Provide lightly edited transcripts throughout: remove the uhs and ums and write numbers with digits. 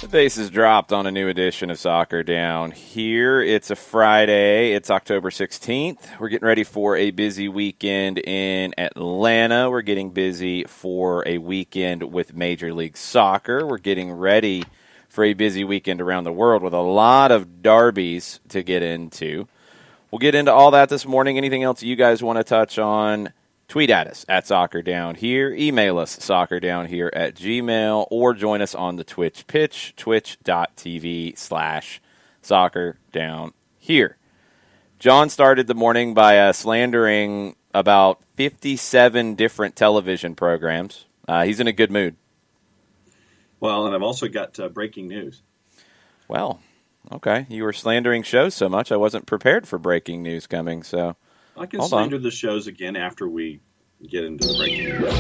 The base is dropped on a new edition of Soccer Down Here. It's a Friday. It's October 16th. We're getting ready for a busy weekend in Atlanta. We're getting busy for a weekend with Major League Soccer. We're getting ready for a busy weekend around the world with a lot of derbies to get into. We'll get into all that this morning. Anything else you guys want to touch on? Tweet at us at Soccer Down Here. Email us soccerdownhere@gmail.com or join us on the Twitch pitch, twitch.tv/Soccer Down Here. John started the morning by slandering about 57 different television programs. He's in a good mood. Well, and I've also got breaking news. Well, okay. You were slandering shows so much, I wasn't prepared for breaking news coming, so... I can slander the shows again after we get into the breaking news.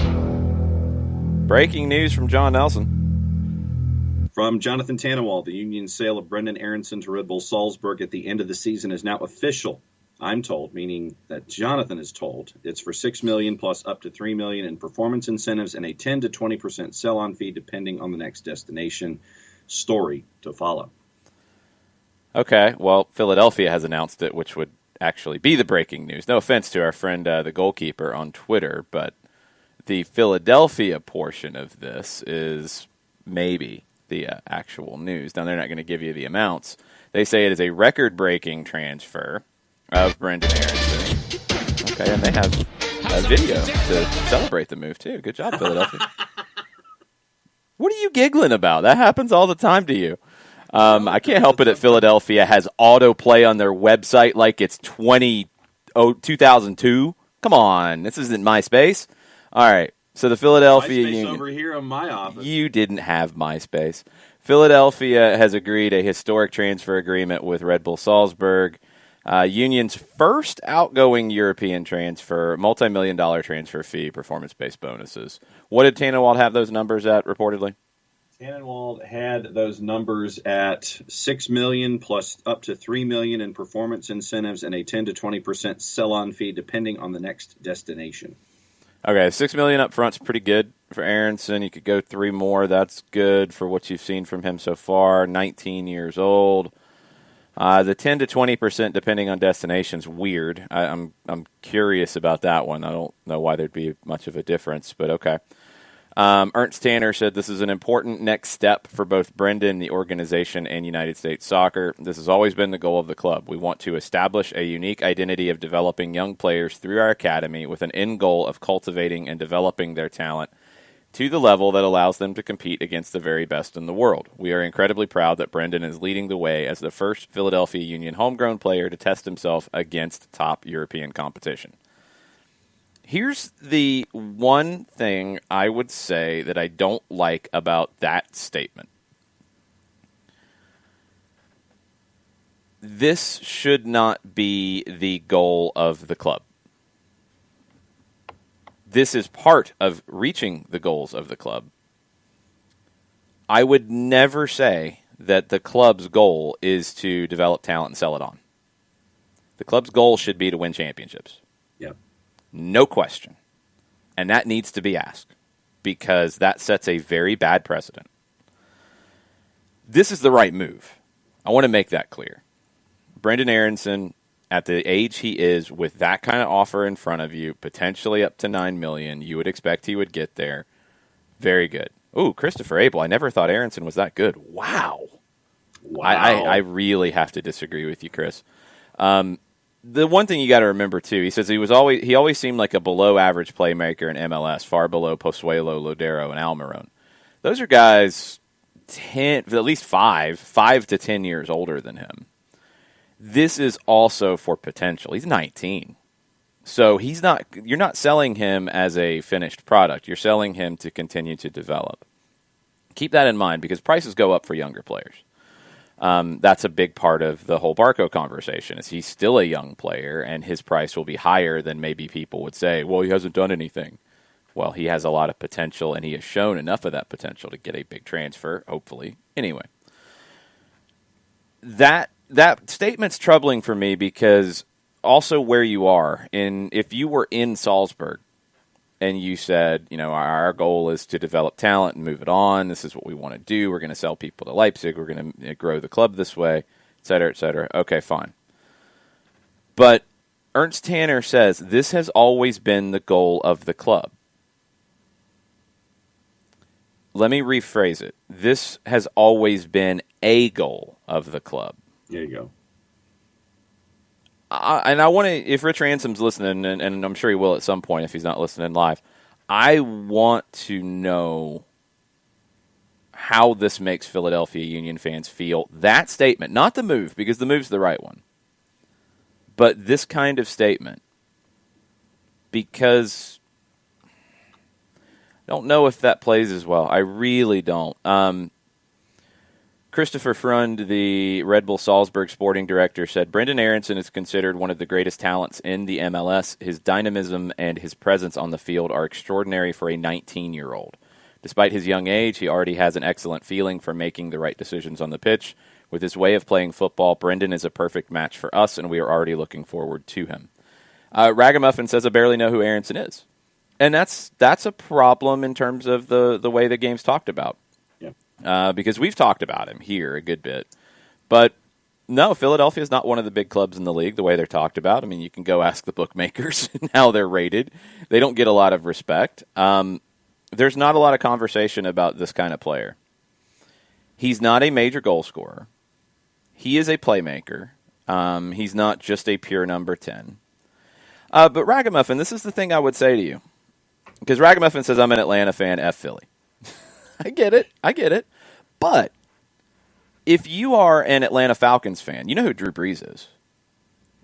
Breaking news from John Nelson. From Jonathan Tannenwald, the Union's sale of Brenden Aaronson to Red Bull Salzburg at the end of the season is now official. I'm told, meaning that Jonathan is told, it's for $6 million plus up to $3 million in performance incentives and a 10 to 20% sell-on fee depending on the next destination. Story to follow. Okay, well, Philadelphia has announced it, which would actually be the breaking news. No offense to our friend, the goalkeeper on Twitter, but the Philadelphia portion of this is maybe the actual news. Now, they're not going to give you the amounts. They say it is a record-breaking transfer of Brenden Aaronson. Okay, and they have a video to celebrate the move, too. Good job, Philadelphia. What are you giggling about? That happens all the time to you. I can't help it that Philadelphia has autoplay on their website like it's 2002. Come on, this isn't MySpace. All right, so the Philadelphia MySpace Union over here in my office. You didn't have MySpace. Philadelphia has agreed a historic transfer agreement with Red Bull Salzburg. Union's first outgoing European transfer, multi-million-dollar transfer fee, performance-based bonuses. What did Tannenwald have those numbers at, reportedly? Tannenwald had those numbers at $6 million plus up to $3 million in performance incentives and a 10 to 20% sell-on fee depending on the next destination. Okay, $6 million up front's pretty good for Aaronson. You could go 3 more. That's good for what you've seen from him so far. 19 years old. The 10 to 20% depending on destination's weird. I'm curious about that one. I don't know why there'd be much of a difference, but okay. Ernst Tanner said this is an important next step for both Brenden, the organization, and United States Soccer. This has always been the goal of the club. We want to establish a unique identity of developing young players through our academy with an end goal of cultivating and developing their talent to the level that allows them to compete against the very best in the world. We are incredibly proud that Brenden is leading the way as the first Philadelphia Union homegrown player to test himself against top European competition. Here's the one thing I would say that I don't like about that statement. This should not be the goal of the club. This is part of reaching the goals of the club. I would never say that the club's goal is to develop talent and sell it on. The club's goal should be to win championships. Yep. No question. And that needs to be asked because that sets a very bad precedent. This is the right move. I want to make that clear. Brenden Aaronson, at the age he is, with that kind of offer in front of you, potentially up to $9 million, you would expect he would get there. Very good. Ooh, Christopher Abel. I never thought Aaronson was that good. Wow. I really have to disagree with you, Chris. The one thing you got to remember, too, he says he always seemed like a below-average playmaker in MLS, far below Pozuelo, Lodero, and Almiron. Those are guys at least 5 to 10 years older than him. This is also for potential. He's 19. So you're not selling him as a finished product. You're selling him to continue to develop. Keep that in mind because prices go up for younger players. That's a big part of the whole Barco conversation is he's still a young player and his price will be higher than maybe people would say, well, he hasn't done anything. Well, he has a lot of potential and he has shown enough of that potential to get a big transfer, hopefully. Anyway, that statement's troubling for me because also where you are if you were in Salzburg and you said, our goal is to develop talent and move it on. This is what we want to do. We're going to sell people to Leipzig. We're going to grow the club this way, et cetera, et cetera. Okay, fine. But Ernst Tanner says this has always been the goal of the club. Let me rephrase it. This has always been a goal of the club. There you go. And I want to, if Rich Ransom's listening, and I'm sure he will at some point if he's not listening live, I want to know how this makes Philadelphia Union fans feel. That statement, not the move, because the move's the right one, but this kind of statement, because I don't know if that plays as well. I really don't. Christopher Frund, the Red Bull Salzburg sporting director, said Brendan Aronson is considered one of the greatest talents in the MLS. His dynamism and his presence on the field are extraordinary for a 19-year-old. Despite his young age, he already has an excellent feeling for making the right decisions on the pitch. With his way of playing football, Brendan is a perfect match for us, and we are already looking forward to him. Ragamuffin says, I barely know who Aronson is. And that's a problem in terms of the way the game's talked about. Because we've talked about him here a good bit. But no, Philadelphia is not one of the big clubs in the league the way they're talked about. I mean, you can go ask the bookmakers how they're rated. They don't get a lot of respect. There's not a lot of conversation about this kind of player. He's not a major goal scorer. He is a playmaker. He's not just a pure number 10. But Ragamuffin, this is the thing I would say to you. Because Ragamuffin says, I'm an Atlanta fan, F Philly. I get it. But if you are an Atlanta Falcons fan, you know who Drew Brees is.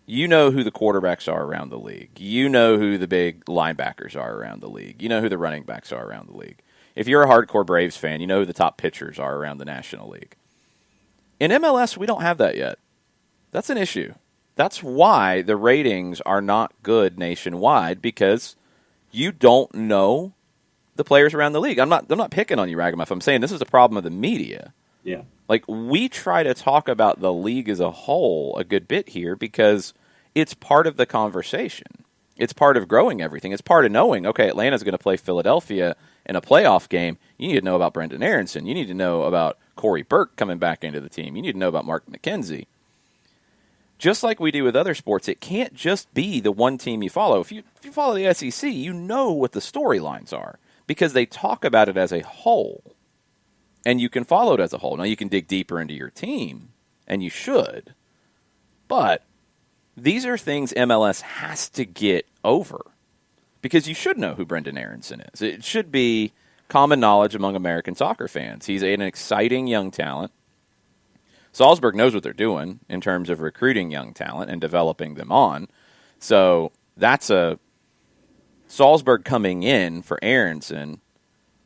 You know who the quarterbacks are around the league. You know who the big linebackers are around the league. You know who the running backs are around the league. If you're a hardcore Braves fan, you know who the top pitchers are around the National League. In MLS, we don't have that yet. That's an issue. That's why the ratings are not good nationwide, because you don't know the players around the league. I'm not picking on you, Ragamuffin. I'm saying this is a problem of the media. Yeah. Like, we try to talk about the league as a whole a good bit here because it's part of the conversation. It's part of growing everything. It's part of knowing, okay, Atlanta's going to play Philadelphia in a playoff game. You need to know about Brendan Aronson. You need to know about Corey Burke coming back into the team. You need to know about Mark McKenzie. Just like we do with other sports, it can't just be the one team you follow. If you follow the SEC, you know what the storylines are, because they talk about it as a whole, and you can follow it as a whole. Now, you can dig deeper into your team, and you should, but these are things MLS has to get over, because you should know who Brendan Aronson is. It should be common knowledge among American soccer fans. He's an exciting young talent. Salzburg knows what they're doing in terms of recruiting young talent and developing them on. So that's Salzburg coming in for Aronson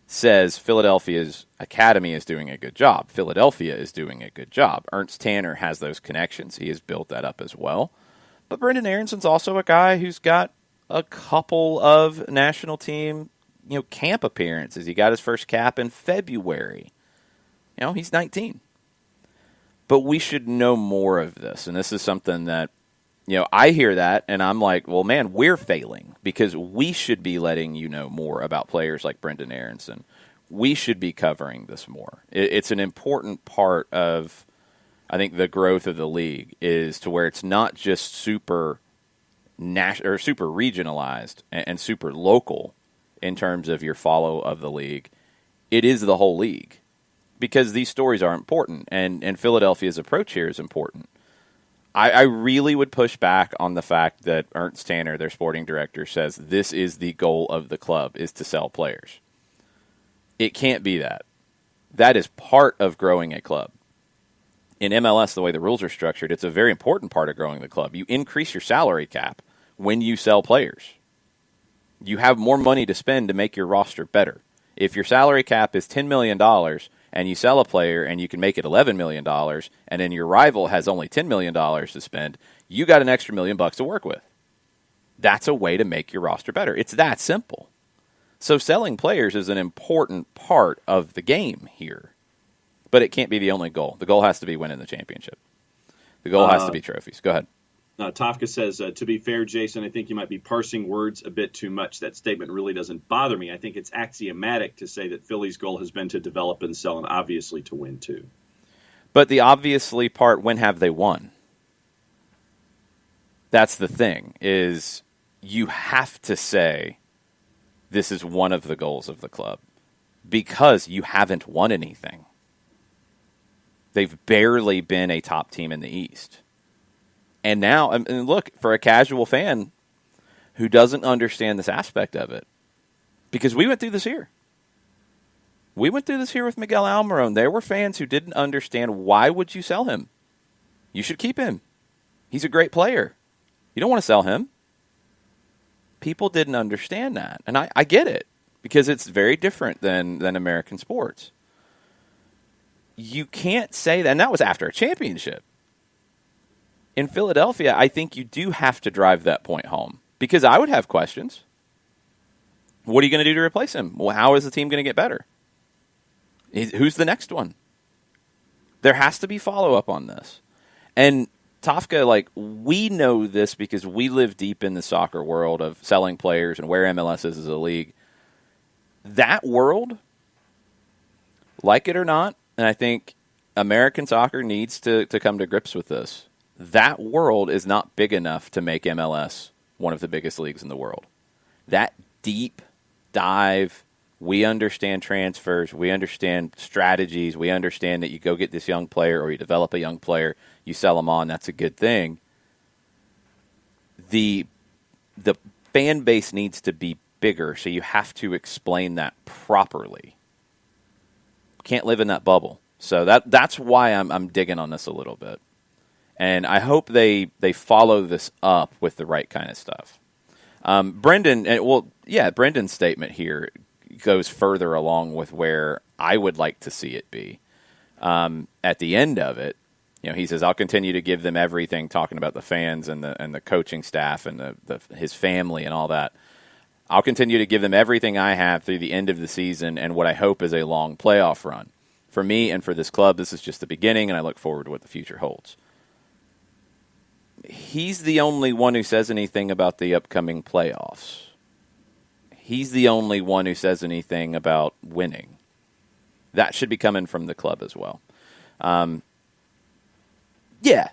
says Philadelphia's academy is doing a good job. Philadelphia is doing a good job. Ernst Tanner has those connections. He has built that up as well. But Brendan Aronson's also a guy who's got a couple of national team, camp appearances. He got his first cap in February. He's 19. But we should know more of this. And this is something that, I hear that and I'm like, well, man, we're failing, because we should be letting you know more about players like Brendan Aronson. We should be covering this more. It's an important part of, I think, the growth of the league, is to where it's not just super super regionalized and super local in terms of your follow of the league. It is the whole league, because these stories are important, and Philadelphia's approach here is important. I really would push back on the fact that Ernst Tanner, their sporting director, says this is the goal of the club, is to sell players. It can't be that. That is part of growing a club. In MLS, the way the rules are structured, it's a very important part of growing the club. You increase your salary cap when you sell players. You have more money to spend to make your roster better. If your salary cap is $10 million and you sell a player and you can make it $11 million, and then your rival has only $10 million to spend, you got an extra $1 million to work with. That's a way to make your roster better. It's that simple. So selling players is an important part of the game here. But it can't be the only goal. The goal has to be winning the championship. The goal has to be trophies. Go ahead. Tafka says, to be fair, Jason, I think you might be parsing words a bit too much. That statement really doesn't bother me. I think it's axiomatic to say that Philly's goal has been to develop and sell and obviously to win, too. But the obviously part, when have they won? That's the thing, is you have to say this is one of the goals of the club because you haven't won anything. They've barely been a top team in the East. And now, and look, for a casual fan who doesn't understand this aspect of it, because we went through this here. We went through this here with Miguel Almiron. There were fans who didn't understand, why would you sell him? You should keep him. He's a great player. You don't want to sell him. People didn't understand that. And I get it, because it's very different than American sports. You can't say that. And that was after a championship. In Philadelphia, I think you do have to drive that point home, because I would have questions. What are you going to do to replace him? Well, how is the team going to get better? Who's the next one? There has to be follow-up on this. And Tafka, we know this because we live deep in the soccer world of selling players and where MLS is as a league. That world, like it or not, and I think American soccer needs to come to grips with this, that world is not big enough to make MLS one of the biggest leagues in the world. That deep dive, we understand transfers, we understand strategies, we understand that you go get this young player or you develop a young player, you sell them on, that's a good thing. The fan base needs to be bigger, so you have to explain that properly. Can't live in that bubble. So that's why I'm digging on this a little bit. And I hope they follow this up with the right kind of stuff. Brendan's statement here goes further along with where I would like to see it be. At the end of it, he says, I'll continue to give them everything, talking about the fans and the coaching staff and his family and all that. I'll continue to give them everything I have through the end of the season and what I hope is a long playoff run. For me and for this club, this is just the beginning, and I look forward to what the future holds. He's the only one who says anything about the upcoming playoffs. He's the only one who says anything about winning. That should be coming from the club as well. I'm being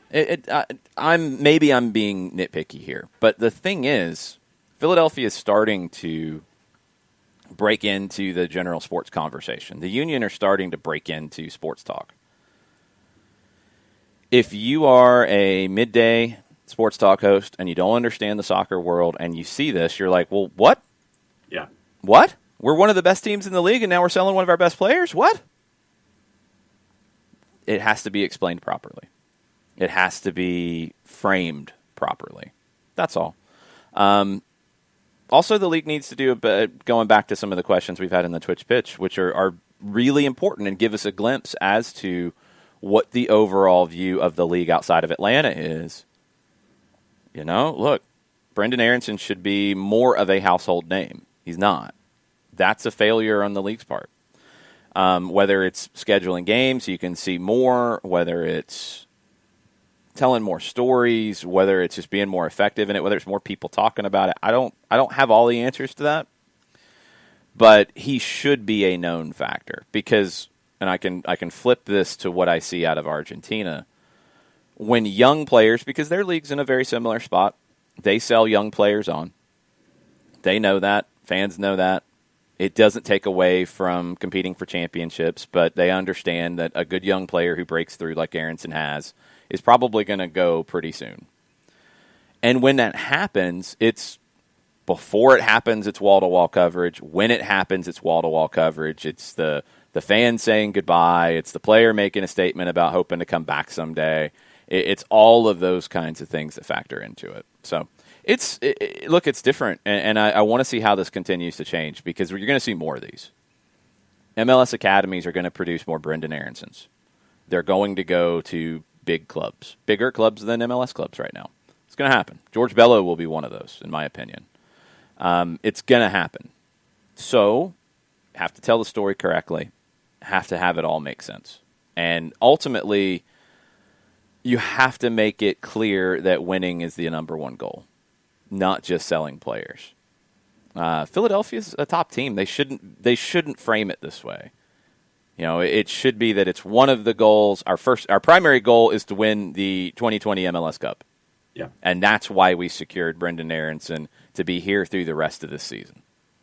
nitpicky here, but the thing is, Philadelphia is starting to break into the general sports conversation. The Union are starting to break into sports talk. If you are a midday sports talk host and you don't understand the soccer world and you see this, you're like, well, what? Yeah. What? We're one of the best teams in the league and now we're selling one of our best players? What? It has to be explained properly. It has to be framed properly. That's all. Also, the league needs to do a bit, going back to some of the questions we've had in the Twitch pitch, which are really important and give us a glimpse as to what the overall view of the league outside of Atlanta is. Look, Brendan Aronson should be more of a household name. He's not. That's a failure on the league's part. Whether it's scheduling games so you can see more, whether it's telling more stories, whether it's just being more effective in it, whether it's more people talking about it. I don't have all the answers to that. But he should be a known factor because, and I can flip this to what I see out of Argentina. When young players, because their league's in a very similar spot, they sell young players on. They know that. Fans know that. It doesn't take away from competing for championships, but they understand that a good young player who breaks through like Aronson has is probably going to go pretty soon. And when that happens, before it happens, it's wall-to-wall coverage. When it happens, it's wall-to-wall coverage. It's the fans saying goodbye. It's the player making a statement about hoping to come back someday. It's all of those kinds of things that factor into it. So it's different, and I want to see how this continues to change because you're going to see more of these. MLS academies are going to produce more Brendan Aronsons. They're going to go to big clubs, bigger clubs than MLS clubs right now. It's going to happen. George Bello will be one of those, in my opinion. It's going to happen. So, have to tell the story correctly. Have to have it all make sense. And ultimately, you have to make it clear that winning is the number one goal, not just selling players. Philadelphia's a top team. They shouldn't frame it this way. It should be that it's one of the goals. Our primary goal is to win the 2020 MLS Cup. Yeah. And that's why we secured Brendan Aronson to be here through the rest of this season.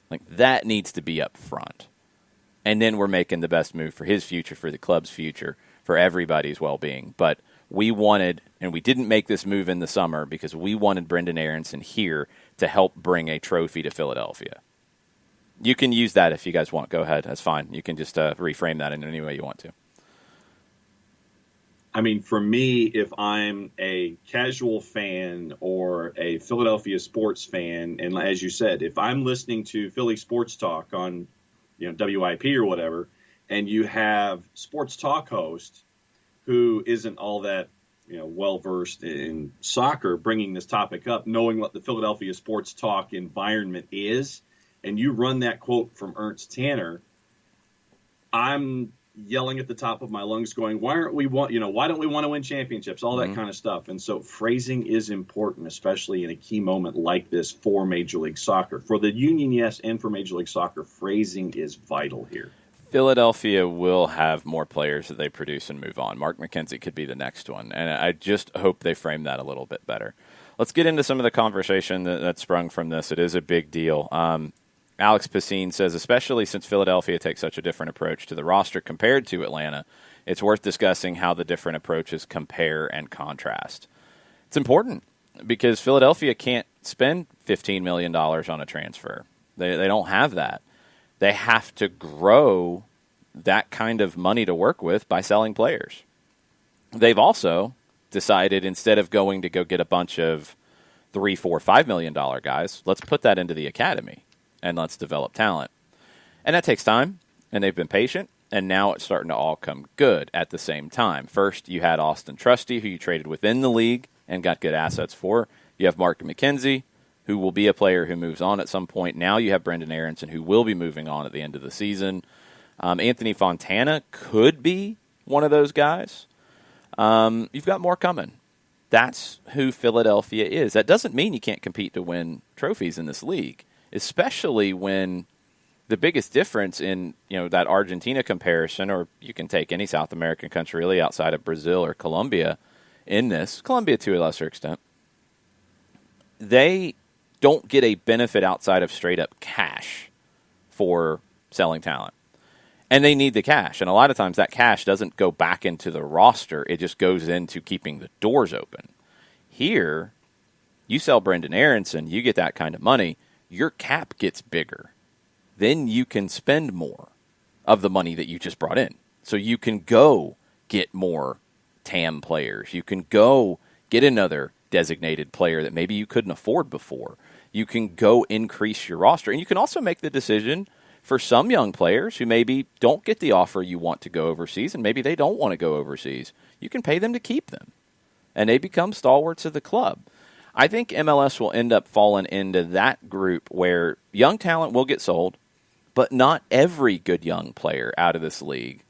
Like, that needs to be up front. And then we're making the best move for his future, for the club's future, for everybody's well-being. But we wanted, and we didn't make this move in the summer because we wanted Brendan Aronson here to help bring a trophy to Philadelphia. You can use that if you guys want. Go ahead. That's fine. You can just reframe that in any way you want to. I mean, for me, if I'm a casual fan or a Philadelphia sports fan, and as you said, if I'm listening to Philly Sports Talk on, WIP or whatever, and you have sports talk host who isn't all that, well-versed in soccer, bringing this topic up, knowing what the Philadelphia Sports Talk environment is, and you run that quote from Ernst Tanner, I'm yelling at the top of my lungs going, why don't we want to win championships, all that kind of stuff. And so phrasing is important, especially in a key moment like this for Major League Soccer. For the Union, yes, and for Major League Soccer, phrasing is vital here. Philadelphia will have more players that they produce and move on. Mark McKenzie could be the next one, and I just hope they frame that a little bit better. Let's get into some of the conversation that sprung from this. It is a big deal. Alex Pacine says, especially since Philadelphia takes such a different approach to the roster compared to Atlanta, it's worth discussing how the different approaches compare and contrast. It's important because Philadelphia can't spend $15 million on a transfer. They don't have that. They have to grow that kind of money to work with by selling players. They've also decided, instead of going to go get a bunch of $3, $4, $5 million guys, let's put that into the academy and let's develop talent. And that takes time, and they've been patient, and now it's starting to all come good at the same time. First, you had Austin Trusty, who you traded within the league and got good assets for. You have Mark McKenzie, who will be a player who moves on at some point. Now you have Brendan Aronson, who will be moving on at the end of the season. Anthony Fontana could be one of those guys. You've got more coming. That's who Philadelphia is. That doesn't mean you can't compete to win trophies in this league, especially when the biggest difference in that Argentina comparison, or you can take any South American country really outside of Brazil or Colombia in this, Colombia to a lesser extent, they don't get a benefit outside of straight up cash for selling talent. And they need the cash. And a lot of times that cash doesn't go back into the roster. It just goes into keeping the doors open. Here, you sell Brendan Aronson, you get that kind of money, your cap gets bigger. Then you can spend more of the money that you just brought in. So you can go get more TAM players. You can go get another designated player that maybe you couldn't afford before. You can go increase your roster. And you can also make the decision for some young players who maybe don't get the offer you want to go overseas, and maybe they don't want to go overseas. You can pay them to keep them, and they become stalwarts of the club. I think MLS will end up falling into that group where young talent will get sold, but not every good young player out of this league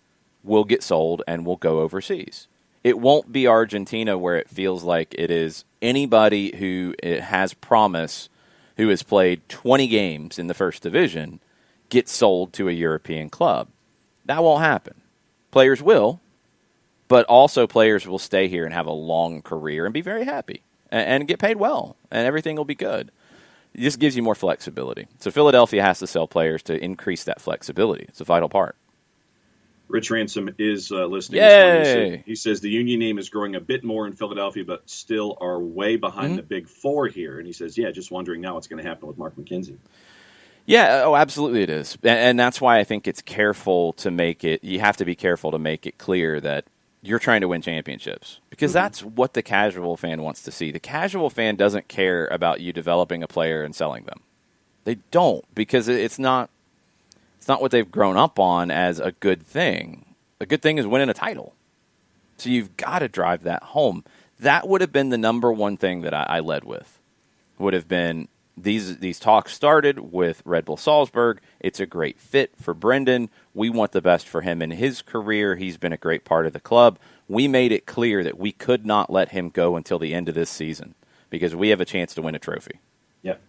will get sold and will go overseas. It won't be Argentina where it feels like it is anybody who has promise, who has played 20 games in the first division, gets sold to a European club. That won't happen. Players will, but also players will stay here and have a long career and be very happy and get paid well, and everything will be good. It just gives you more flexibility. So Philadelphia has to sell players to increase that flexibility. It's a vital part. Rich Ransom is listening. Yay! He says the Union name is growing a bit more in Philadelphia, but still are way behind the Big Four here. And he says, just wondering now what's going to happen with Mark McKenzie. Yeah, absolutely it is. And that's why I think it's careful to make it, you have to be careful to make it clear that you're trying to win championships, because that's what the casual fan wants to see. The casual fan doesn't care about you developing a player and selling them. They don't, because it's not what they've grown up on as a good thing. A good thing is winning a title. So you've got to drive that home. That would have been the number one thing that I led with, would have been these talks started with Red Bull Salzburg. It's a great fit for Brendan. We want the best for him in his career. He's been a great part of the club. We made it clear that we could not let him go until the end of this season because we have a chance to win a trophy. Yep.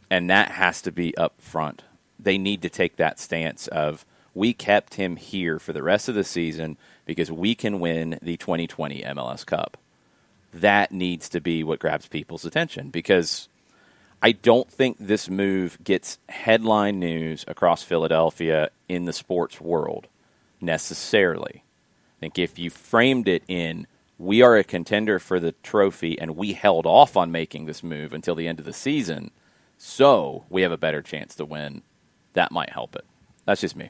And that has to be up front. They need to take that stance of we kept him here for the rest of the season because we can win the 2020 MLS Cup. That needs to be what grabs people's attention because I don't think this move gets headline news across Philadelphia in the sports world necessarily. I think if you framed it in, we are a contender for the trophy and we held off on making this move until the end of the season, so we have a better chance to win, that might help it. That's just me.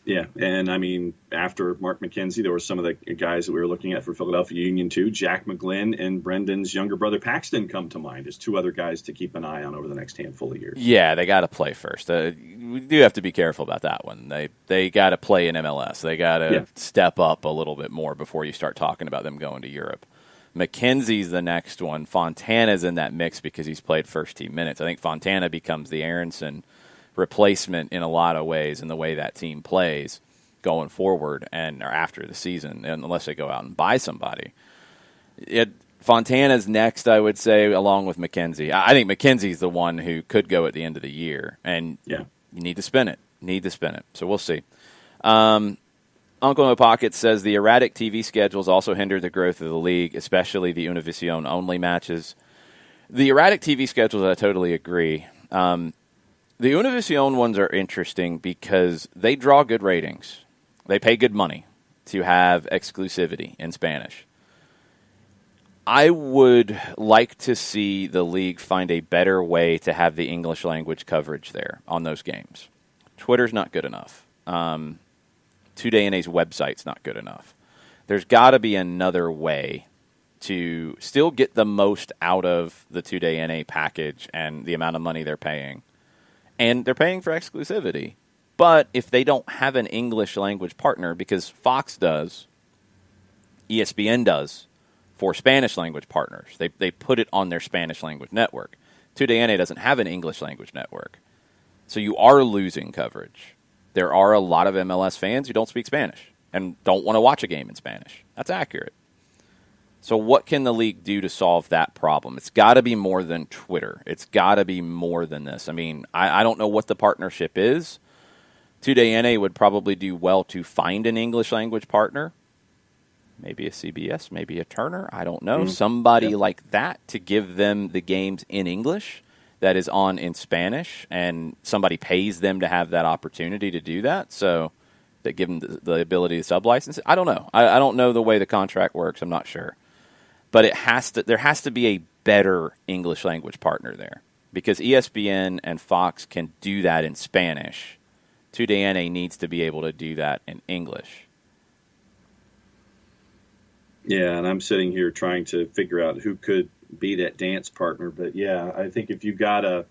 Yeah, and I mean, after Mark McKenzie, there were some of the guys that we were looking at for Philadelphia Union too. Jack McGlynn and Brendan's younger brother Paxton come to mind as two other guys to keep an eye on over the next handful of years. Yeah, they got to play first. We do have to be careful about that one. They got to play in MLS. They got to step up a little bit more before you start talking about them going to Europe. McKenzie's the next one. Fontana's in that mix because he's played first-team minutes. I think Fontana becomes the Aronson replacement in a lot of ways in the way that team plays going forward and or after the season, unless they go out and buy somebody. Fontana's next, I would say, along with McKenzie. I think McKenzie's the one who could go at the end of the year, and you need to spin it. So we'll see. Uncle in the Pocket says the erratic TV schedules also hinder the growth of the league, especially the Univision-only matches. The erratic TV schedules, I totally agree. The Univision ones are interesting because they draw good ratings. They pay good money to have exclusivity in Spanish. I would like to see the league find a better way to have the English language coverage there on those games. Twitter's not good enough. 2DayNA's website's not good enough. There's got to be another way to still get the most out of the 2DayNA package and the amount of money they're paying. And they're paying for exclusivity. But if they don't have an English language partner, because Fox does, ESPN does, for Spanish language partners, they put it on their Spanish language network. 2DayNA doesn't have an English language network. So you are losing coverage. There are a lot of MLS fans who don't speak Spanish and don't want to watch a game in Spanish. That's accurate. So what can the league do to solve that problem? It's got to be more than Twitter. It's got to be more than this. I mean, I don't know what the partnership is. 2DayNA would probably do well to find an English language partner. Maybe a CBS, maybe a Turner. I don't know. Somebody like that to give them the games in English that is on in Spanish, and somebody pays them to have that opportunity to do that. So they give them the ability to sub-license it. I don't know. I don't know the way the contract works. I'm not sure. But there has to be a better English language partner there because ESPN and Fox can do that in Spanish. 2DayNA needs to be able to do that in English. Yeah, and I'm sitting here trying to figure out who could be that dance partner. But yeah, I think if you've got a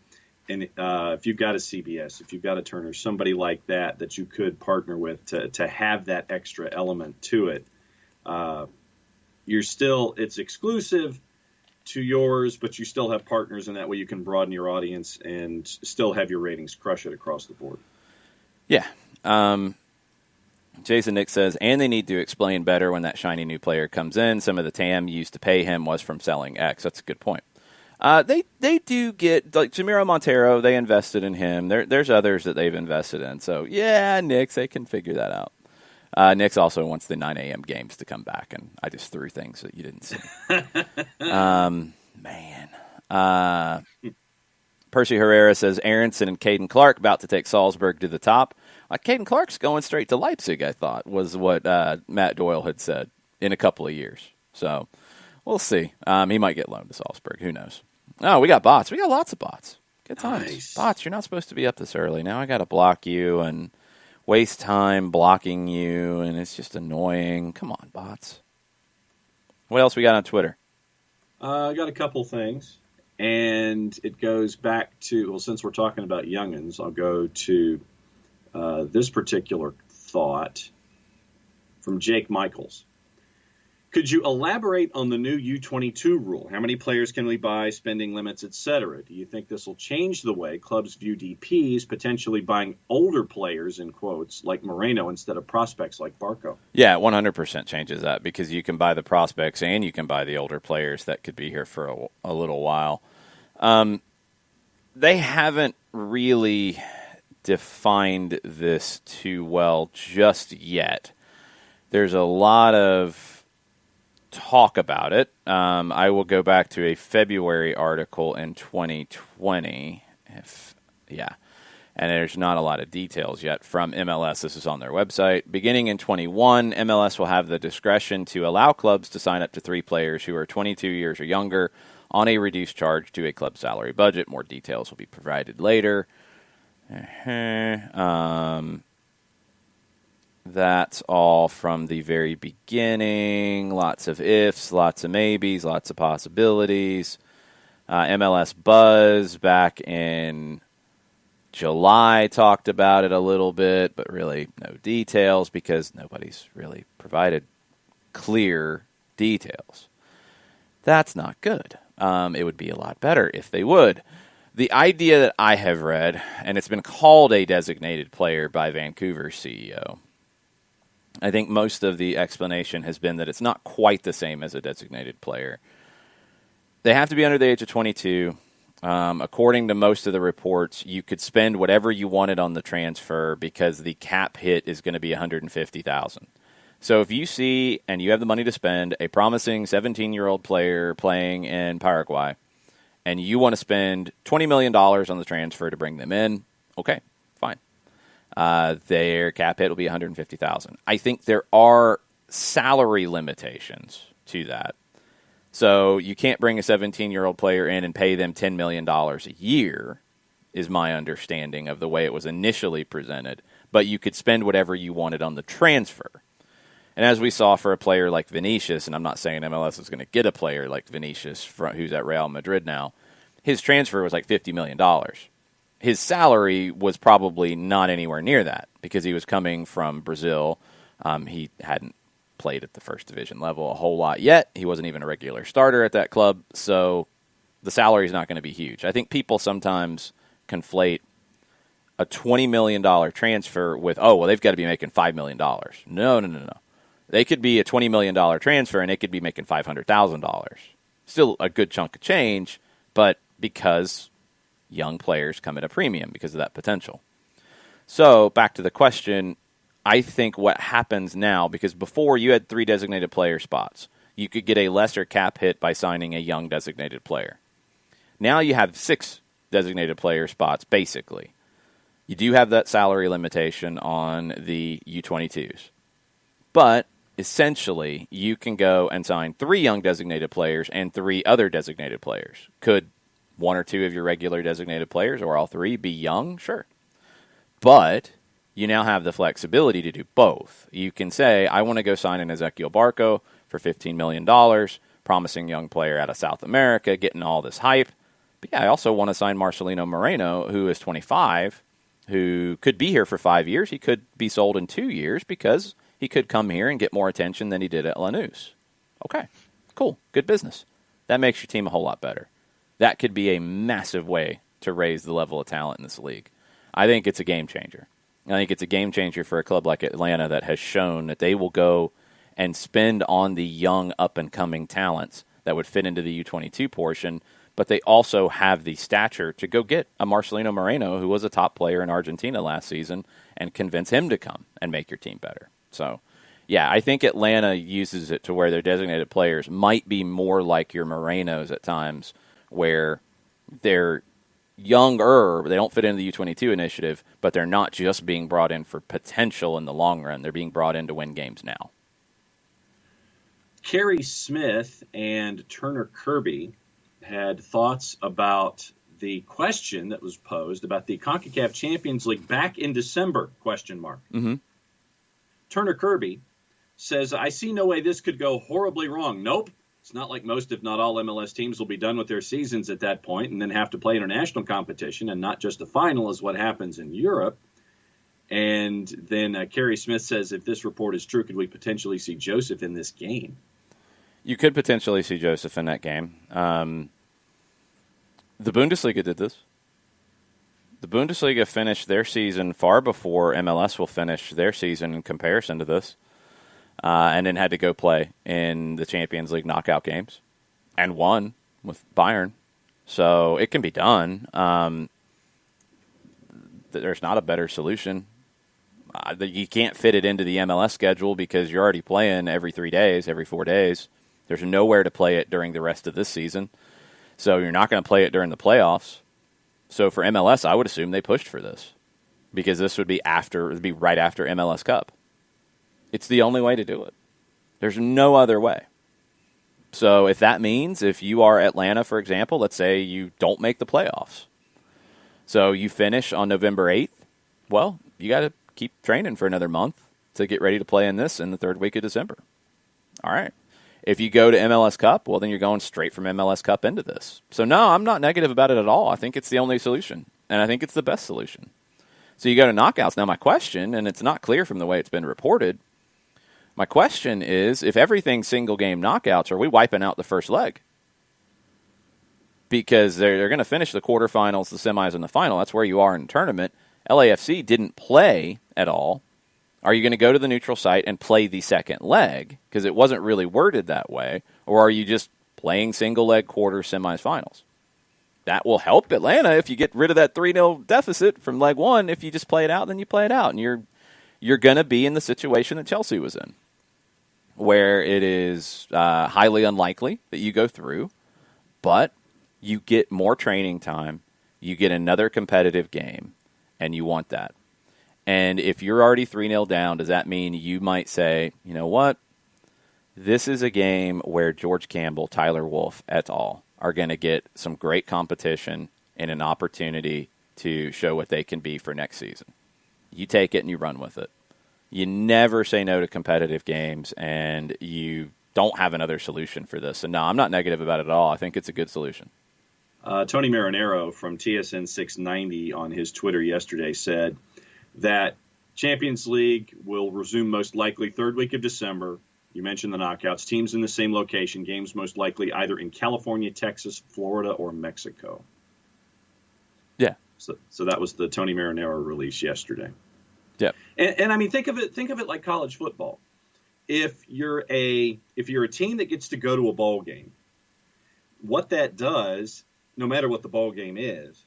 CBS, if you've got a Turner, somebody like that you could partner with to have that extra element to it. It's exclusive to yours, but you still have partners, and that way you can broaden your audience and still have your ratings crush it across the board. Yeah. Jason Nick says, and they need to explain better when that shiny new player comes in. Some of the TAM used to pay him was from selling X. That's a good point. They do get, like Jamiro Montero, they invested in him. There's others that they've invested in. So, yeah, Nick, they can figure that out. Nick's also wants the 9 a.m. games to come back, and I just threw things that you didn't see. Percy Herrera says, Aronson and Caden Clark about to take Salzburg to the top. Caden Clark's going straight to Leipzig, I thought, was what Matt Doyle had said in a couple of years. So we'll see. He might get loaned to Salzburg. Who knows? Oh, we got bots. We got lots of bots. Good times. Nice. Bots, you're not supposed to be up this early. Now I got to block you and waste time blocking you, and it's just annoying. Come on, bots. What else we got on Twitter? I got a couple things, and it goes back to, well, since we're talking about youngins, I'll go to this particular thought from Jake Michaels. Could you elaborate on the new U22 rule? How many players can we buy, spending limits, etc.? Do you think this will change the way clubs view DPs, potentially buying older players, in quotes, like Moreno instead of prospects like Barco? Yeah, 100% changes that because you can buy the prospects and you can buy the older players that could be here for a little while. They haven't really defined this too well just yet. There's a lot of talk about it. I will go back to a February article in 2020. And there's not a lot of details yet from MLS. This is on their website. Beginning in 21, MLS will have the discretion to allow clubs to sign up to 3 players who are 22 years or younger on a reduced charge to a club salary budget. More details will be provided later. That's all from the very beginning. Lots of ifs, lots of maybes, lots of possibilities. MLS Buzz back in July talked about it a little bit, but really no details because nobody's really provided clear details. That's not good. It would be a lot better if they would. The idea that I have read, and it's been called a designated player by Vancouver's CEO, I think most of the explanation has been that it's not quite the same as a designated player. They have to be under the age of 22. According to most of the reports, you could spend whatever you wanted on the transfer because the cap hit is going to be $150,000. So if you see and you have the money to spend a promising 17-year-old player playing in Paraguay, and you want to spend $20 million on the transfer to bring them in, okay, fine. Their cap hit will be $150,000. I think there are salary limitations to that. So you can't bring a 17-year-old player in and pay them $10 million a year, is my understanding of the way it was initially presented. But you could spend whatever you wanted on the transfer. And as we saw for a player like Vinicius, and I'm not saying MLS is going to get a player like Vinicius who's at Real Madrid now, his transfer was like $50 million. His salary was probably not anywhere near that because he was coming from Brazil. He hadn't played at the first division level a whole lot yet. He wasn't even a regular starter at that club, so the salary is not going to be huge. I think people sometimes conflate a $20 million transfer with, they've got to be making $5 million. No. They could be a $20 million transfer, and they could be making $500,000. Still a good chunk of change, but because young players come at a premium because of that potential. So, back to the question, I think what happens now, because before you had 3 designated player spots, you could get a lesser cap hit by signing a young designated player. Now you have 6 designated player spots, basically. You do have that salary limitation on the U22s. But, essentially, you can go and sign 3 young designated players and 3 other designated players. Could 1 or 2 of your regular designated players, or all 3, be young? Sure. But you now have the flexibility to do both. You can say, I want to go sign an Ezequiel Barco for $15 million, promising young player out of South America, getting all this hype. But yeah, I also want to sign Marcelino Moreno, who is 25, who could be here for 5 years. He could be sold in 2 years because he could come here and get more attention than he did at Lanús. Okay, cool, good business. That makes your team a whole lot better. That could be a massive way to raise the level of talent in this league. I think it's a game changer. I think it's a game changer for a club like Atlanta that has shown that they will go and spend on the young up-and-coming talents that would fit into the U22 portion, but they also have the stature to go get a Marcelino Moreno, who was a top player in Argentina last season, and convince him to come and make your team better. So, yeah, I think Atlanta uses it to where their designated players might be more like your Morenos at times, where they're younger, they don't fit into the U22 initiative, but they're not just being brought in for potential in the long run. They're being brought in to win games now. Kerry Smith and Turner Kirby had thoughts about the question that was posed about the CONCACAF Champions League back in December, ? Mm-hmm. Turner Kirby says, I see no way this could go horribly wrong. Nope. It's not like most, if not all, MLS teams will be done with their seasons at that point and then have to play international competition and not just a final is what happens in Europe. And then Kerry Smith says, if this report is true, could we potentially see Joseph in this game? You could potentially see Joseph in that game. The Bundesliga did this. The Bundesliga finished their season far before MLS will finish their season in comparison to this, and then had to go play in the Champions League knockout games and won with Bayern. So it can be done. There's not a better solution. You can't fit it into the MLS schedule because you're already playing every 3 days, every 4 days. There's nowhere to play it during the rest of this season. So you're not going to play it during the playoffs. So for MLS, I would assume they pushed for this because this would be right after MLS Cup. It's the only way to do it. There's no other way. So if that means if you are Atlanta, for example, let's say you don't make the playoffs. So you finish on November 8th, well, you got to keep training for another month to get ready to play in this in the third week of December. All right. If you go to MLS Cup, well, then you're going straight from MLS Cup into this. So, no, I'm not negative about it at all. I think it's the only solution, and I think it's the best solution. So you go to knockouts. Now, my question, and it's not clear from the way it's been reported, my question is, if everything's single-game knockouts, are we wiping out the first leg? Because they're going to finish the quarterfinals, the semis, and the final. That's where you are in the tournament. LAFC didn't play at all. Are you going to go to the neutral site and play the second leg? Because it wasn't really worded that way. Or are you just playing single-leg quarter semis, finals? That will help Atlanta if you get rid of that 3-0 deficit from leg one. If you just play it out, then you play it out. And you're going to be in the situation that Chelsea was in, where it is highly unlikely that you go through, but you get more training time, you get another competitive game, and you want that. And if you're already 3-0 down, does that mean you might say, you know what, this is a game where George Campbell, Tyler Wolff, et al. Are going to get some great competition and an opportunity to show what they can be for next season. You take it and you run with it. You never say no to competitive games, and you don't have another solution for this. And no, I'm not negative about it at all. I think it's a good solution. Tony Marinero from TSN 690 on his Twitter yesterday said that Champions League will resume most likely third week of December. You mentioned the knockouts. Teams in the same location. Games most likely either in California, Texas, Florida, or Mexico. Yeah. So that was the Tony Marinero release yesterday. Yeah. And I mean, think of it like college football. If you're a team that gets to go to a bowl game, what that does, no matter what the bowl game is,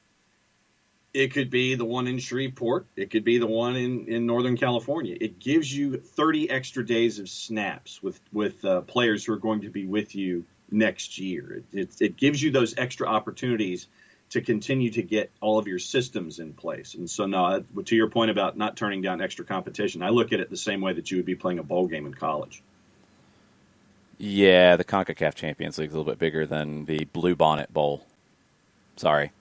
it could be the one in Shreveport. It could be the one in Northern California. It gives you 30 extra days of snaps with players who are going to be with you next year. It gives you those extra opportunities to continue to get all of your systems in place. And so, no, to your point about not turning down extra competition, I look at it the same way that you would be playing a bowl game in college. Yeah, the CONCACAF Champions League is a little bit bigger than the Blue Bonnet Bowl. Sorry.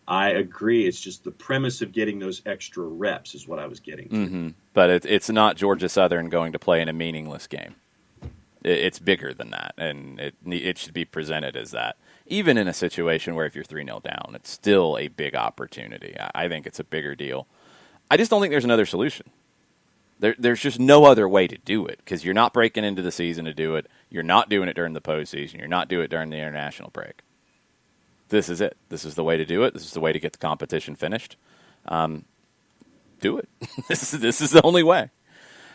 I agree. It's just the premise of getting those extra reps is what I was getting to. Mm-hmm. But it's not Georgia Southern going to play in a meaningless game. It's bigger than that, and it should be presented as that. Even in a situation where if you're 3-0 down, it's still a big opportunity. I think it's a bigger deal. I just don't think there's another solution. There's just no other way to do it because you're not breaking into the season to do it. You're not doing it during the postseason. You're not doing it during the international break. This is it. This is the way to do it. This is the way to get the competition finished. Do it. This is the only way.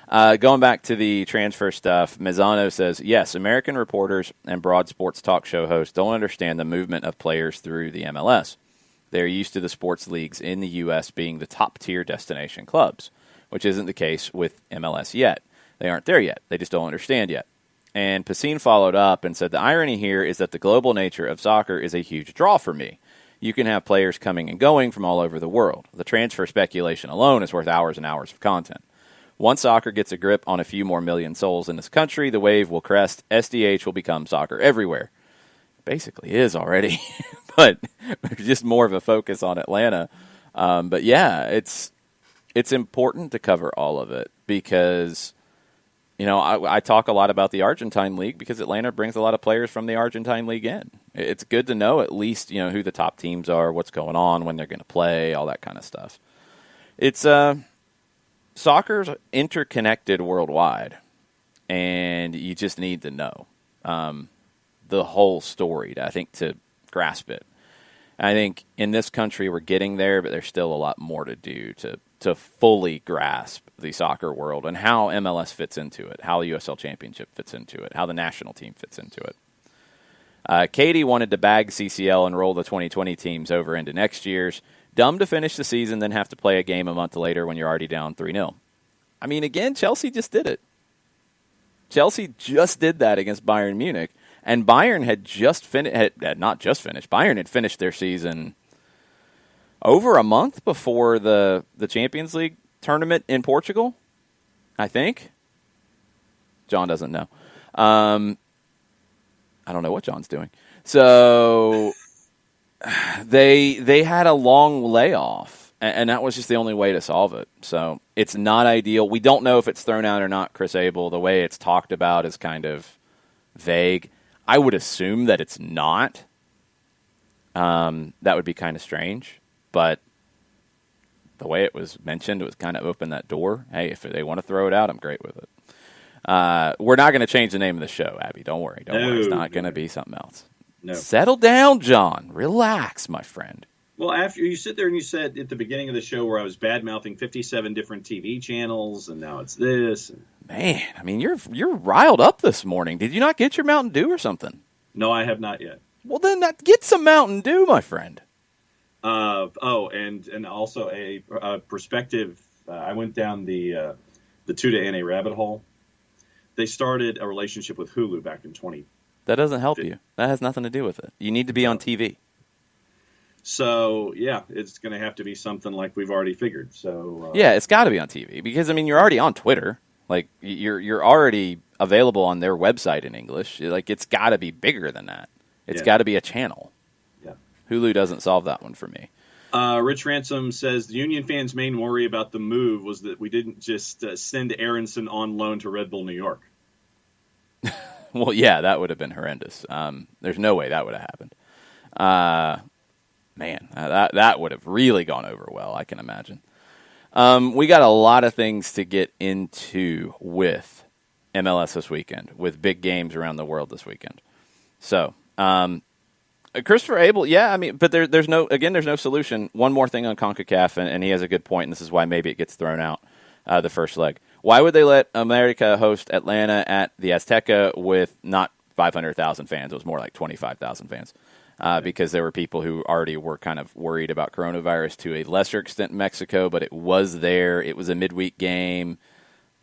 Going back to the transfer stuff, Mazzano says, yes, American reporters and broad sports talk show hosts don't understand the movement of players through the MLS. They're used to the sports leagues in the U.S. being the top-tier destination clubs, which isn't the case with MLS yet. They aren't there yet. They just don't understand yet. And Pacine followed up and said, the irony here is that the global nature of soccer is a huge draw for me. You can have players coming and going from all over the world. The transfer speculation alone is worth hours and hours of content. Once soccer gets a grip on a few more million souls in this country, the wave will crest. SDH will become soccer everywhere. Basically is already, but there's just more of a focus on Atlanta. But yeah, it's important to cover all of it because, you know, I talk a lot about the Argentine League because Atlanta brings a lot of players from the Argentine League in. It's good to know at least, you know, who the top teams are, what's going on, when they're going to play, all that kind of stuff. It's soccer's interconnected worldwide, and you just need to know. the whole story, I think, to grasp it. I think in this country we're getting there, but there's still a lot more to do to fully grasp the soccer world and how MLS fits into it, how the USL Championship fits into it, how the national team fits into it. Katie wanted to bag CCL and roll the 2020 teams over into next year's. Dumb to finish the season, then have to play a game a month later when you're already down 3-0. I mean, again, Chelsea just did it. Chelsea just did that against Bayern Munich, and Bayern had just finished, not just finished, Bayern had finished their season over a month before the Champions League tournament in Portugal, I think. John doesn't know. I don't know what John's doing. So they had a long layoff, and that was just the only way to solve it. So it's not ideal. We don't know if it's thrown out or not, Chris Abel. The way it's talked about is kind of vague. I would assume that it's not. That would be kind of strange. But the way it was mentioned, it was kind of open that door. Hey, if they want to throw it out, I'm great with it. We're not going to change the name of the show, Abby. Don't worry. Don't worry. It's not going to be something else. No. Settle down, John. Relax, my friend. Well, after you sit there and you said at the beginning of the show where I was bad-mouthing 57 different TV channels, and now it's this. And... Man, I mean, you're riled up this morning. Did you not get your Mountain Dew or something? No, I have not yet. Well, then get some Mountain Dew, my friend. And also a perspective. I went down the Tuda NA rabbit hole. They started a relationship with Hulu back in 20. That doesn't help you. That has nothing to do with it. You need to be on TV. So, yeah, it's going to have to be something like we've already figured. So yeah, it's got to be on TV because, I mean, you're already on Twitter. Like, you're already available on their website in English. Like, it's got to be bigger than that. It's got to be a channel. Yeah. Hulu doesn't solve that one for me. Rich Ransom says the Union fans' main worry about the move was that we didn't just send Aronson on loan to Red Bull New York. Well, yeah, that would have been horrendous. There's no way that would have happened. Man, that would have really gone over well, I can imagine. We got a lot of things to get into with MLS this weekend, with big games around the world this weekend. So, Christopher Abel, yeah, I mean, but there's no solution. One more thing on CONCACAF, and he has a good point, and this is why maybe it gets thrown out the first leg. Why would they let America host Atlanta at the Azteca with not 500,000 fans? It was more like 25,000 fans. Because there were people who already were kind of worried about coronavirus to a lesser extent in Mexico, but it was there. It was a midweek game.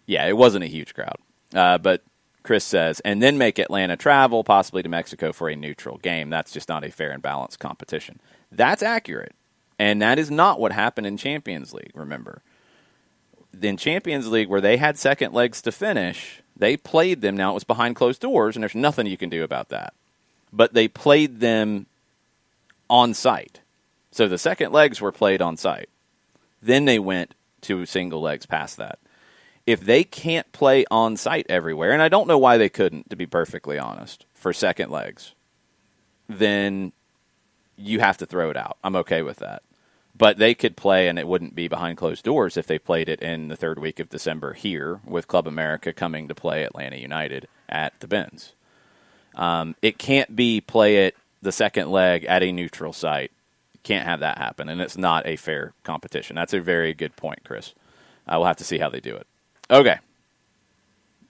Yeah, it wasn't a huge crowd. But Chris says, and then make Atlanta travel, possibly to Mexico for a neutral game. That's just not a fair and balanced competition. That's accurate. And that is not what happened in Champions League, remember. In Champions League, where they had second legs to finish, they played them. Now, it was behind closed doors, and there's nothing you can do about that. But they played them on site. So the second legs were played on site. Then they went to single legs past that. If they can't play on site everywhere, and I don't know why they couldn't, to be perfectly honest, for second legs, then you have to throw it out. I'm okay with that. But they could play, and it wouldn't be behind closed doors if they played it in the third week of December here with Club America coming to play Atlanta United at the Benz. It can't be play it the second leg at a neutral site. Can't have that happen, and it's not a fair competition. That's a very good point, Chris. We'll have to see how they do it. Okay.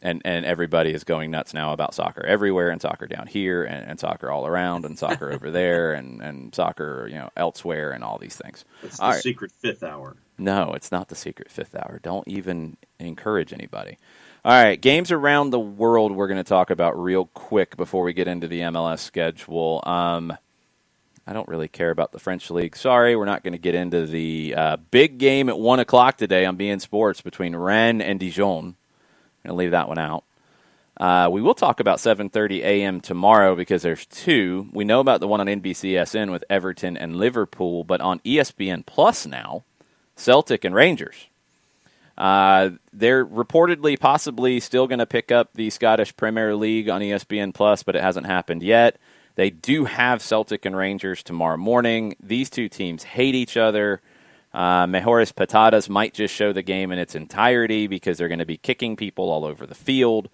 And everybody is going nuts now about soccer everywhere, and soccer down here, and soccer all around, and soccer over there, and soccer elsewhere, and all these things. It's the secret fifth hour. No, it's not the secret fifth hour. Don't even encourage anybody. All right, games around the world we're going to talk about real quick before we get into the MLS schedule. I don't really care about the French League. Sorry, we're not going to get into the big game at 1 o'clock today on beIN Sports between Rennes and Dijon. I'm going to leave that one out. We will talk about 7:30 a.m. tomorrow because there's two. We know about the one on NBCSN with Everton and Liverpool, but on ESPN Plus now, Celtic and Rangers. They're reportedly possibly still going to pick up the Scottish Premier League on ESPN Plus, but it hasn't happened yet. They do have Celtic and Rangers tomorrow morning. These two teams hate each other. Mejores Patadas might just show the game in its entirety because they're going to be kicking people all over the field.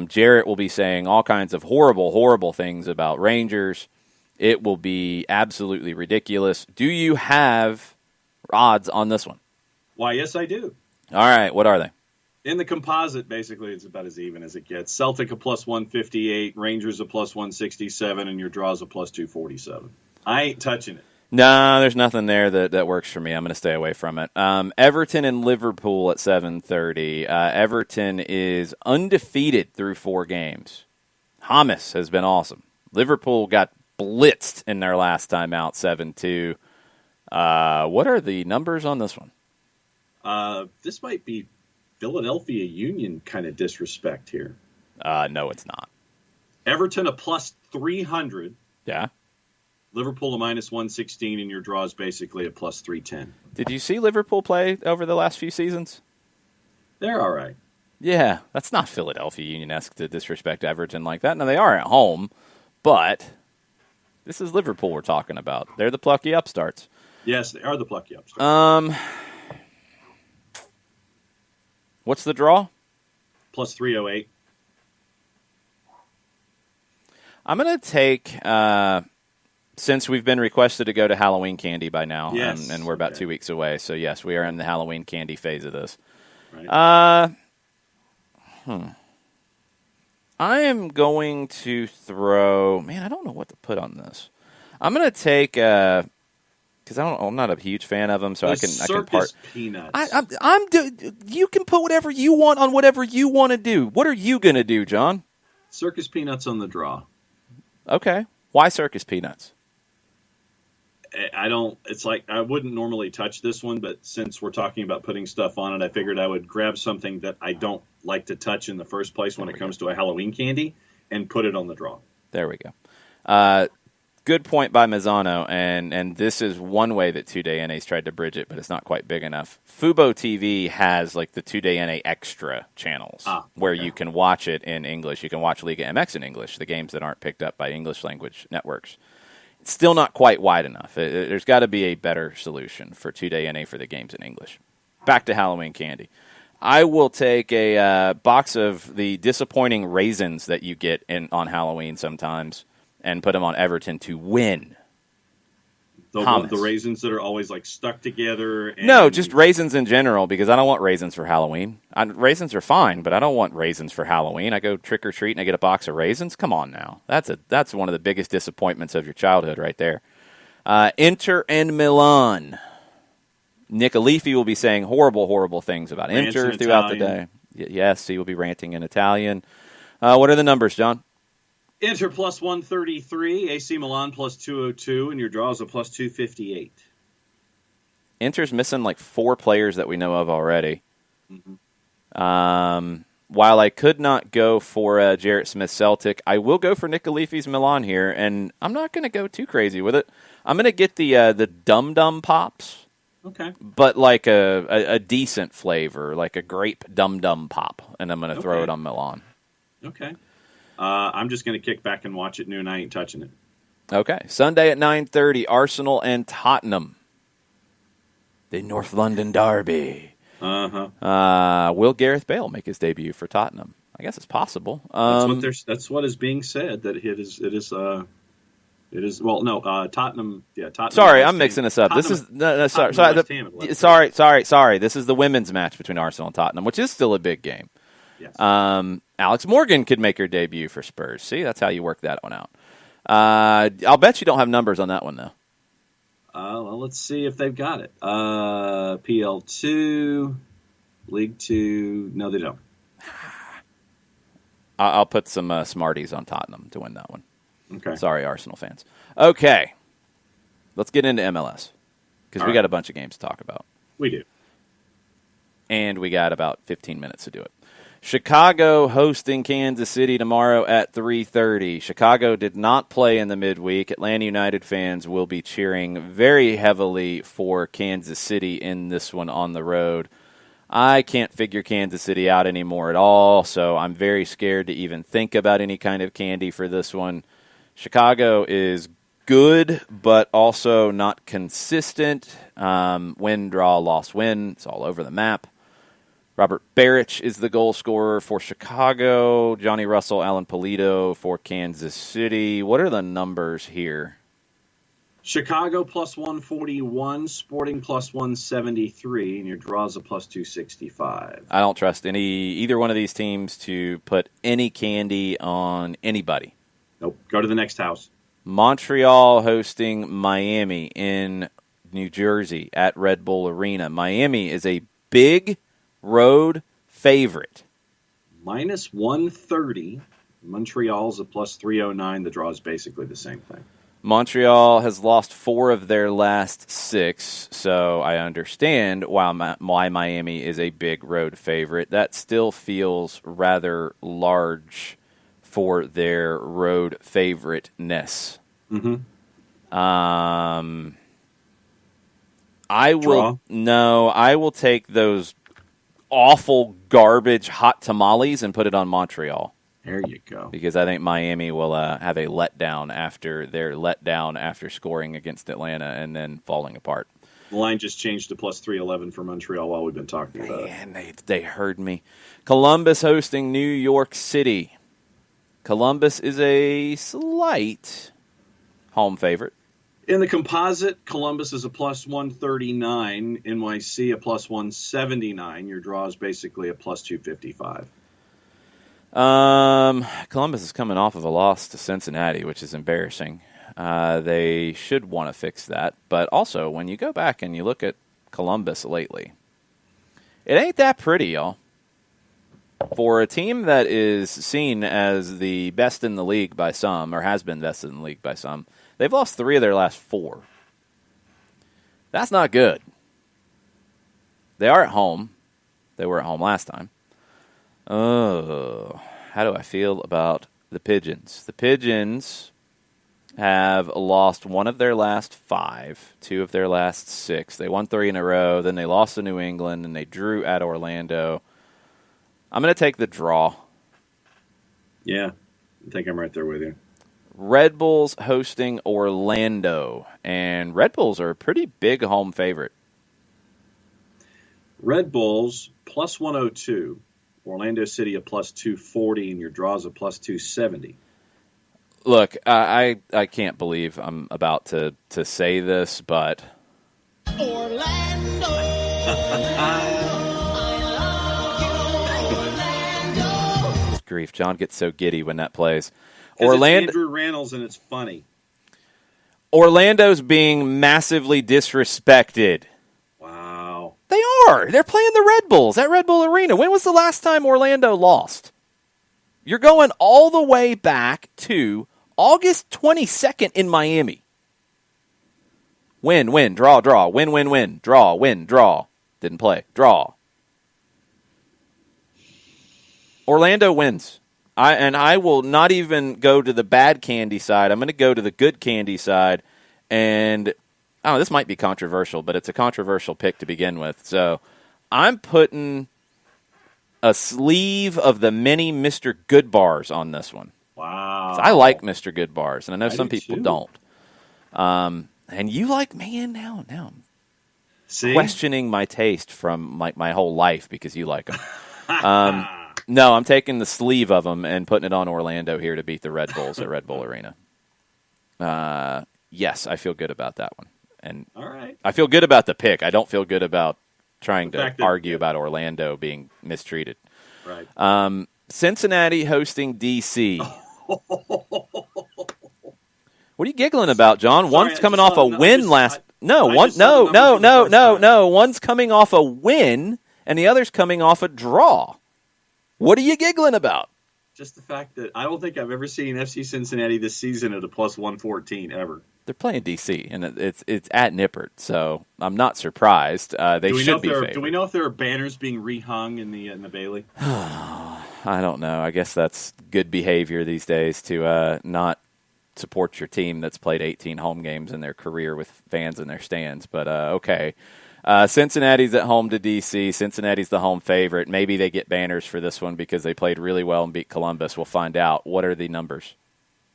Jarrett will be saying all kinds of horrible, horrible things about Rangers. It will be absolutely ridiculous. Do you have odds on this one? Why, yes, I do. All right, what are they? In the composite, basically, it's about as even as it gets. Celtic a plus 158, Rangers a plus 167, and your draws a plus 247. I ain't touching it. No, there's nothing there that works for me. I'm going to stay away from it. Everton and Liverpool at 7:30. Everton is undefeated through 4 games. Hamas has been awesome. Liverpool got blitzed in their last time out, 7-2. What are the numbers on this one? This might be Philadelphia Union kind of disrespect here. No, it's not. Everton a plus 300. Yeah. Liverpool a minus 116, and your draw is basically a plus 310. Did you see Liverpool play over the last few seasons? They're all right. Yeah, that's not Philadelphia Union-esque to disrespect Everton like that. Now, they are at home, but this is Liverpool we're talking about. They're the plucky upstarts. Yes, they are the plucky upstarts. What's the draw? Plus 308. I'm going to take... since we've been requested to go to Halloween candy by now, yes. and we're about 2 weeks away, so yes, we are in the Halloween candy phase of this. Right. I am going to throw... Man, I don't know what to put on this. I'm going to take... Because I'm not a huge fan of them, so I can part. Peanuts. You can put whatever you want on whatever you want to do. What are you going to do, John? Circus peanuts on the draw. Okay. Why circus peanuts? I don't. It's like I wouldn't normally touch this one, but since we're talking about putting stuff on it, I figured I would grab something that I don't like to touch in the first place when it comes to a Halloween candy and put it on the draw. There we go. Good point by Mazzano, and this is one way that 2-Day NA's tried to bridge it, but it's not quite big enough. Fubo TV has like the 2-Day NA Extra channels where you can watch it in English. You can watch Liga MX in English, the games that aren't picked up by English language networks. It's still not quite wide enough. There's got to be a better solution for 2-Day NA for the games in English. Back to Halloween candy. I will take a box of the disappointing raisins that you get on Halloween sometimes and put them on Everton to win. The raisins that are always like stuck together? No, just raisins in general, because I don't want raisins for Halloween. Raisins are fine, but I don't want raisins for Halloween. I go trick-or-treat and I get a box of raisins? Come on now. That's one of the biggest disappointments of your childhood right there. Inter and Milan. Nick Alifi will be saying horrible, horrible things about Inter throughout the day. Yes, he will be ranting in Italian. What are the numbers, John? Inter plus 133, AC Milan plus 202, and your draw is a plus 258. Inter's missing like 4 players that we know of already. Mm-hmm. While I could not go for Jarrett Smith Celtic, I will go for Nick Alifi's Milan here, and I'm not going to go too crazy with it. I'm going to get the Dum Dum Pops. Okay. But like a decent flavor, like a grape Dum Dum Pop, and I'm going to throw it on Milan. Okay. I'm just going to kick back and watch it noon. I ain't touching it. Okay. Sunday at 9:30, Arsenal and Tottenham. The North London Derby. Will Gareth Bale make his debut for Tottenham? I guess it's possible. That's what is being said, that it is. Well, no, Tottenham. Yeah, Tottenham. Sorry, I'm mixing this up. This is sorry. This is the women's match between Arsenal and Tottenham, which is still a big game. Yes. Alex Morgan could make her debut for Spurs. See, that's how you work that one out. I'll bet you don't have numbers on that one, though. Well, let's see if they've got it. PL2, League 2. No, they don't. I'll put some Smarties on Tottenham to win that one. Okay. Sorry, Arsenal fans. Okay. Let's get into MLS, because we got a bunch of games to talk about. We do. And we got about 15 minutes to do it. Chicago hosting Kansas City tomorrow at 3:30. Chicago did not play in the midweek. Atlanta United fans will be cheering very heavily for Kansas City in this one on the road. I can't figure Kansas City out anymore at all, so I'm very scared to even think about any kind of candy for this one. Chicago is good, but also not consistent. Win, draw, loss, win. It's all over the map. Robert Barrich is the goal scorer for Chicago. Johnny Russell, Alan Pulido for Kansas City. What are the numbers here? Chicago plus 141, Sporting plus 173, and your draw's a plus 265. I don't trust either one of these teams to put any candy on anybody. Nope. Go to the next house. Montreal hosting Miami in New Jersey at Red Bull Arena. Miami is a big road favorite. Minus 130. Montreal's a plus 309. The draw is basically the same thing. Montreal has lost 4 of their last 6, so I understand why Miami is a big road favorite. That still feels rather large for their road favoriteness. Mm-hmm. I will take those awful garbage hot tamales and put it on Montreal. There you go. Because I think Miami will have a letdown after their letdown after scoring against Atlanta and then falling apart. The line just changed to plus 311 for Montreal while we've been talking about it. Man, they heard me. Columbus hosting New York City. Columbus is a slight home favorite. In the composite, Columbus is a plus 139, NYC a plus 179. Your draw is basically a plus 255. Columbus is coming off of a loss to Cincinnati, which is embarrassing. They should want to fix that. But also, when you go back and you look at Columbus lately, it ain't that pretty, y'all. For a team that is seen as the best in the league by some, or has been best in the league by some, they've lost 3 of their last 4. That's not good. They are at home. They were at home last time. Oh, how do I feel about the Pigeons? The Pigeons have lost 1 of their last 5, 2 of their last 6. They won 3 in a row, then they lost to New England, and they drew at Orlando. I'm going to take the draw. Yeah, I think I'm right there with you. Red Bulls hosting Orlando, and Red Bulls are a pretty big home favorite. Red Bulls plus 102, Orlando City a plus 240, and your draw's a plus 270. Look, I can't believe I'm about to say this, but Orlando. grief, John gets so giddy when that plays. Orlando, it's Andrew Rannells, and it's funny. Orlando's being massively disrespected. Wow. They are. They're playing the Red Bulls at Red Bull Arena. When was the last time Orlando lost? You're going all the way back to August 22nd in Miami. Win, win, draw, draw, win, win, win, draw, win, draw. Didn't play. Draw. Orlando wins. I will not even go to the bad candy side. I'm going to go to the good candy side. And this might be controversial, but it's a controversial pick to begin with. So I'm putting a sleeve of the many Mr. Good bars on this one. Wow. I like Mr. Good bars, and I know some people too. don't. And you like, man, now I'm See? questioning my taste from my whole life because you like them. No, I'm taking the sleeve of them and putting it on Orlando here to beat the Red Bulls at Red Bull Arena. Yes, I feel good about that one. And all right. I feel good about the pick. I don't feel good about trying to that- argue about Orlando being mistreated. Right. Cincinnati hosting D.C. What are you giggling about, John? Sorry, One's coming off a win last. I just saw the numbers for the first time. One's coming off a win, and the other's coming off a draw. What are you giggling about? Just the fact that I don't think I've ever seen FC Cincinnati this season at a plus 114 ever. They're playing D.C., and it's at Nippert, so I'm not surprised. They should be favored. Do we know if there are banners being rehung in the Bailey? I don't know. I guess that's good behavior these days to not support your team that's played 18 home games in their career with fans in their stands. But okay. Cincinnati's at home to D.C. Cincinnati's the home favorite. Maybe they get banners for this one because they played really well and beat Columbus. We'll find out. What are the numbers?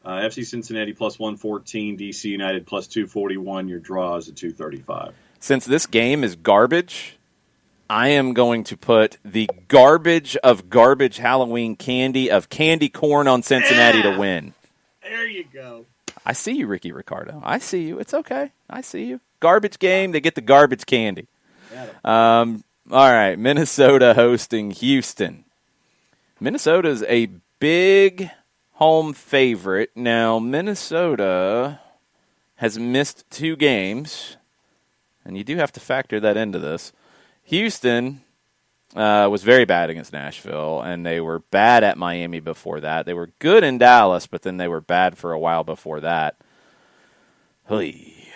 FC Cincinnati plus 114, DC United plus 241. Your draw is a 235. Since this game is garbage, I am going to put the garbage of garbage Halloween candy of candy corn on Cincinnati to win. There you go. I see you, Ricky Ricardo. I see you. It's okay. I see you. Garbage game, they get the garbage candy. All right, Minnesota hosting Houston. Minnesota's a big home favorite. Now, Minnesota has missed 2 games, and you do have to factor that into this. Houston was very bad against Nashville, and they were bad at Miami before that. They were good in Dallas, but then they were bad for a while before that. Hey.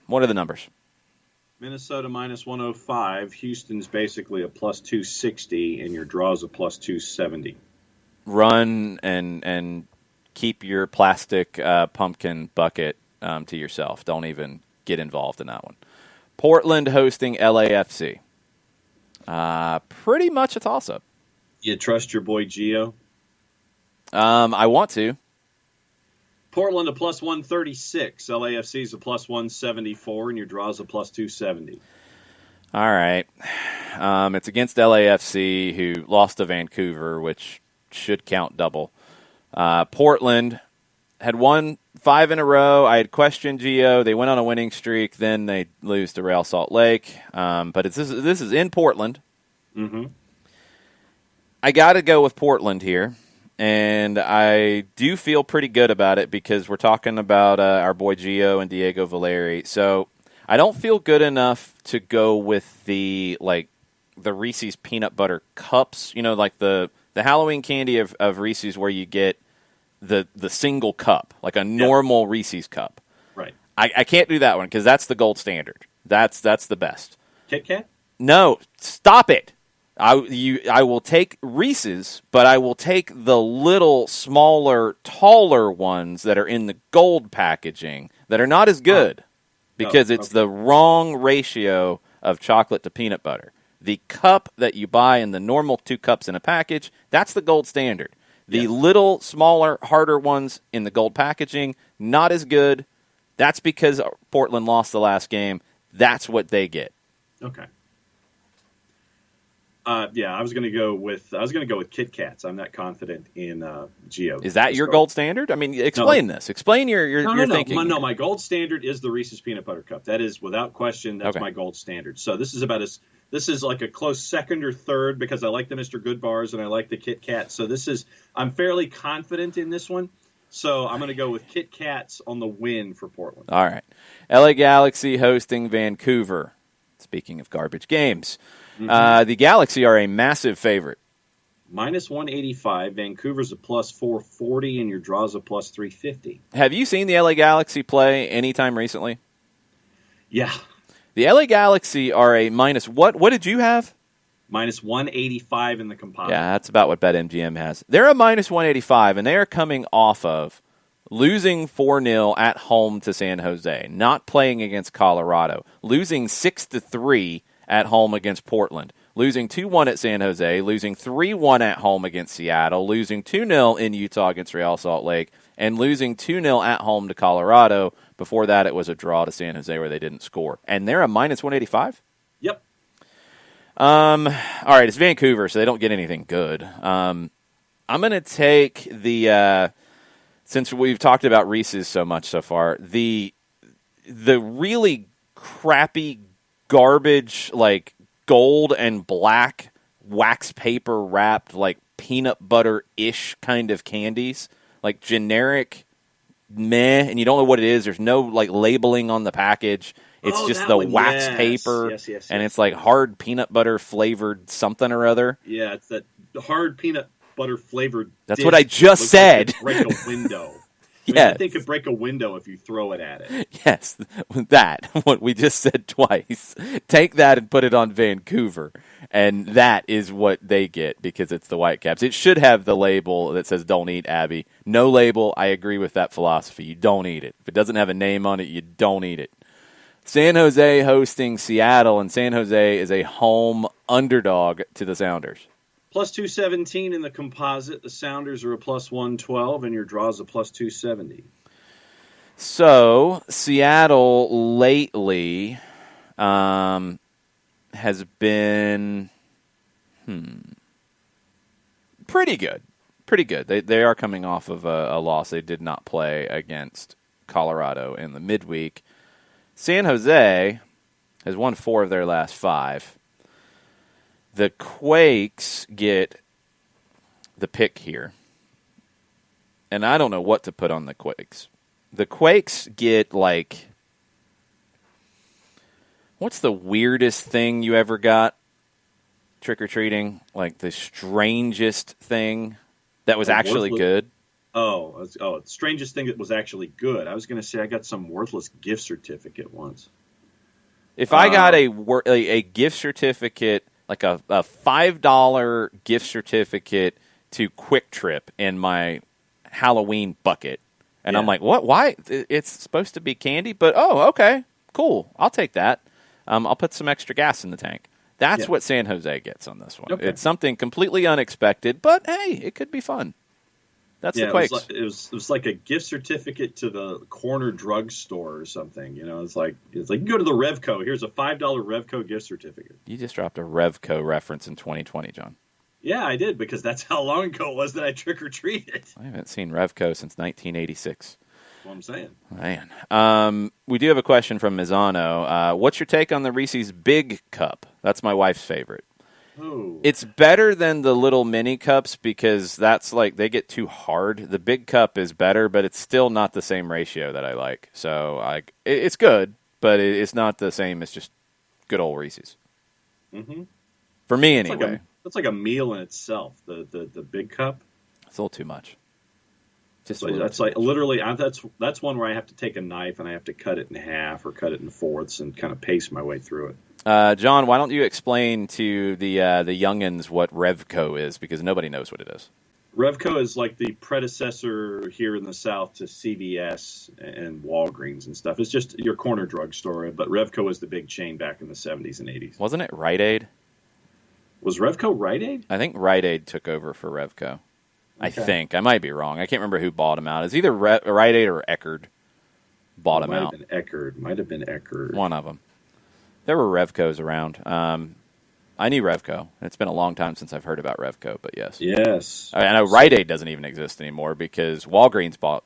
What are the numbers? Minnesota minus 105. Houston's basically a plus 260, and your draw's a plus 270. Run and keep your plastic pumpkin bucket to yourself. Don't even get involved in that one. Portland hosting LAFC. Pretty much a toss-up. You trust your boy Gio? I want to. Portland a plus 136. LAFC's a plus 174, and your draw's a plus 270. All right. It's against LAFC, who lost to Vancouver, which should count double. Portland had won 5 in a row. I had questioned Gio. They went on a winning streak. Then they lose to Real Salt Lake. But this is in Portland. Mm-hmm. I got to go with Portland here. And I do feel pretty good about it because we're talking about our boy Gio and Diego Valeri. So I don't feel good enough to go with the Reese's peanut butter cups. You know, like the Halloween candy of Reese's where you get the single cup, like a normal Reese's cup. Right. I can't do that one because that's the gold standard. That's the best. Kit Kat? No, stop it. I will take Reese's, but I will take the little, smaller, taller ones that are in the gold packaging that are not as good because it's the wrong ratio of chocolate to peanut butter. The cup that you buy in the normal 2 cups in a package, that's the gold standard. The little, smaller, harder ones in the gold packaging, not as good. That's because Portland lost the last game. That's what they get. Okay. I was going to go with Kit Kats. I'm not confident in Gio. Is that your gold standard? I mean, explain this. Explain your thinking. No, my gold standard is the Reese's Peanut Butter Cup. That is, without question, that's my gold standard. So this is like a close second or third because I like the Mr. Good bars and I like the Kit Kat. So I'm fairly confident in this one. So I'm going to go with Kit Kats on the win for Portland. All right. LA Galaxy hosting Vancouver. Speaking of garbage games. The Galaxy are a massive favorite. Minus 185. Vancouver's a plus 440, and your draw's a plus 350. Have you seen the LA Galaxy play anytime recently? Yeah. The LA Galaxy are a minus what? What did you have? Minus 185 in the composite. Yeah, that's about what BetMGM has. They're a minus 185, and they are coming off of losing 4-0 at home to San Jose, not playing against Colorado, losing 6-3 at home against Portland, losing 2-1 at San Jose, losing 3-1 at home against Seattle, losing 2-0 in Utah against Real Salt Lake, and losing 2-0 at home to Colorado. Before that, it was a draw to San Jose where they didn't score. And they're a minus 185? Yep. All right, it's Vancouver, so they don't get anything good. I'm going to take the since we've talked about Reese's so much so far, the really crappy garbage, like gold and black wax paper wrapped, like peanut butter-ish kind of candies, like generic meh, and you don't know what it is. There's no like labeling on the package. It's just the wax paper, and it's like hard peanut butter flavored something or other. Yeah, it's that hard peanut butter flavored. That's what I just said. Like break a window. Yes. I think it could break a window if you throw it at it. Yes, that, what we just said twice. Take that and put it on Vancouver, and that is what they get because it's the Whitecaps. It should have the label that says don't eat, Abby. No label, I agree with that philosophy. You don't eat it. If it doesn't have a name on it, you don't eat it. San Jose hosting Seattle, and San Jose is a home underdog to the Sounders. Plus 217 in the composite. The Sounders are a plus 112, and your draw's a plus 270. So, Seattle lately, has been pretty good. Pretty good. They are coming off of a loss. They did not play against Colorado in the midweek. San Jose has won 4 of their last 5. The Quakes get the pick here. And I don't know what to put on the Quakes. The Quakes get, like, what's the weirdest thing you ever got trick-or-treating? Like, the strangest thing that was actually good? The strangest thing that was actually good. I was going to say I got some worthless gift certificate once. If I got a gift certificate, like a $5 gift certificate to Quick Trip in my Halloween bucket, and I'm like, what? Why? It's supposed to be candy, but okay, cool. I'll take that. I'll put some extra gas in the tank. That's what San Jose gets on this one. Okay. It's something completely unexpected, but hey, it could be fun. That's the Quakes. It was like a gift certificate to the corner drugstore or something. You know, it's like you go to the Revco. Here's a $5 Revco gift certificate. You just dropped a Revco reference in 2020, John. Yeah, I did, because that's how long ago it was that I trick-or-treated. I haven't seen Revco since 1986. That's what I'm saying. Man. We do have a question from Mizano. What's your take on the Reese's Big Cup? That's my wife's favorite. Ooh. It's better than the little mini cups because that's like they get too hard. The Big Cup is better, but it's still not the same ratio that I like. So it's good, but it's not the same as just good old Reese's. Mm-hmm. For me, anyway. It's like a meal in itself. The Big Cup. It's a little too much. That's like literally. That's one where I have to take a knife and I have to cut it in half or cut it in fourths and kind of pace my way through it. John, why don't you explain to the youngins what Revco is, because nobody knows what it is. Revco is like the predecessor here in the South to CVS and Walgreens and stuff. It's just your corner drugstore, but Revco was the big chain back in the 70s and 80s. Wasn't it Rite Aid? Was Revco Rite Aid? I think Rite Aid took over for Revco. Okay. I think. I might be wrong. I can't remember who bought them out. It's either Rite Aid or Eckerd bought them out. Might have been Eckerd. One of them. There were Revcos around. I knew Revco. It's been a long time since I've heard about Revco, but yes. Yes. I know Rite Aid doesn't even exist anymore because Walgreens bought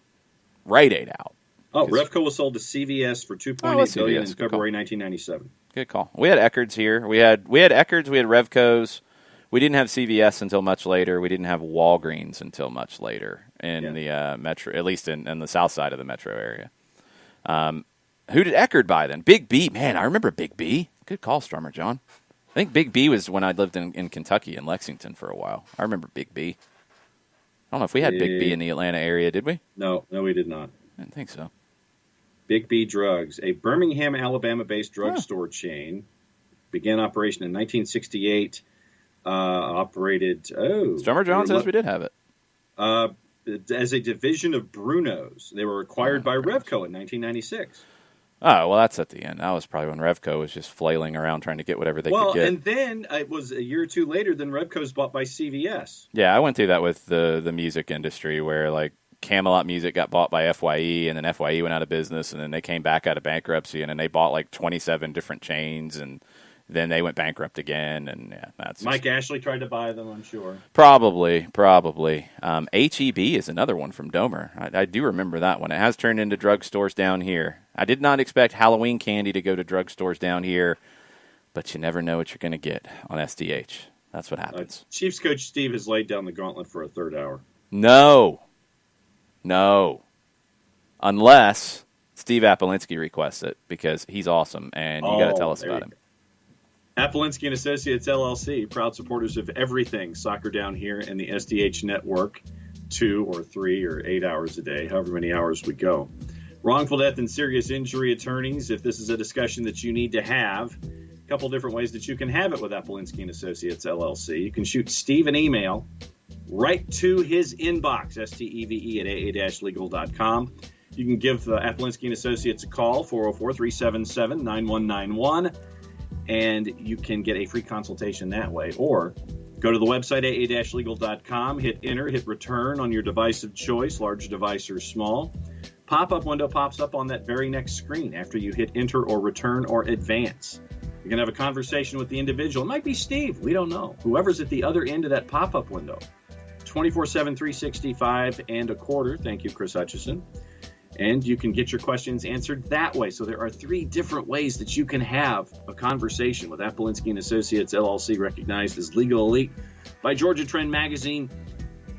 Rite Aid out. Oh, Revco was sold to CVS for $2.8 billion in February 1997. Good call. We had Eckerds here. We had Eckerds. We had Revcos. We didn't have CVS until much later. We didn't have Walgreens until much later in the metro, at least in the south side of the metro area. Who did Eckerd buy then? Big B. Man, I remember Big B. Good call, Strummer John. I think Big B was when I lived in Kentucky, in Lexington for a while. I remember Big B. I don't know if we had Big B in the Atlanta area, did we? No, we did not. I didn't think so. Big B Drugs, a Birmingham, Alabama-based drugstore chain, began operation in 1968. Operated. Strummer John says we did have it. As a division of Bruno's. They were acquired by Revco in 1996. Oh, well, that's at the end. That was probably when Revco was just flailing around trying to get whatever they could get. Well, and then it was a year or two later, then Revco was bought by CVS. Yeah, I went through that with the music industry where, like, Camelot Music got bought by FYE, and then FYE went out of business, and then they came back out of bankruptcy, and then they bought, like, 27 different chains, and then they went bankrupt again, and yeah, that's Mike Ashley tried to buy them, I'm sure. Probably. HEB is another one from Domer. I do remember that one. It has turned into drugstores down here. I did not expect Halloween candy to go to drugstores down here, but you never know what you're going to get on SDH. That's what happens. Chiefs coach Steve has laid down the gauntlet for a third hour. No. Unless Steve Apolinsky requests it, because he's awesome, and you got to tell us about him. Apolinsky and Associates, LLC, proud supporters of everything soccer down here in the SDH network, 2 or 3 or 8 hours a day, however many hours we go. Wrongful death and serious injury attorneys, if this is a discussion that you need to have, a couple different ways that you can have it with Apolinsky and Associates, LLC. You can shoot Steve an email right to his inbox, steve at aa-legal.com. You can give Apolinsky and Associates a call, 404-377-9191. And you can get a free consultation that way. Or go to the website, aa-legal.com, hit enter, hit return on your device of choice, large device or small. Pop-up window pops up on that very next screen after you hit enter or return or advance. You're going to have a conversation with the individual. It might be Steve. We don't know. Whoever's at the other end of that pop-up window. 24/7, 365 and a quarter. Thank you, Chris Hutchison. And you can get your questions answered that way. So there are 3 different ways that you can have a conversation with Apolinski & Associates, LLC, recognized as Legal Elite by Georgia Trend Magazine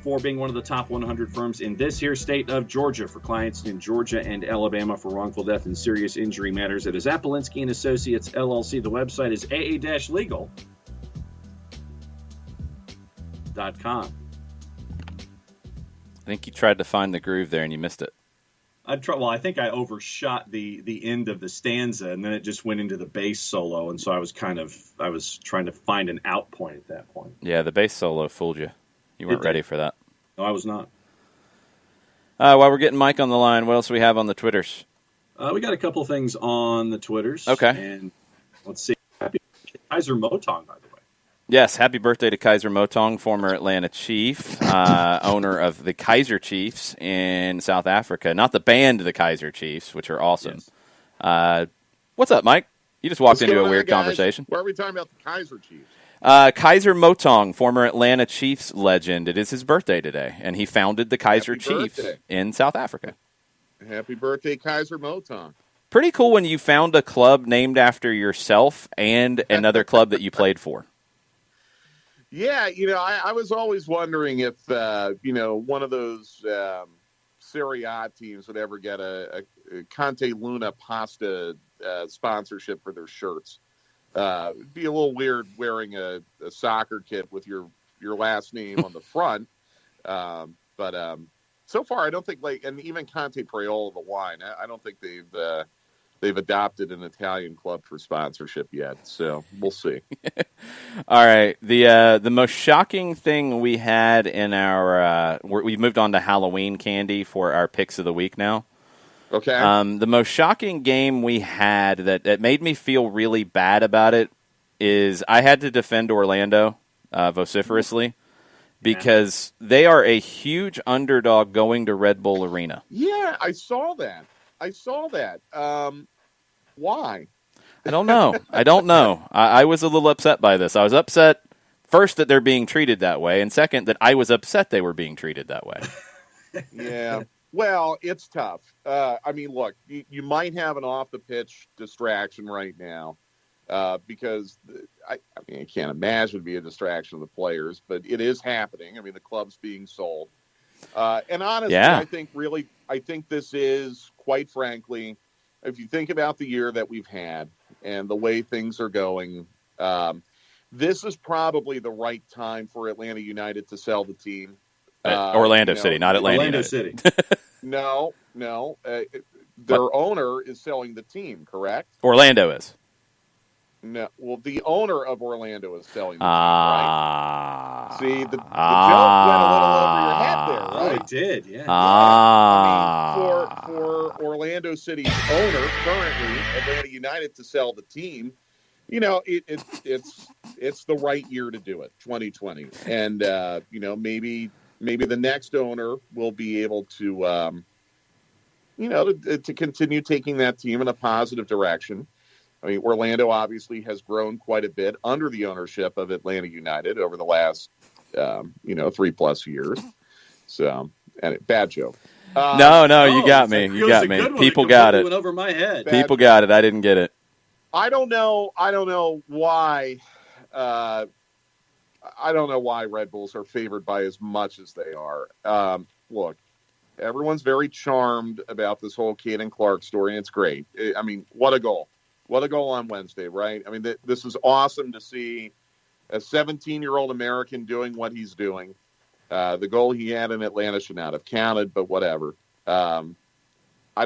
for being one of the top 100 firms in this here state of Georgia for clients in Georgia and Alabama for wrongful death and serious injury matters. It is Apolinski & Associates, LLC. The website is aa-legal.com. I think you tried to find the groove there and you missed it. I think I overshot the end of the stanza, and then it just went into the bass solo, and so I was trying to find an out point at that point. Yeah, the bass solo fooled you. You weren't ready for that. No, I was not. While we're getting Mike on the line, what else do we have on the Twitters? We got a couple of things on the Twitters. Okay. And let's see. Happy Kaiser Motong, by the way. Yes, happy birthday to Kaiser Motong, former Atlanta Chief, owner of the Kaiser Chiefs in South Africa. Not the band, the Kaiser Chiefs, which are awesome. Yes. What's up, Mike? You just walked into a weird conversation. Why are we talking about the Kaiser Chiefs? Kaiser Motong, former Atlanta Chiefs legend. It is his birthday today, and he founded the Kaiser Chiefs in South Africa. Happy birthday, Kaiser Motong. Pretty cool when you found a club named after yourself and another club that you played for. Yeah, I was always wondering if, one of those Serie A teams would ever get a Conte Luna pasta sponsorship for their shirts. It'd be a little weird wearing a soccer kit with your last name on the front. But so far, I don't think, and even Conte Preola, the wine, I don't think they've adopted an Italian club for sponsorship yet, so we'll see. All right. The most shocking thing we had in our we've moved on to Halloween candy for our picks of the week now. Okay. The most shocking game we had that made me feel really bad about it is I had to defend Orlando vociferously because they are a huge underdog going to Red Bull Arena. Yeah, I saw that. Why? I don't know. I was a little upset by this. I was upset, first, that they're being treated that way, and second, that I was upset they were being treated that way. Yeah. Well, it's tough. Look, you might have an off-the-pitch distraction right now because I can't imagine it'd be a distraction of the players, but it is happening. The club's being sold. And honestly, yeah. I think this is, quite frankly, if you think about the year that we've had and the way things are going, this is probably the right time for Atlanta United to sell the team. Orlando City, not Atlanta Orlando United. City. No. Their owner is selling the team, correct? Orlando is. No. Well, the owner of Orlando is selling the team, right? See, the joke went a little over your head there, right? Oh, it did, yeah. For Orlando City's owner, currently Atlanta United, to sell the team, it's the right year to do it, 2020, and maybe the next owner will be able to to continue taking that team in a positive direction. Orlando obviously has grown quite a bit under the ownership of Atlanta United over the last 3+ years. So, bad joke. No, you got me. You got me. People got it. Went over my head. People got it. I didn't get it. I don't know why. I don't know why Red Bulls are favored by as much as they are. Look, everyone's very charmed about this whole Caden Clark story, and it's great. What a goal. What a goal on Wednesday, right? This is awesome to see a 17-year-old American doing what he's doing. The goal he had in Atlanta should not have counted, but whatever. I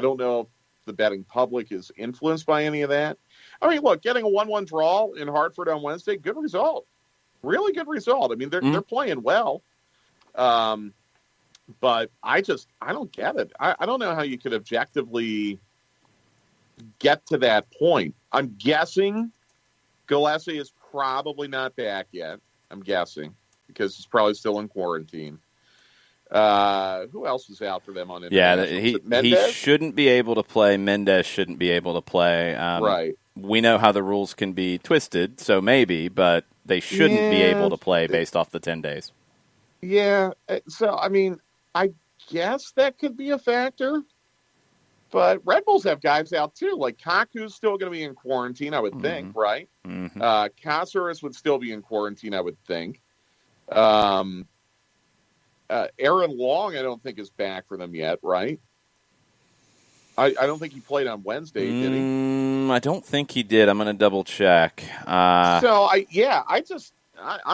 don't know if the betting public is influenced by any of that. Look, getting a 1-1 draw in Hartford on Wednesday, good result. Really good result. They're playing well. But I don't get it. I don't know how you could objectively get to that point. I'm guessing Gillespie is probably not back yet. I'm guessing because he's probably still in quarantine. Who else is out for them on international? Yeah, he shouldn't be able to play. Mendez shouldn't be able to play. Right. we know how the rules can be twisted, so maybe, but they shouldn't be able to play based off the 10 days. Yeah. So, I mean, I guess that could be a factor. But Red Bulls have guys out, too. Like, Kaku's still going to be in quarantine, I would think, right? Mm-hmm. Caceres would still be in quarantine, I would think. Aaron Long, I don't think, is back for them yet, right? I don't think he played on Wednesday, did he? I don't think he did. I'm going to double check. I'm